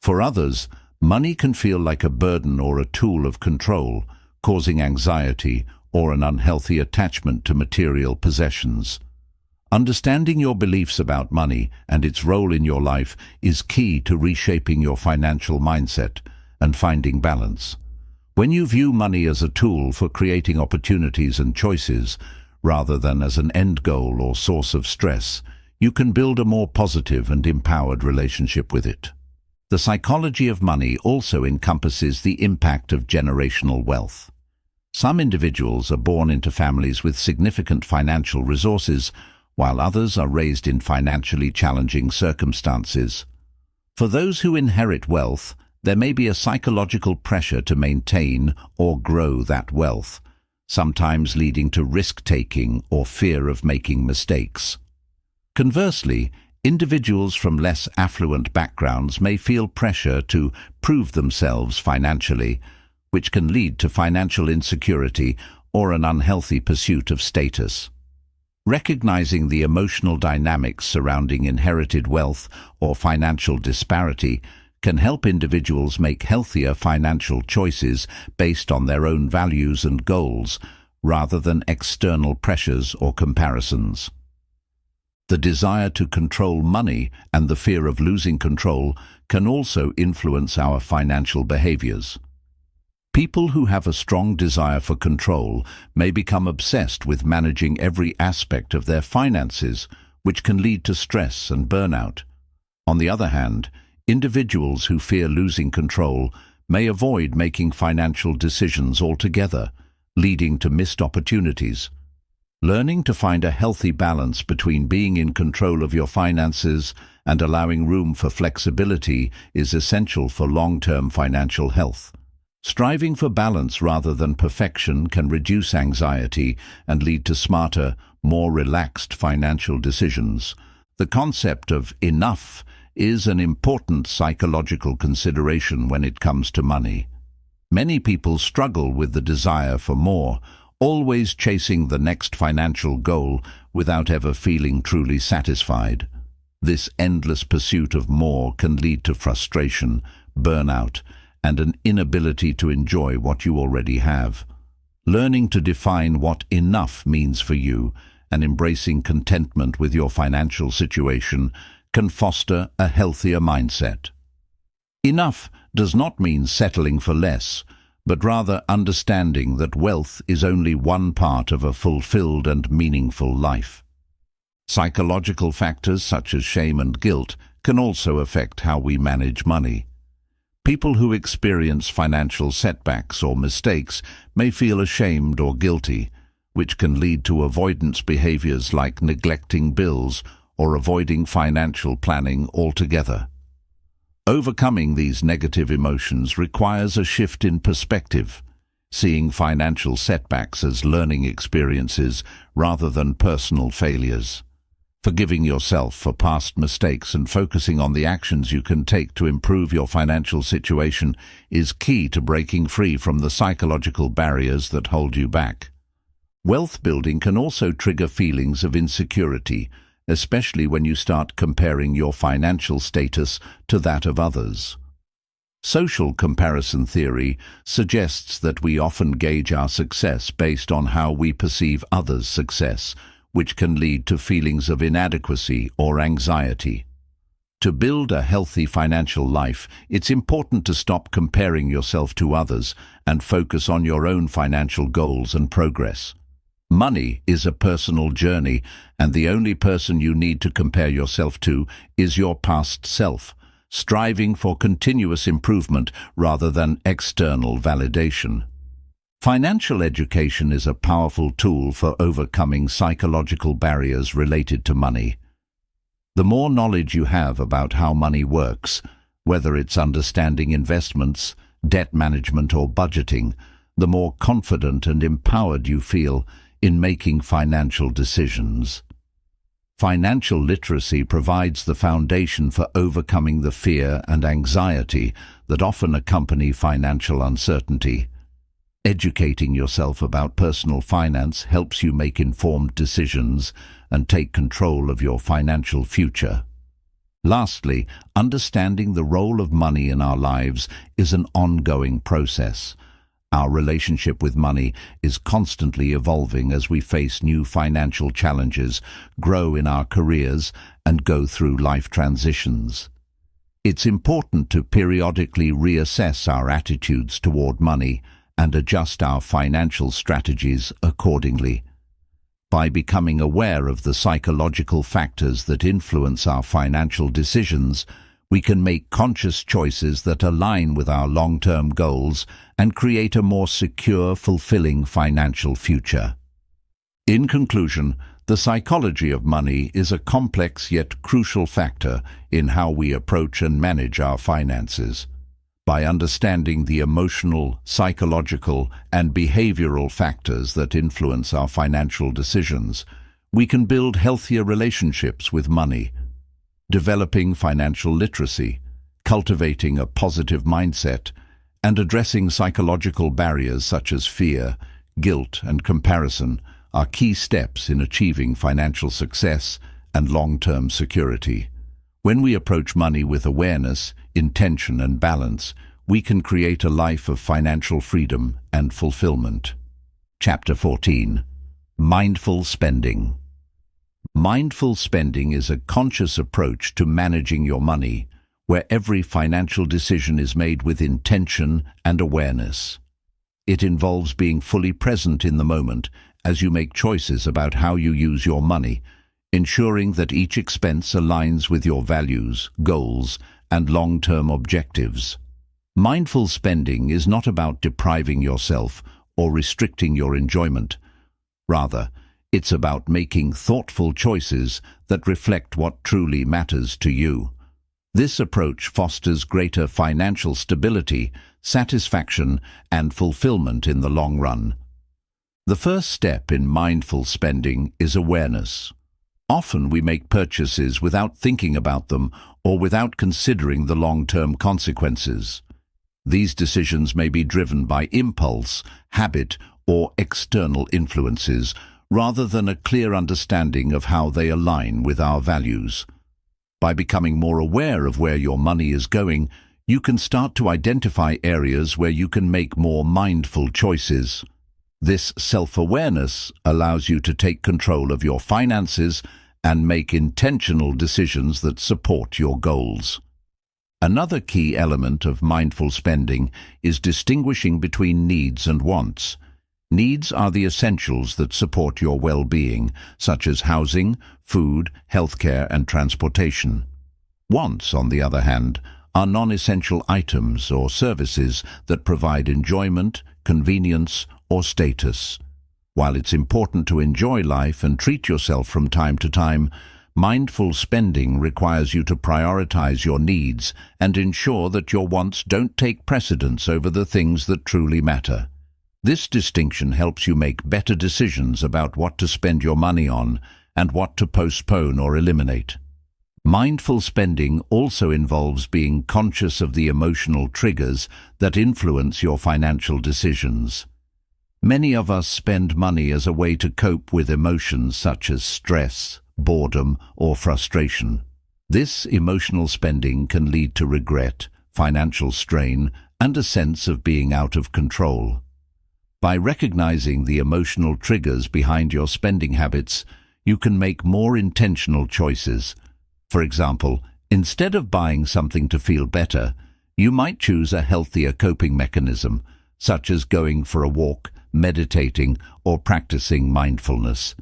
A: For others, money can feel like a burden or a tool of control, causing anxiety or an unhealthy attachment to material possessions. Understanding your beliefs about money and its role in your life is key to reshaping your financial mindset and finding balance. When you view money as a tool for creating opportunities and choices, rather than as an end goal or source of stress, you can build a more positive and empowered relationship with it. The psychology of money also encompasses the impact of generational wealth. Some individuals are born into families with significant financial resources, while others are raised in financially challenging circumstances. For those who inherit wealth, there may be a psychological pressure to maintain or grow that wealth, sometimes leading to risk-taking or fear of making mistakes. Conversely, individuals from less affluent backgrounds may feel pressure to prove themselves financially, which can lead to financial insecurity or an unhealthy pursuit of status. Recognizing the emotional dynamics surrounding inherited wealth or financial disparity can help individuals make healthier financial choices based on their own values and goals, rather than external pressures or comparisons. The desire to control money and the fear of losing control can also influence our financial behaviors. People who have a strong desire for control may become obsessed with managing every aspect of their finances, which can lead to stress and burnout. On the other hand, individuals who fear losing control may avoid making financial decisions altogether, leading to missed opportunities. Learning to find a healthy balance between being in control of your finances and allowing room for flexibility is essential for long-term financial health. Striving for balance rather than perfection can reduce anxiety and lead to smarter, more relaxed financial decisions. The concept of enough is an important psychological consideration when it comes to money. Many people struggle with the desire for more, always chasing the next financial goal without ever feeling truly satisfied. This endless pursuit of more can lead to frustration, burnout, and an inability to enjoy what you already have. Learning to define what enough means for you and embracing contentment with your financial situation can foster a healthier mindset. Enough does not mean settling for less, but rather understanding that wealth is only one part of a fulfilled and meaningful life. Psychological factors such as shame and guilt can also affect how we manage money. People who experience financial setbacks or mistakes may feel ashamed or guilty, which can lead to avoidance behaviors like neglecting bills or avoiding financial planning altogether. Overcoming these negative emotions requires a shift in perspective, seeing financial setbacks as learning experiences rather than personal failures. Forgiving yourself for past mistakes and focusing on the actions you can take to improve your financial situation is key to breaking free from the psychological barriers that hold you back. Wealth building can also trigger feelings of insecurity, especially when you start comparing your financial status to that of others. Social comparison theory suggests that we often gauge our success based on how we perceive others' success, which can lead to feelings of inadequacy or anxiety. To build a healthy financial life, it's important to stop comparing yourself to others and focus on your own financial goals and progress. Money is a personal journey, and the only person you need to compare yourself to is your past self, striving for continuous improvement rather than external validation. Financial education is a powerful tool for overcoming psychological barriers related to money. The more knowledge you have about how money works, whether it's understanding investments, debt management, or budgeting, the more confident and empowered you feel in making financial decisions. Financial literacy provides the foundation for overcoming the fear and anxiety that often accompany financial uncertainty. Educating yourself about personal finance helps you make informed decisions and take control of your financial future. Lastly, understanding the role of money in our lives is an ongoing process. Our relationship with money is constantly evolving as we face new financial challenges, grow in our careers, and go through life transitions. It's important to periodically reassess our attitudes toward money and adjust our financial strategies accordingly. By becoming aware of the psychological factors that influence our financial decisions, we can make conscious choices that align with our long-term goals and create a more secure, fulfilling financial future. In conclusion, the psychology of money is a complex yet crucial factor in how we approach and manage our finances. By understanding the emotional, psychological, and behavioral factors that influence our financial decisions, we can build healthier relationships with money. Developing financial literacy, cultivating a positive mindset, and addressing psychological barriers such as fear, guilt, and comparison are key steps in achieving financial success and long-term security. When we approach money with awareness, intention, and balance, we can create a life of financial freedom and fulfillment. Chapter 14. Mindful Spending. Mindful spending is a conscious approach to managing your money, where every financial decision is made with intention and awareness. It involves being fully present in the moment as you make choices about how you use your money, ensuring that each expense aligns with your values, goals, and long-term objectives. Mindful spending is not about depriving yourself or restricting your enjoyment. Rather, it's about making thoughtful choices that reflect what truly matters to you. This approach fosters greater financial stability, satisfaction, and fulfillment in the long run. The first step in mindful spending is awareness. Often we make purchases without thinking about them or without considering the long-term consequences. These decisions may be driven by impulse, habit, or external influences, rather than a clear understanding of how they align with our values. By becoming more aware of where your money is going, you can start to identify areas where you can make more mindful choices. This self-awareness allows you to take control of your finances and make intentional decisions that support your goals. Another key element of mindful spending is distinguishing between needs and wants. Needs are the essentials that support your well-being, such as housing, food, healthcare, and transportation. Wants, on the other hand, are non-essential items or services that provide enjoyment, convenience, or status. While it's important to enjoy life and treat yourself from time to time, mindful spending requires you to prioritize your needs and ensure that your wants don't take precedence over the things that truly matter. This distinction helps you make better decisions about what to spend your money on and what to postpone or eliminate. Mindful spending also involves being conscious of the emotional triggers that influence your financial decisions. Many of us spend money as a way to cope with emotions such as stress, boredom, or frustration. This emotional spending can lead to regret, financial strain, and a sense of being out of control. By recognizing the emotional triggers behind your spending habits, you can make more intentional choices. For example, instead of buying something to feel better, you might choose a healthier coping mechanism, such as going for a walk, meditating, or practicing mindfulness.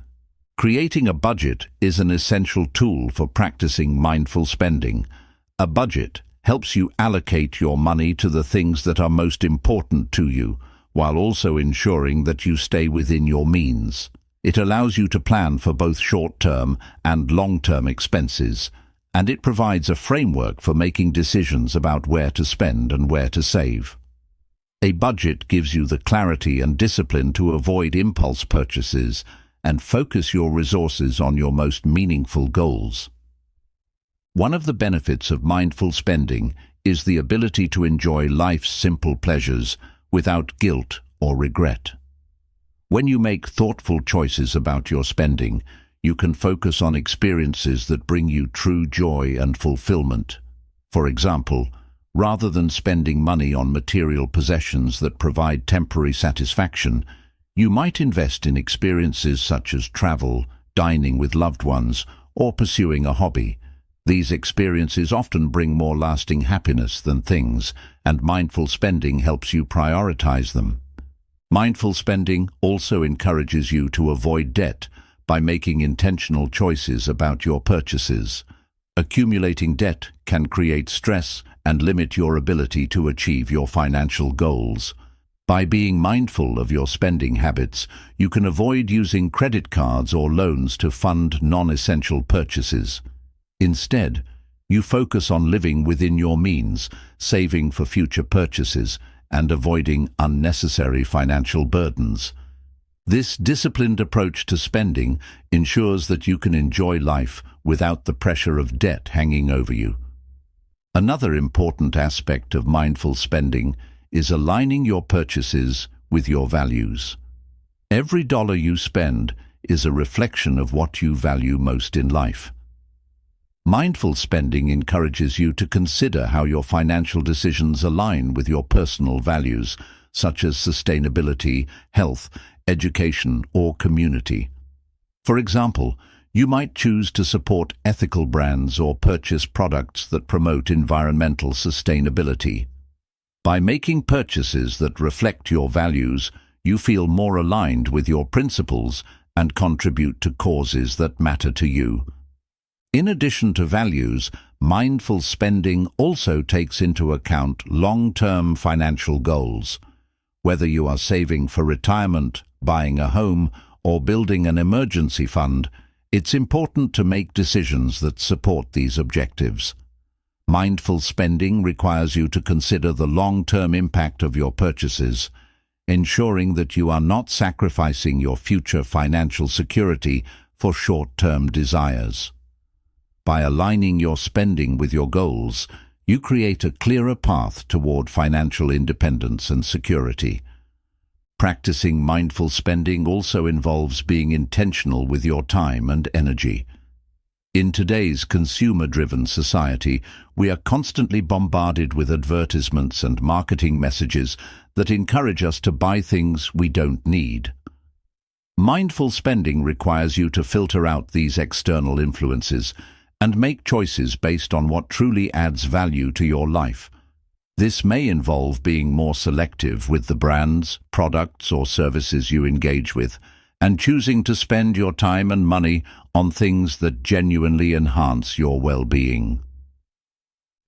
A: Creating a budget is an essential tool for practicing mindful spending. A budget helps you allocate your money to the things that are most important to you, while also ensuring that you stay within your means. It allows you to plan for both short-term and long-term expenses, and it provides a framework for making decisions about where to spend and where to save. A budget gives you the clarity and discipline to avoid impulse purchases and focus your resources on your most meaningful goals. One of the benefits of mindful spending is the ability to enjoy life's simple pleasures without guilt or regret. When you make thoughtful choices about your spending, you can focus on experiences that bring you true joy and fulfillment. For example, Rather than spending money on material possessions that provide temporary satisfaction, you might invest in experiences such as travel, dining with loved ones, or pursuing a hobby. These experiences often bring more lasting happiness than things, and mindful spending helps you prioritize them. Mindful spending also encourages you to avoid debt by making intentional choices about your purchases. Accumulating debt can create stress and limit your ability to achieve your financial goals. By being mindful of your spending habits, you can avoid using credit cards or loans to fund non-essential purchases. Instead, you focus on living within your means, saving for future purchases, and avoiding unnecessary financial burdens. This disciplined approach to spending ensures that you can enjoy life without the pressure of debt hanging over you. Another important aspect of mindful spending is aligning your purchases with your values. Every dollar you spend is a reflection of what you value most in life. Mindful spending encourages you to consider how your financial decisions align with your personal values, such as sustainability, health, education, or community. For example, you might choose to support ethical brands or purchase products that promote environmental sustainability. By making purchases that reflect your values, you feel more aligned with your principles and contribute to causes that matter to you. In addition to values, mindful spending also takes into account long-term financial goals. Whether you are saving for retirement, buying a home, or building an emergency fund, it's important to make decisions that support these objectives. Mindful spending requires you to consider the long-term impact of your purchases, ensuring that you are not sacrificing your future financial security for short-term desires. By aligning your spending with your goals, you create a clearer path toward financial independence and security. Practicing mindful spending also involves being intentional with your time and energy. In today's consumer-driven society, we are constantly bombarded with advertisements and marketing messages that encourage us to buy things we don't need. Mindful spending requires you to filter out these external influences and make choices based on what truly adds value to your life. This may involve being more selective with the brands, products, or services you engage with, and choosing to spend your time and money on things that genuinely enhance your well-being.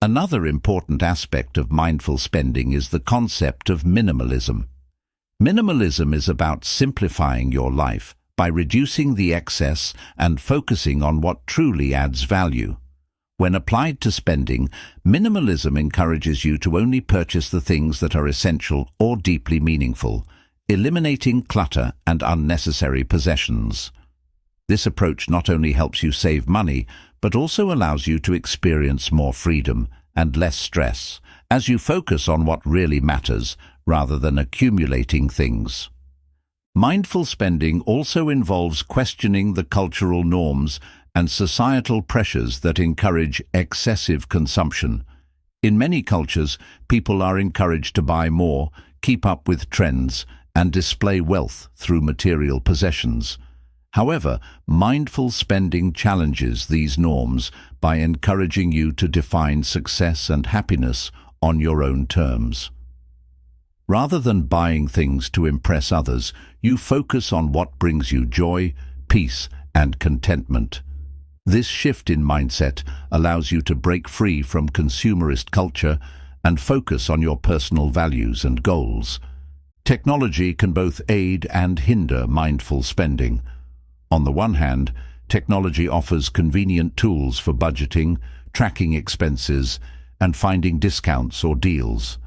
A: Another important aspect of mindful spending is the concept of minimalism. Minimalism is about simplifying your life by reducing the excess and focusing on what truly adds value. When applied to spending, minimalism encourages you to only purchase the things that are essential or deeply meaningful, eliminating clutter and unnecessary possessions. This approach not only helps you save money, but also allows you to experience more freedom and less stress as you focus on what really matters rather than accumulating things. Mindful spending also involves questioning the cultural norms and societal pressures that encourage excessive consumption. In many cultures, people are encouraged to buy more, keep up with trends, and display wealth through material possessions. However, mindful spending challenges these norms by encouraging you to define success and happiness on your own terms. Rather than buying things to impress others, you focus on what brings you joy, peace, and contentment. This shift in mindset allows you to break free from consumerist culture and focus on your personal values and goals. Technology can both aid and hinder mindful spending. On the one hand, technology offers convenient tools for budgeting, tracking expenses, and finding discounts or deals.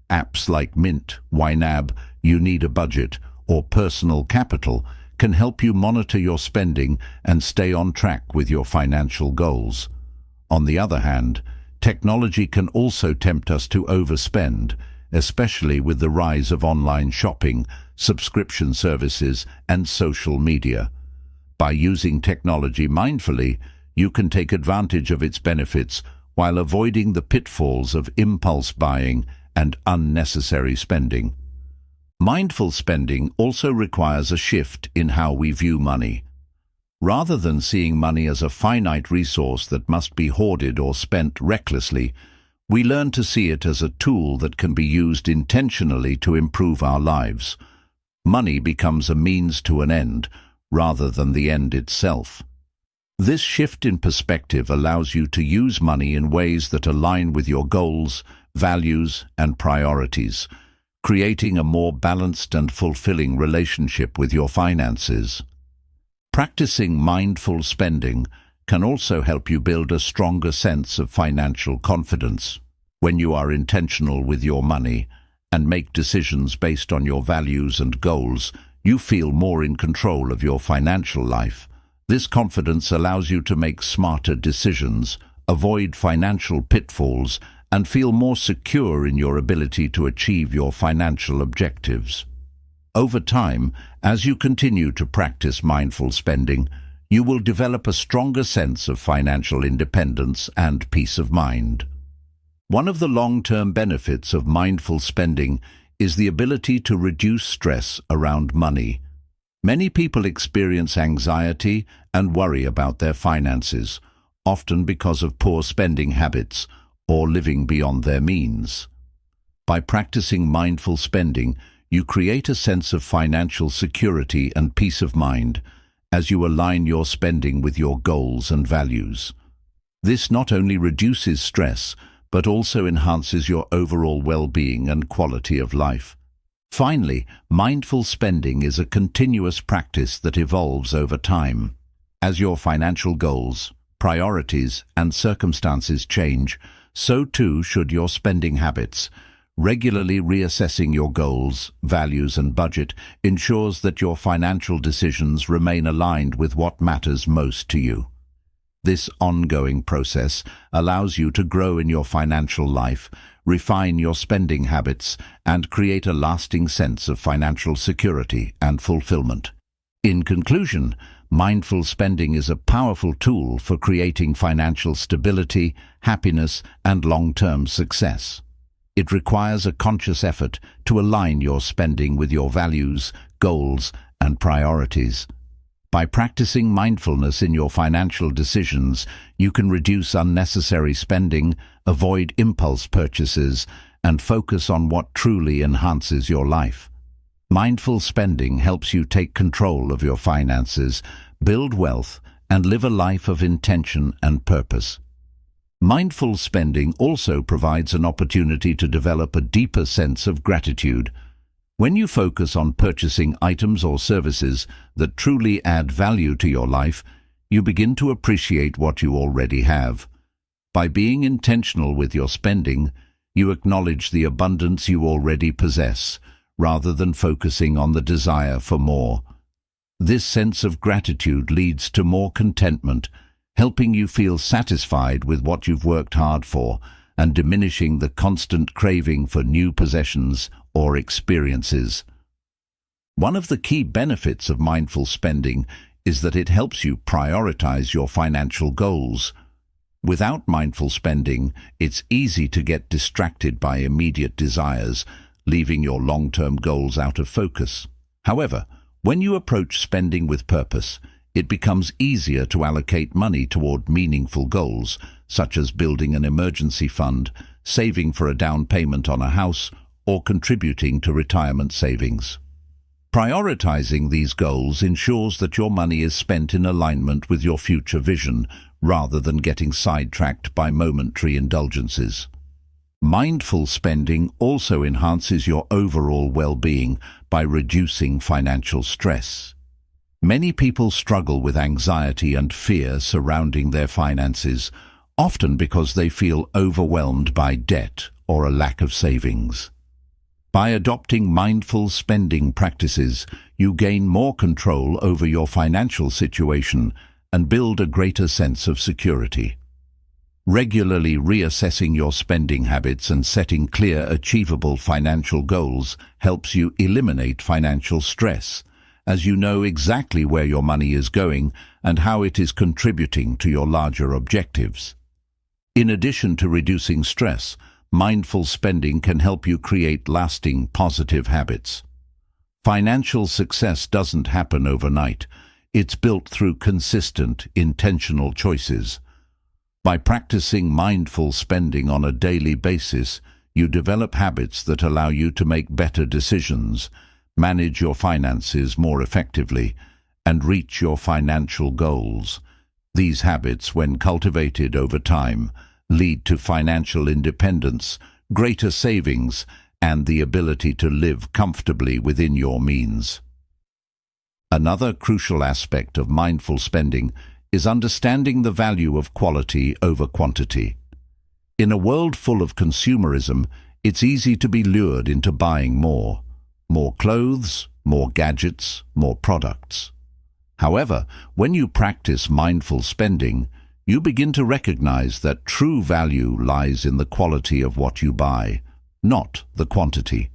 A: Apps like Mint, YNAB, You Need a Budget, or Personal Capital can help you monitor your spending and stay on track with your financial goals. On the other hand, technology can also tempt us to overspend, especially with the rise of online shopping, subscription services, and social media. By using technology mindfully, you can take advantage of its benefits while avoiding the pitfalls of impulse buying and unnecessary spending. Mindful spending also requires a shift in how we view money. Rather than seeing money as a finite resource that must be hoarded or spent recklessly, we learn to see it as a tool that can be used intentionally to improve our lives. Money becomes a means to an end, rather than the end itself. This shift in perspective allows you to use money in ways that align with your goals, values, and priorities, creating a more balanced and fulfilling relationship with your finances. Practicing mindful spending can also help you build a stronger sense of financial confidence. When you are intentional with your money and make decisions based on your values and goals, you feel more in control of your financial life. This confidence allows you to make smarter decisions, avoid financial pitfalls, and feel more secure in your ability to achieve your financial objectives. Over time, as you continue to practice mindful spending, you will develop a stronger sense of financial independence and peace of mind. One of the long-term benefits of mindful spending is the ability to reduce stress around money. Many people experience anxiety and worry about their finances, often because of poor spending habits or living beyond their means. By practicing mindful spending, you create a sense of financial security and peace of mind as you align your spending with your goals and values. This not only reduces stress, but also enhances your overall well-being and quality of life. Finally, mindful spending is a continuous practice that evolves over time. As your financial goals, priorities, and circumstances change, so too should your spending habits. Regularly reassessing your goals, values, and budget ensures that your financial decisions remain aligned with what matters most to you. This ongoing process allows you to grow in your financial life, refine your spending habits, and create a lasting sense of financial security and fulfillment. In conclusion, mindful spending is a powerful tool for creating financial stability, happiness, and long-term success. It requires a conscious effort to align your spending with your values, goals, and priorities. By practicing mindfulness in your financial decisions, you can reduce unnecessary spending, avoid impulse purchases, and focus on what truly enhances your life. Mindful spending helps you take control of your finances, build wealth, and live a life of intention and purpose. Mindful spending also provides an opportunity to develop a deeper sense of gratitude. When you focus on purchasing items or services that truly add value to your life, you begin to appreciate what you already have. By being intentional with your spending, you acknowledge the abundance you already possess, rather than focusing on the desire for more. This sense of gratitude leads to more contentment, helping you feel satisfied with what you've worked hard for and diminishing the constant craving for new possessions or experiences. One of the key benefits of mindful spending is that it helps you prioritize your financial goals. Without mindful spending, it's easy to get distracted by immediate desires, leaving your long-term goals out of focus. However, when you approach spending with purpose, it becomes easier to allocate money toward meaningful goals, such as building an emergency fund, saving for a down payment on a house, or contributing to retirement savings. Prioritizing these goals ensures that your money is spent in alignment with your future vision, rather than getting sidetracked by momentary indulgences. Mindful spending also enhances your overall well-being by reducing financial stress. Many people struggle with anxiety and fear surrounding their finances, often because they feel overwhelmed by debt or a lack of savings. By adopting mindful spending practices, you gain more control over your financial situation and build a greater sense of security. Regularly reassessing your spending habits and setting clear, achievable financial goals helps you eliminate financial stress, as you know exactly where your money is going and how it is contributing to your larger objectives. In addition to reducing stress, mindful spending can help you create lasting positive habits. Financial success doesn't happen overnight. It's built through consistent, intentional choices. By practicing mindful spending on a daily basis, you develop habits that allow you to make better decisions, manage your finances more effectively, and reach your financial goals. These habits, when cultivated over time, lead to financial independence, greater savings, and the ability to live comfortably within your means. Another crucial aspect of mindful spending is understanding the value of quality over quantity. In a world full of consumerism, it's easy to be lured into buying more. More clothes, more gadgets, more products. However, when you practice mindful spending, you begin to recognize that true value lies in the quality of what you buy, not the quantity.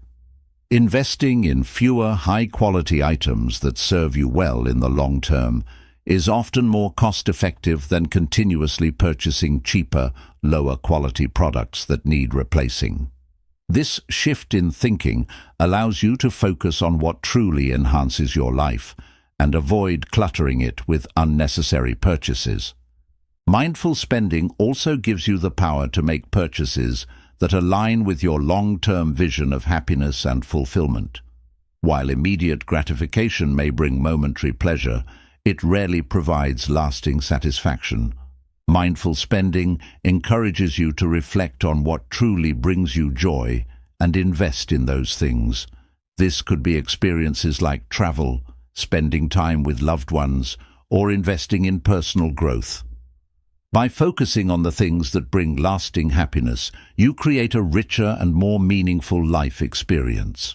A: Investing in fewer high-quality items that serve you well in the long term is often more cost-effective than continuously purchasing cheaper, lower-quality products that need replacing. This shift in thinking allows you to focus on what truly enhances your life and avoid cluttering it with unnecessary purchases. Mindful spending also gives you the power to make purchases that align with your long-term vision of happiness and fulfillment. While immediate gratification may bring momentary pleasure, it rarely provides lasting satisfaction. Mindful spending encourages you to reflect on what truly brings you joy and invest in those things. This could be experiences like travel, spending time with loved ones, or investing in personal growth. By focusing on the things that bring lasting happiness, you create a richer and more meaningful life experience.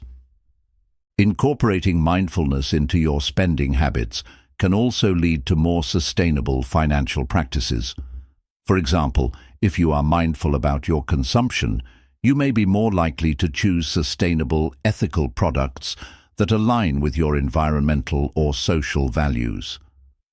A: Incorporating mindfulness into your spending habits can also lead to more sustainable financial practices. For example, if you are mindful about your consumption, you may be more likely to choose sustainable, ethical products that align with your environmental or social values.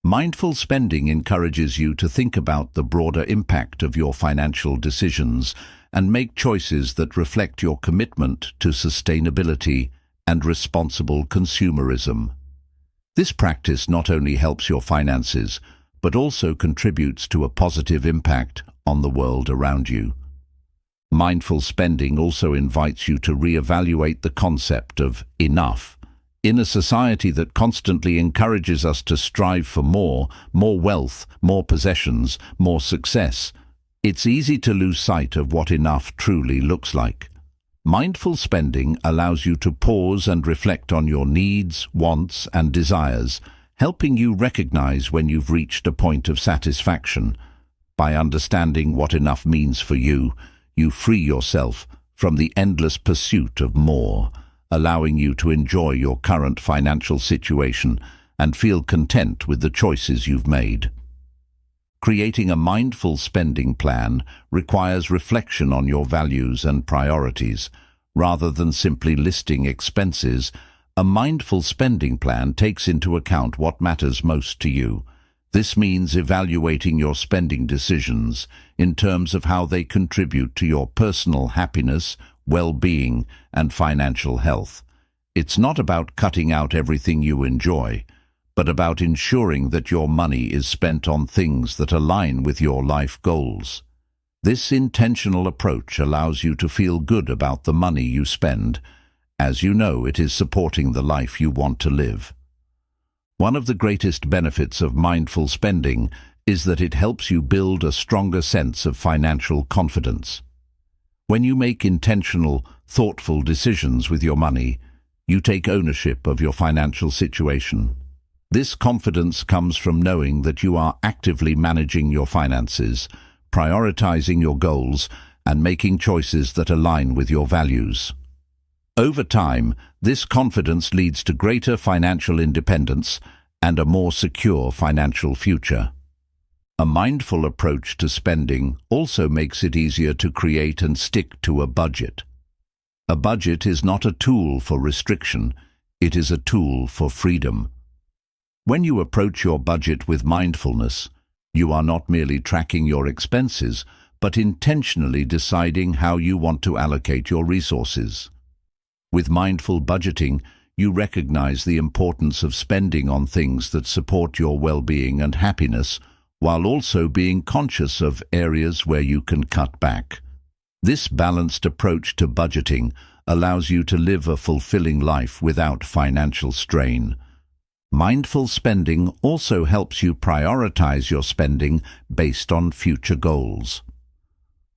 A: Mindful spending encourages you to think about the broader impact of your financial decisions and make choices that reflect your commitment to sustainability and responsible consumerism. This practice not only helps your finances, but also contributes to a positive impact on the world around you. Mindful spending also invites you to reevaluate the concept of enough. In a society that constantly encourages us to strive for more wealth, more possessions, more success, it's easy to lose sight of what enough truly looks like. Mindful spending allows you to pause and reflect on your needs, wants, and desires, helping you recognize when you've reached a point of satisfaction. By understanding what enough means for you, you free yourself from the endless pursuit of more, allowing you to enjoy your current financial situation and feel content with the choices you've made. Creating a mindful spending plan requires reflection on your values and priorities. Rather than simply listing expenses, a mindful spending plan takes into account what matters most to you. This means evaluating your spending decisions in terms of how they contribute to your personal happiness, well-being, and financial health. It's not about cutting out everything you enjoy, but about ensuring that your money is spent on things that align with your life goals. This intentional approach allows you to feel good about the money you spend, as you know it is supporting the life you want to live. One of the greatest benefits of mindful spending is that it helps you build a stronger sense of financial confidence. When you make intentional, thoughtful decisions with your money, you take ownership of your financial situation. This confidence comes from knowing that you are actively managing your finances, prioritizing your goals, and making choices that align with your values. Over time, this confidence leads to greater financial independence and a more secure financial future. A mindful approach to spending also makes it easier to create and stick to a budget. A budget is not a tool for restriction, it is a tool for freedom. When you approach your budget with mindfulness, you are not merely tracking your expenses, but intentionally deciding how you want to allocate your resources. With mindful budgeting, you recognize the importance of spending on things that support your well-being and happiness, while also being conscious of areas where you can cut back. This balanced approach to budgeting allows you to live a fulfilling life without financial strain. Mindful spending also helps you prioritize your spending based on future goals.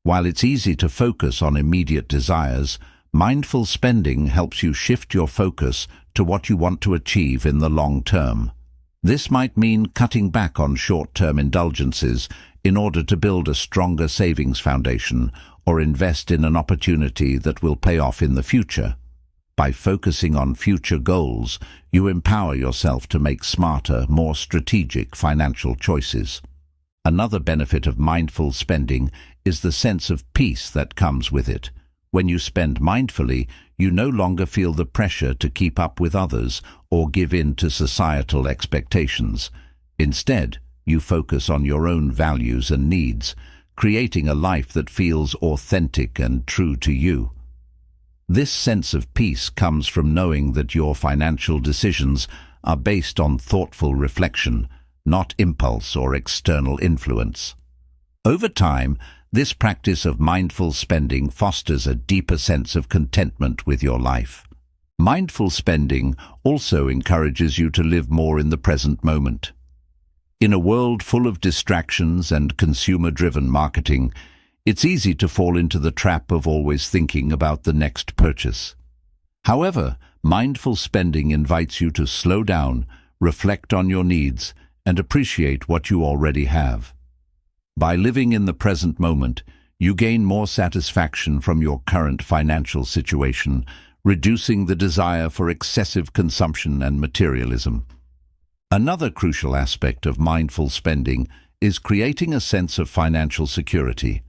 A: While it's easy to focus on immediate desires, mindful spending helps you shift your focus to what you want to achieve in the long term. This might mean cutting back on short-term indulgences in order to build a stronger savings foundation or invest in an opportunity that will pay off in the future. By focusing on future goals, you empower yourself to make smarter, more strategic financial choices. Another benefit of mindful spending is the sense of peace that comes with it. When you spend mindfully, you no longer feel the pressure to keep up with others or give in to societal expectations. Instead, you focus on your own values and needs, creating a life that feels authentic and true to you. This sense of peace comes from knowing that your financial decisions are based on thoughtful reflection, not impulse or external influence. Over time, this practice of mindful spending fosters a deeper sense of contentment with your life. Mindful spending also encourages you to live more in the present moment. In a world full of distractions and consumer-driven marketing, it's easy to fall into the trap of always thinking about the next purchase. However, mindful spending invites you to slow down, reflect on your needs, and appreciate what you already have. By living in the present moment, you gain more satisfaction from your current financial situation, reducing the desire for excessive consumption and materialism. Another crucial aspect of mindful spending is creating a sense of financial security.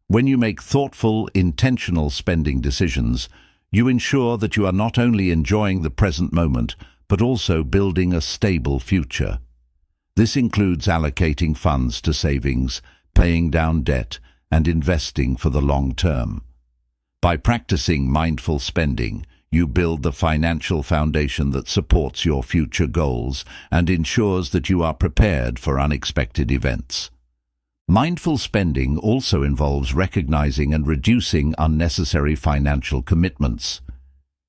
A: When you make thoughtful, intentional spending decisions, you ensure that you are not only enjoying the present moment, but also building a stable future. This includes allocating funds to savings, paying down debt, and investing for the long term. By practicing mindful spending, you build the financial foundation that supports your future goals and ensures that you are prepared for unexpected events. Mindful spending also involves recognizing and reducing unnecessary financial commitments.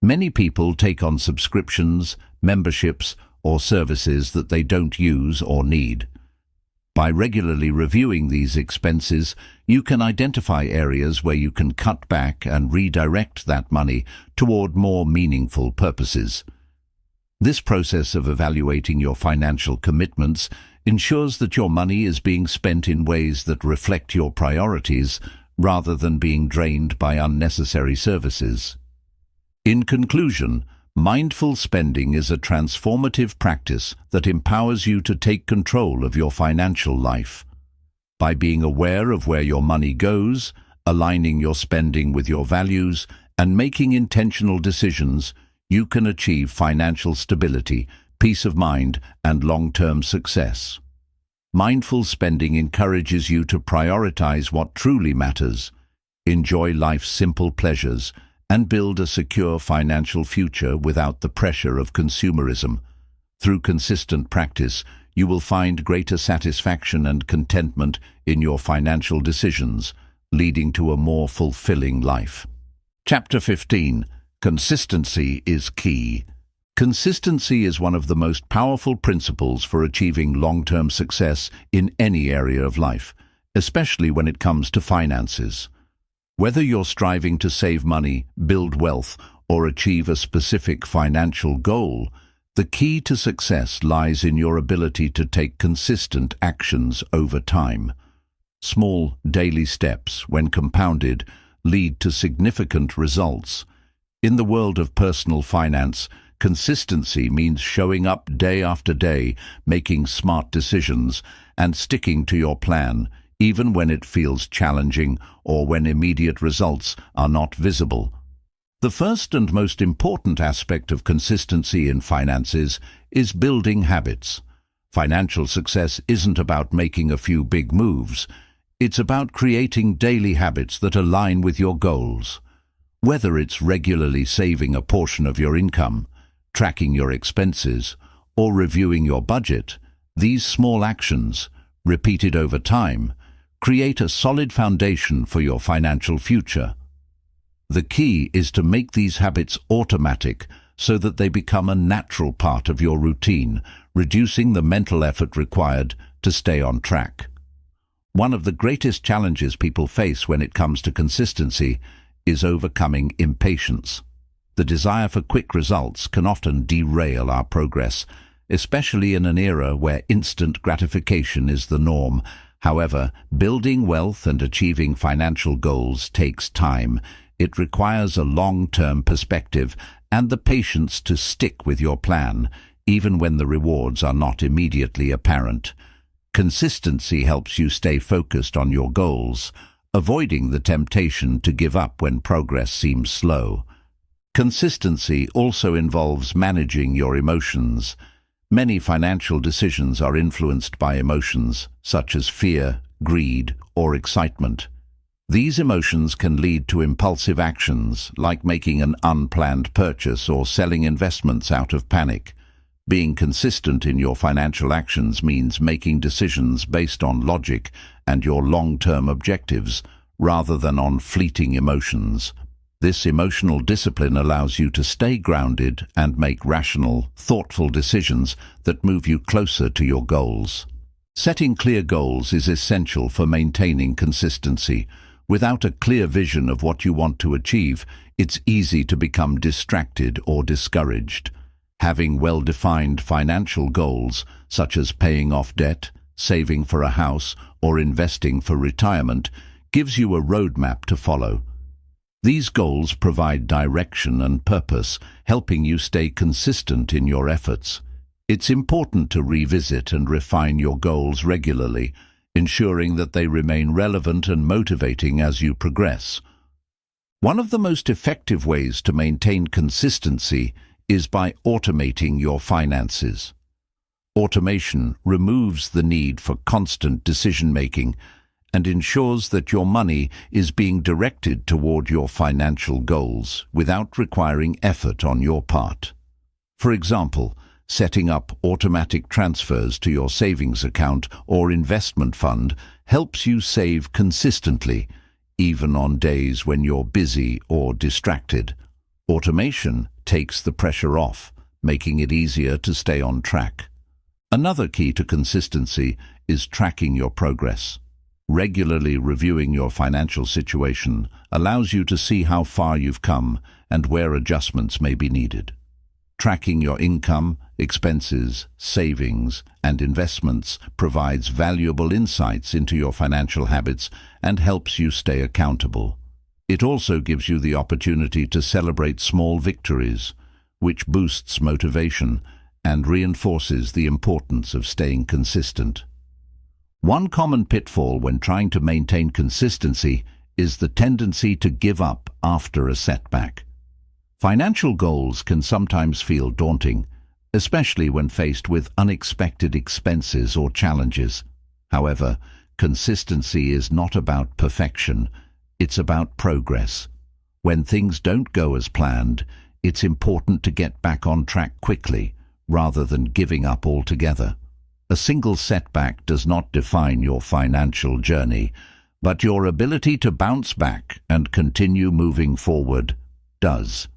A: Many people take on subscriptions, memberships, or services that they don't use or need. By regularly reviewing these expenses, you can identify areas where you can cut back and redirect that money toward more meaningful purposes. This process of evaluating your financial commitments ensures that your money is being spent in ways that reflect your priorities rather than being drained by unnecessary services. In conclusion, mindful spending is a transformative practice that empowers you to take control of your financial life. By being aware of where your money goes, aligning your spending with your values, and making intentional decisions, you can achieve financial stability, peace of mind, and long-term success. Mindful spending encourages you to prioritize what truly matters, enjoy life's simple pleasures, and build a secure financial future without the pressure of consumerism. Through consistent practice, you will find greater satisfaction and contentment in your financial decisions, leading to a more fulfilling life. Chapter 15. Consistency is key. Consistency is one of the most powerful principles for achieving long-term success in any area of life, especially when it comes to finances. Whether you're striving to save money, build wealth, or achieve a specific financial goal, the key to success lies in your ability to take consistent actions over time. Small, daily steps, when compounded, lead to significant results. In the world of personal finance, consistency means showing up day after day, making smart decisions, and sticking to your plan, even when it feels challenging or when immediate results are not visible. The first and most important aspect of consistency in finances is building habits. Financial success isn't about making a few big moves. It's about creating daily habits that align with your goals. Whether it's regularly saving a portion of your income, tracking your expenses, or reviewing your budget, these small actions, repeated over time, create a solid foundation for your financial future. The key is to make these habits automatic so that they become a natural part of your routine, reducing the mental effort required to stay on track. One of the greatest challenges people face when it comes to consistency is overcoming impatience. The desire for quick results can often derail our progress, especially in an era where instant gratification is the norm. However, building wealth and achieving financial goals takes time. It requires a long-term perspective and the patience to stick with your plan, even when the rewards are not immediately apparent. Consistency helps you stay focused on your goals, avoiding the temptation to give up when progress seems slow. Consistency also involves managing your emotions. Many financial decisions are influenced by emotions, such as fear, greed, or excitement. These emotions can lead to impulsive actions, like making an unplanned purchase or selling investments out of panic. Being consistent in your financial actions means making decisions based on logic and your long-term objectives, rather than on fleeting emotions. This emotional discipline allows you to stay grounded and make rational, thoughtful decisions that move you closer to your goals. Setting clear goals is essential for maintaining consistency. Without a clear vision of what you want to achieve, it's easy to become distracted or discouraged. Having well-defined financial goals, such as paying off debt, saving for a house, or investing for retirement, gives you a roadmap to follow. These goals provide direction and purpose, helping you stay consistent in your efforts. It's important to revisit and refine your goals regularly, ensuring that they remain relevant and motivating as you progress. One of the most effective ways to maintain consistency is by automating your finances. Automation removes the need for constant decision-making and ensures that your money is being directed toward your financial goals without requiring effort on your part. For example, setting up automatic transfers to your savings account or investment fund helps you save consistently, even on days when you're busy or distracted. Automation takes the pressure off, making it easier to stay on track. Another key to consistency is tracking your progress. Regularly reviewing your financial situation allows you to see how far you've come and where adjustments may be needed. Tracking your income, expenses, savings, and investments provides valuable insights into your financial habits and helps you stay accountable. It also gives you the opportunity to celebrate small victories, which boosts motivation and reinforces the importance of staying consistent. One common pitfall when trying to maintain consistency is the tendency to give up after a setback. Financial goals can sometimes feel daunting, especially when faced with unexpected expenses or challenges. However, consistency is not about perfection, it's about progress. When things don't go as planned, it's important to get back on track quickly, rather than giving up altogether. A single setback does not define your financial journey, but your ability to bounce back and continue moving forward does.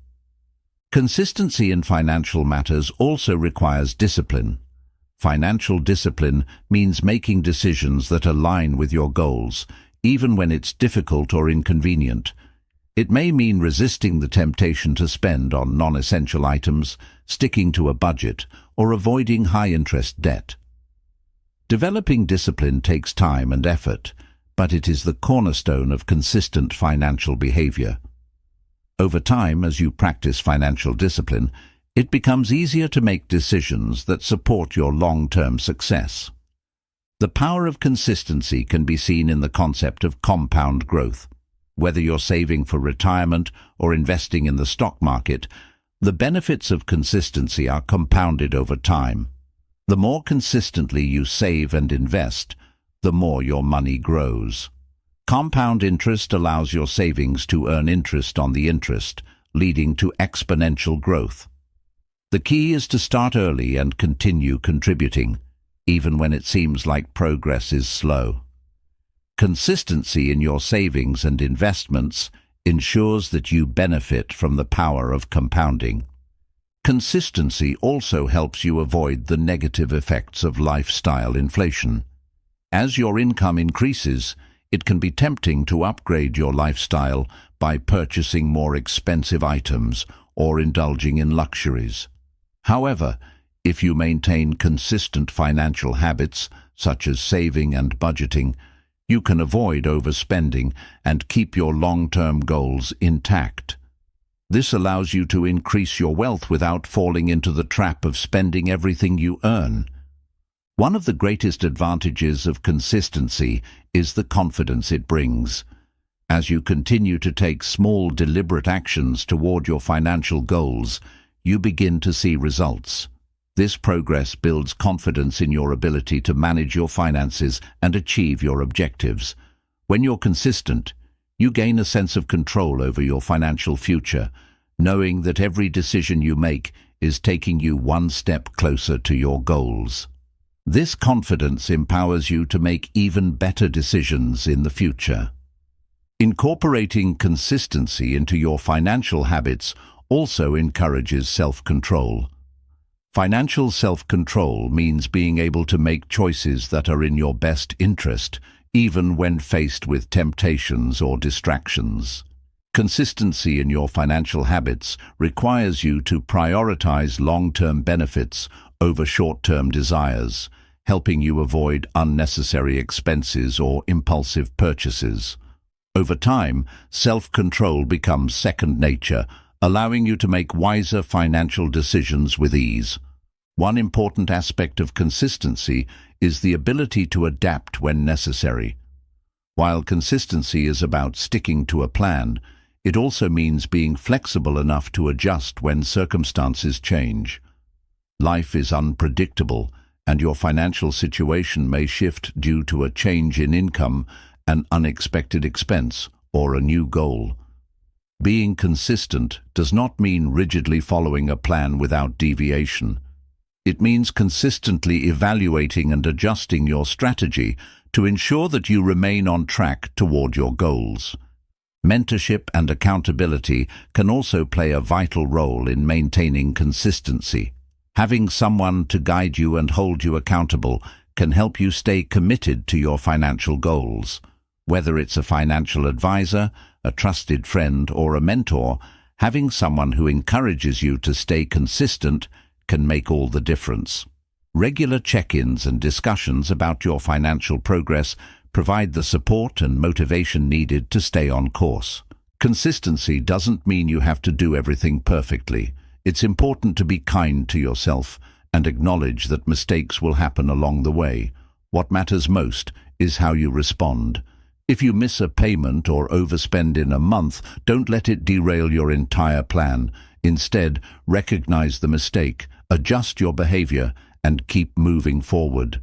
A: Consistency in financial matters also requires discipline. Financial discipline means making decisions that align with your goals, even when it's difficult or inconvenient. It may mean resisting the temptation to spend on non-essential items, sticking to a budget, or avoiding high-interest debt. Developing discipline takes time and effort, but it is the cornerstone of consistent financial behavior. Over time, as you practice financial discipline, it becomes easier to make decisions that support your long-term success. The power of consistency can be seen in the concept of compound growth. Whether you're saving for retirement or investing in the stock market, the benefits of consistency are compounded over time. The more consistently you save and invest, the more your money grows. Compound interest allows your savings to earn interest on the interest, leading to exponential growth. The key is to start early and continue contributing, even when it seems like progress is slow. Consistency in your savings and investments ensures that you benefit from the power of compounding. Consistency also helps you avoid the negative effects of lifestyle inflation. As your income increases, it can be tempting to upgrade your lifestyle by purchasing more expensive items or indulging in luxuries. However, if you maintain consistent financial habits, such as saving and budgeting, you can avoid overspending and keep your long-term goals intact. This allows you to increase your wealth without falling into the trap of spending everything you earn. One of the greatest advantages of consistency is the confidence it brings. As you continue to take small, deliberate actions toward your financial goals, you begin to see results. This progress builds confidence in your ability to manage your finances and achieve your objectives. When you're consistent, you gain a sense of control over your financial future, knowing that every decision you make is taking you one step closer to your goals. This confidence empowers you to make even better decisions in the future. Incorporating consistency into your financial habits also encourages self-control. Financial self-control means being able to make choices that are in your best interest, even when faced with temptations or distractions. Consistency in your financial habits requires you to prioritize long-term benefits over short-term desires, helping you avoid unnecessary expenses or impulsive purchases. Over time, self-control becomes second nature, allowing you to make wiser financial decisions with ease. One important aspect of consistency is the ability to adapt when necessary. While consistency is about sticking to a plan, it also means being flexible enough to adjust when circumstances change. Life is unpredictable, and your financial situation may shift due to a change in income, an unexpected expense, or a new goal. Being consistent does not mean rigidly following a plan without deviation. It means consistently evaluating and adjusting your strategy to ensure that you remain on track toward your goals. Mentorship and accountability can also play a vital role in maintaining consistency. Having someone to guide you and hold you accountable can help you stay committed to your financial goals. Whether it's a financial advisor, a trusted friend, or a mentor, having someone who encourages you to stay consistent can make all the difference. Regular check-ins and discussions about your financial progress provide the support and motivation needed to stay on course. Consistency doesn't mean you have to do everything perfectly. It's important to be kind to yourself and acknowledge that mistakes will happen along the way. What matters most is how you respond. If you miss a payment or overspend in a month, don't let it derail your entire plan. Instead, recognize the mistake, adjust your behavior, and keep moving forward.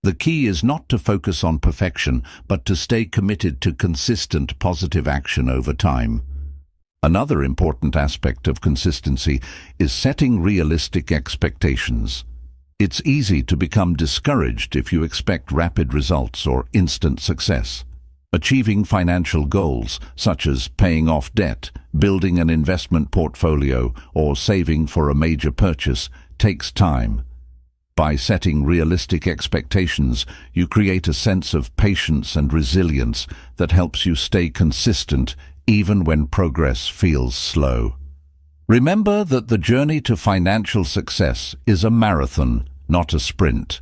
A: The key is not to focus on perfection, but to stay committed to consistent positive action over time. Another important aspect of consistency is setting realistic expectations. It's easy to become discouraged if you expect rapid results or instant success. Achieving financial goals, such as paying off debt, building an investment portfolio, or saving for a major purchase, takes time. By setting realistic expectations, you create a sense of patience and resilience that helps you stay consistent even when progress feels slow. Remember that the journey to financial success is a marathon, not a sprint.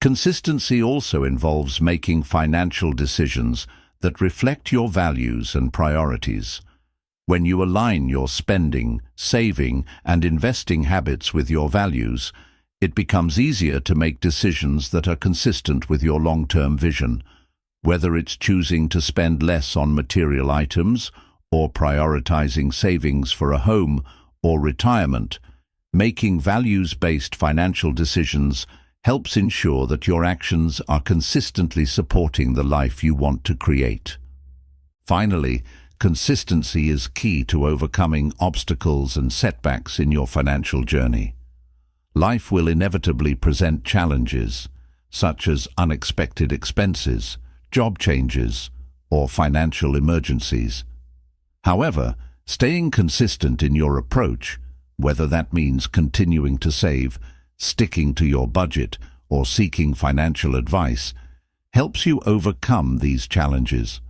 A: Consistency also involves making financial decisions that reflect your values and priorities. When you align your spending, saving, and investing habits with your values, it becomes easier to make decisions that are consistent with your long-term vision. Whether it's choosing to spend less on material items, or prioritizing savings for a home or retirement, making values-based financial decisions helps ensure that your actions are consistently supporting the life you want to create. Finally, consistency is key to overcoming obstacles and setbacks in your financial journey. Life will inevitably present challenges, such as unexpected expenses, job changes, or financial emergencies. However, staying consistent in your approach, whether that means continuing to save, sticking to your budget, or seeking financial advice, helps you overcome these challenges.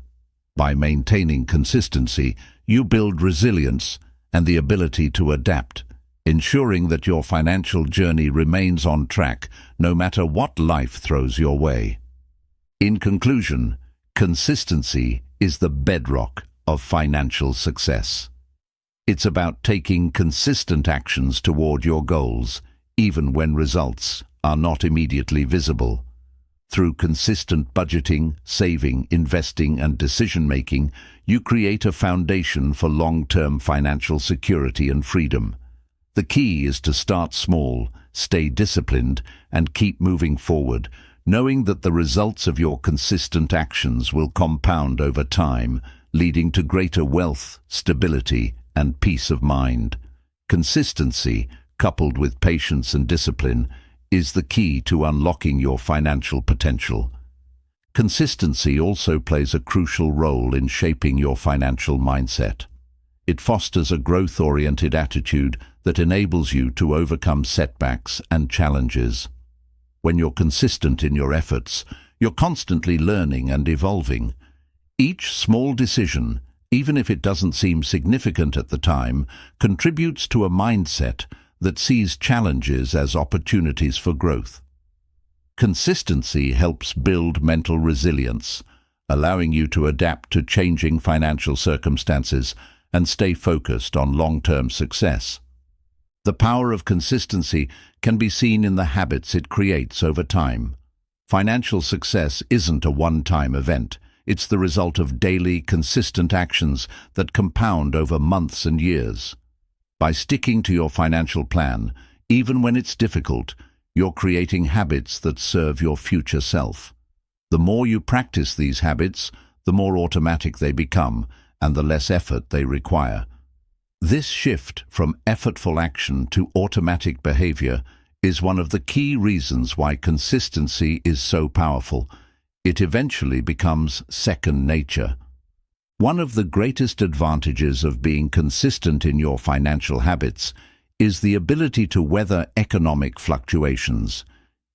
A: By maintaining consistency, you build resilience and the ability to adapt, ensuring that your financial journey remains on track no matter what life throws your way. In conclusion, consistency is the bedrock of financial success. It's about taking consistent actions toward your goals, even when results are not immediately visible. Through consistent budgeting, saving, investing, and decision-making, you create a foundation for long-term financial security and freedom. The key is to start small, stay disciplined, and keep moving forward, knowing that the results of your consistent actions will compound over time, leading to greater wealth, stability, and peace of mind. Consistency, coupled with patience and discipline, is the key to unlocking your financial potential. Consistency also plays a crucial role in shaping your financial mindset. It fosters a growth-oriented attitude that enables you to overcome setbacks and challenges. When you're consistent in your efforts, you're constantly learning and evolving. Each small decision, even if it doesn't seem significant at the time, contributes to a mindset that sees challenges as opportunities for growth. Consistency helps build mental resilience, allowing you to adapt to changing financial circumstances and stay focused on long-term success. The power of consistency can be seen in the habits it creates over time. Financial success isn't a one-time event. It's the result of daily, consistent actions that compound over months and years. By sticking to your financial plan, even when it's difficult, you're creating habits that serve your future self. The more you practice these habits, the more automatic they become and the less effort they require. This shift from effortful action to automatic behavior is one of the key reasons why consistency is so powerful. It eventually becomes second nature. One of the greatest advantages of being consistent in your financial habits is the ability to weather economic fluctuations.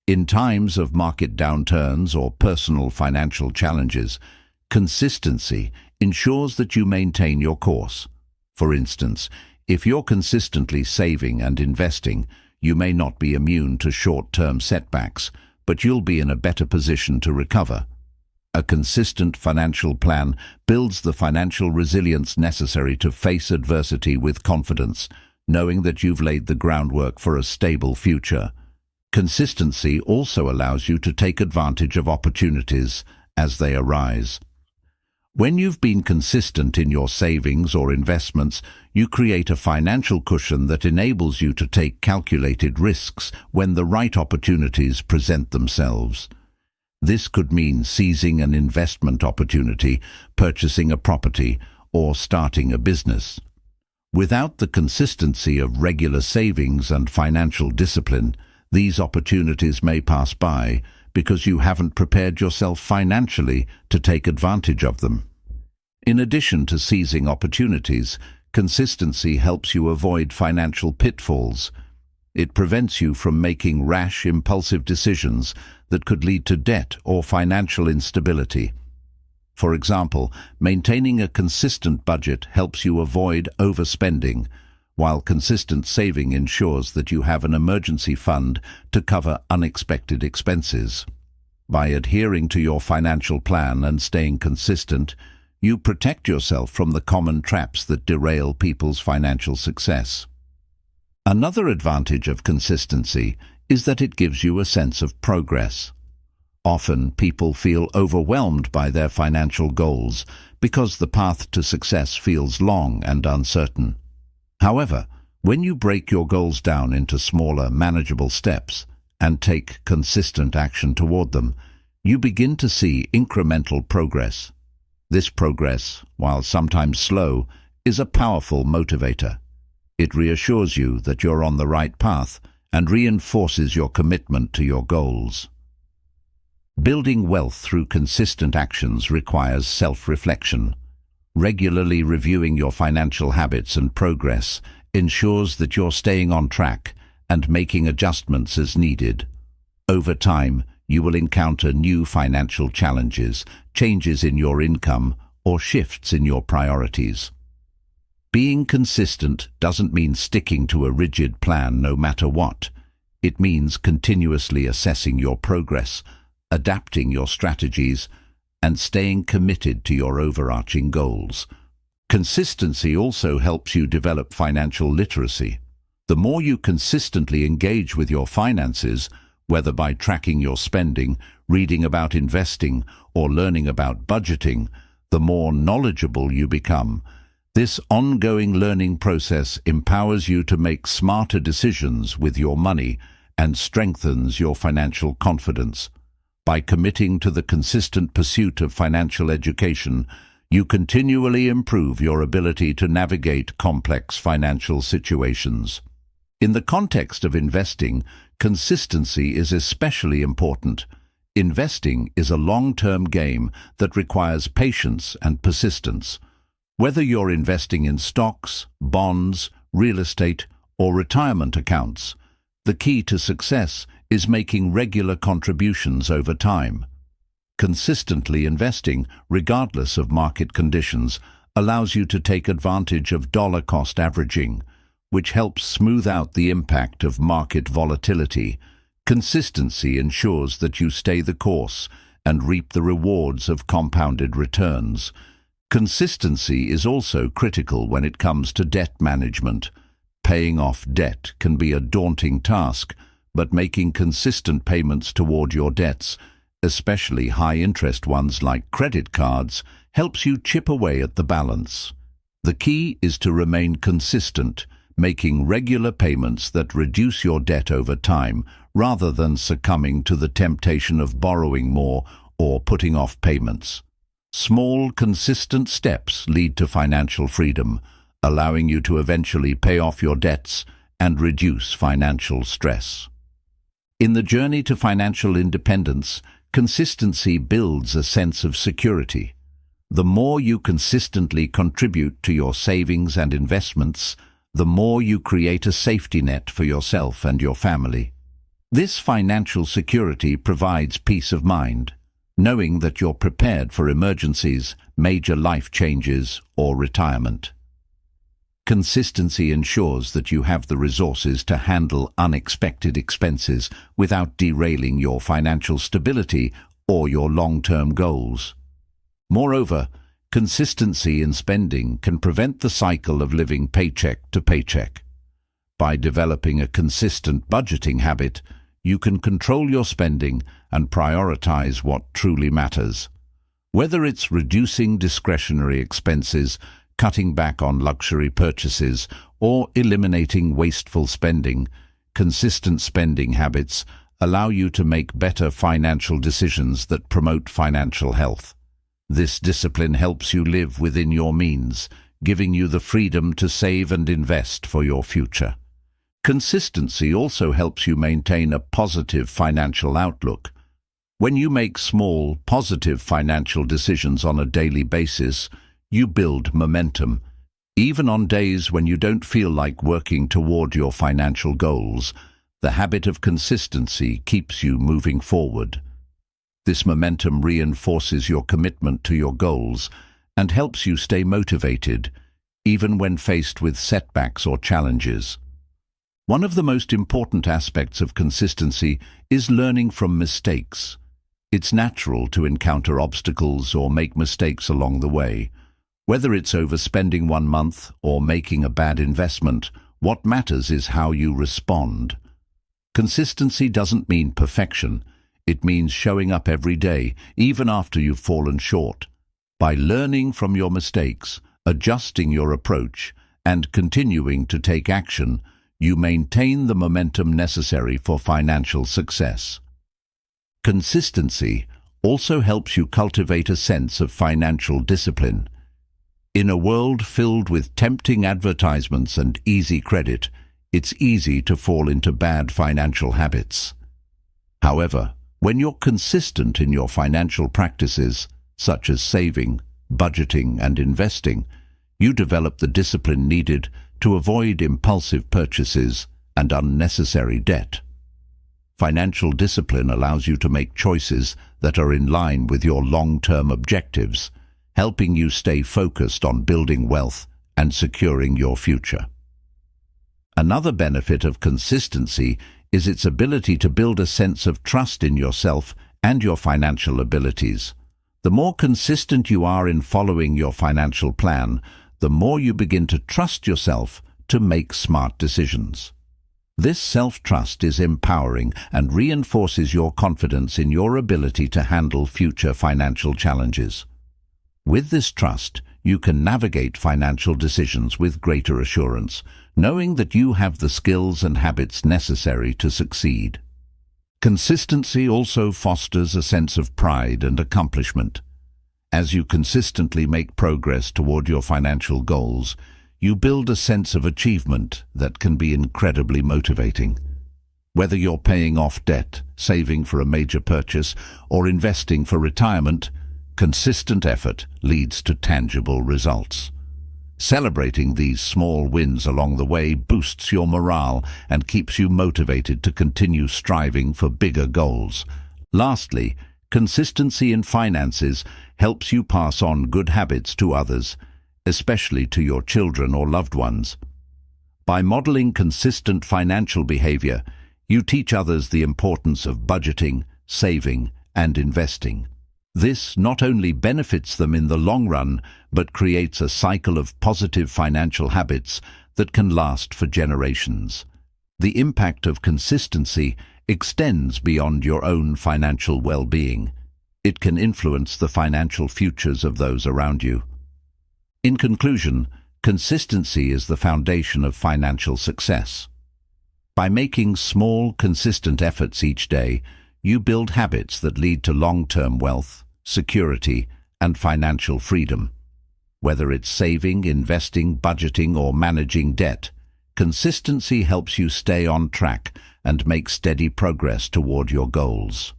A: In times of market downturns or personal financial challenges, consistency ensures that you maintain your course. For instance, if you're consistently saving and investing, you may not be immune to short-term setbacks, but you'll be in a better position to recover. A consistent financial plan builds the financial resilience necessary to face adversity with confidence, knowing that you've laid the groundwork for a stable future. Consistency also allows you to take advantage of opportunities as they arise. When you've been consistent in your savings or investments, you create a financial cushion that enables you to take calculated risks when the right opportunities present themselves. This could mean seizing an investment opportunity, purchasing a property, or starting a business. Without the consistency of regular savings and financial discipline, these opportunities may pass by because you haven't prepared yourself financially to take advantage of them. In addition to seizing opportunities, consistency helps you avoid financial pitfalls. It prevents you from making rash, impulsive decisions that could lead to debt or financial instability. For example, maintaining a consistent budget helps you avoid overspending, while consistent saving ensures that you have an emergency fund to cover unexpected expenses. By adhering to your financial plan and staying consistent, you protect yourself from the common traps that derail people's financial success. Another advantage of consistency is that it gives you a sense of progress. Often, people feel overwhelmed by their financial goals because the path to success feels long and uncertain. However, when you break your goals down into smaller, manageable steps, and take consistent action toward them, you begin to see incremental progress. This progress, while sometimes slow, is a powerful motivator. It reassures you that you're on the right path and reinforces your commitment to your goals. Building wealth through consistent actions requires self-reflection. Regularly reviewing your financial habits and progress ensures that you're staying on track and making adjustments as needed. Over time, you will encounter new financial challenges, changes in your income, or shifts in your priorities. Being consistent doesn't mean sticking to a rigid plan no matter what. It means continuously assessing your progress, adapting your strategies, and staying committed to your overarching goals. Consistency also helps you develop financial literacy. The more you consistently engage with your finances, whether by tracking your spending, reading about investing, or learning about budgeting, the more knowledgeable you become. This ongoing learning process empowers you to make smarter decisions with your money and strengthens your financial confidence. By committing to the consistent pursuit of financial education, you continually improve your ability to navigate complex financial situations. In the context of investing, consistency is especially important. Investing is a long-term game that requires patience and persistence. Whether you're investing in stocks, bonds, real estate, or retirement accounts, the key to success is making regular contributions over time. Consistently investing, regardless of market conditions, allows you to take advantage of dollar-cost averaging, which helps smooth out the impact of market volatility. Consistency ensures that you stay the course and reap the rewards of compounded returns. Consistency is also critical when it comes to debt management. Paying off debt can be a daunting task, but making consistent payments toward your debts, especially high-interest ones like credit cards, helps you chip away at the balance. The key is to remain consistent, making regular payments that reduce your debt over time rather than succumbing to the temptation of borrowing more or putting off payments. Small, consistent steps lead to financial freedom, allowing you to eventually pay off your debts and reduce financial stress. In the journey to financial independence, consistency builds a sense of security. The more you consistently contribute to your savings and investments, the more you create a safety net for yourself and your family. This financial security provides peace of mind, knowing that you're prepared for emergencies, major life changes, or retirement. Consistency ensures that you have the resources to handle unexpected expenses without derailing your financial stability or your long-term goals. Moreover, consistency in spending can prevent the cycle of living paycheck to paycheck. By developing a consistent budgeting habit, you can control your spending and prioritize what truly matters. Whether it's reducing discretionary expenses, cutting back on luxury purchases, or eliminating wasteful spending, consistent spending habits allow you to make better financial decisions that promote financial health. This discipline helps you live within your means, giving you the freedom to save and invest for your future. Consistency also helps you maintain a positive financial outlook. When you make small, positive financial decisions on a daily basis, you build momentum. Even on days when you don't feel like working toward your financial goals, the habit of consistency keeps you moving forward. This momentum reinforces your commitment to your goals and helps you stay motivated, even when faced with setbacks or challenges. One of the most important aspects of consistency is learning from mistakes. It's natural to encounter obstacles or make mistakes along the way. Whether it's overspending 1 month or making a bad investment, what matters is how you respond. Consistency doesn't mean perfection. It means showing up every day, even after you've fallen short. By learning from your mistakes, adjusting your approach, and continuing to take action, you maintain the momentum necessary for financial success. Consistency also helps you cultivate a sense of financial discipline. In a world filled with tempting advertisements and easy credit, it's easy to fall into bad financial habits. However, when you're consistent in your financial practices, such as saving, budgeting, and investing, you develop the discipline needed to avoid impulsive purchases and unnecessary debt. Financial discipline allows you to make choices that are in line with your long-term objectives, helping you stay focused on building wealth and securing your future. Another benefit of consistency is its ability to build a sense of trust in yourself and your financial abilities. The more consistent you are in following your financial plan, the more you begin to trust yourself to make smart decisions. This self-trust is empowering and reinforces your confidence in your ability to handle future financial challenges. With this trust, you can navigate financial decisions with greater assurance, knowing that you have the skills and habits necessary to succeed. Consistency also fosters a sense of pride and accomplishment. As you consistently make progress toward your financial goals, you build a sense of achievement that can be incredibly motivating. Whether you're paying off debt, saving for a major purchase, or investing for retirement, consistent effort leads to tangible results. Celebrating these small wins along the way boosts your morale and keeps you motivated to continue striving for bigger goals. Lastly, consistency in finances helps you pass on good habits to others, especially to your children or loved ones. By modeling consistent financial behavior, you teach others the importance of budgeting, saving, and investing. This not only benefits them in the long run, but creates a cycle of positive financial habits that can last for generations. The impact of consistency extends beyond your own financial well-being. It can influence the financial futures of those around you. In conclusion, consistency is the foundation of financial success. By making small, consistent efforts each day, you build habits that lead to long-term wealth, security, and financial freedom. Whether it's saving, investing, budgeting, or managing debt, consistency helps you stay on track and make steady progress toward your goals.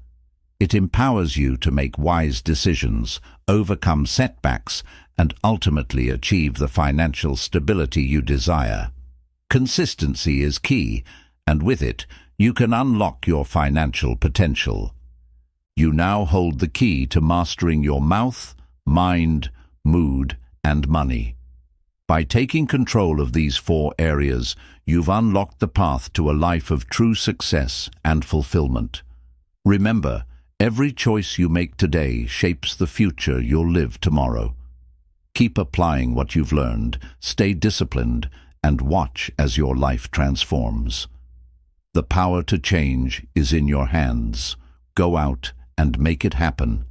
A: It empowers you to make wise decisions, overcome setbacks, and ultimately achieve the financial stability you desire. Consistency is key, and with it, you can unlock your financial potential. You now hold the key to mastering your mouth, mind, mood, and money. By taking control of these 4 areas, you've unlocked the path to a life of true success and fulfillment. Remember, every choice you make today shapes the future you'll live tomorrow. Keep applying what you've learned, stay disciplined, and watch as your life transforms. The power to change is in your hands. Go out and make it happen.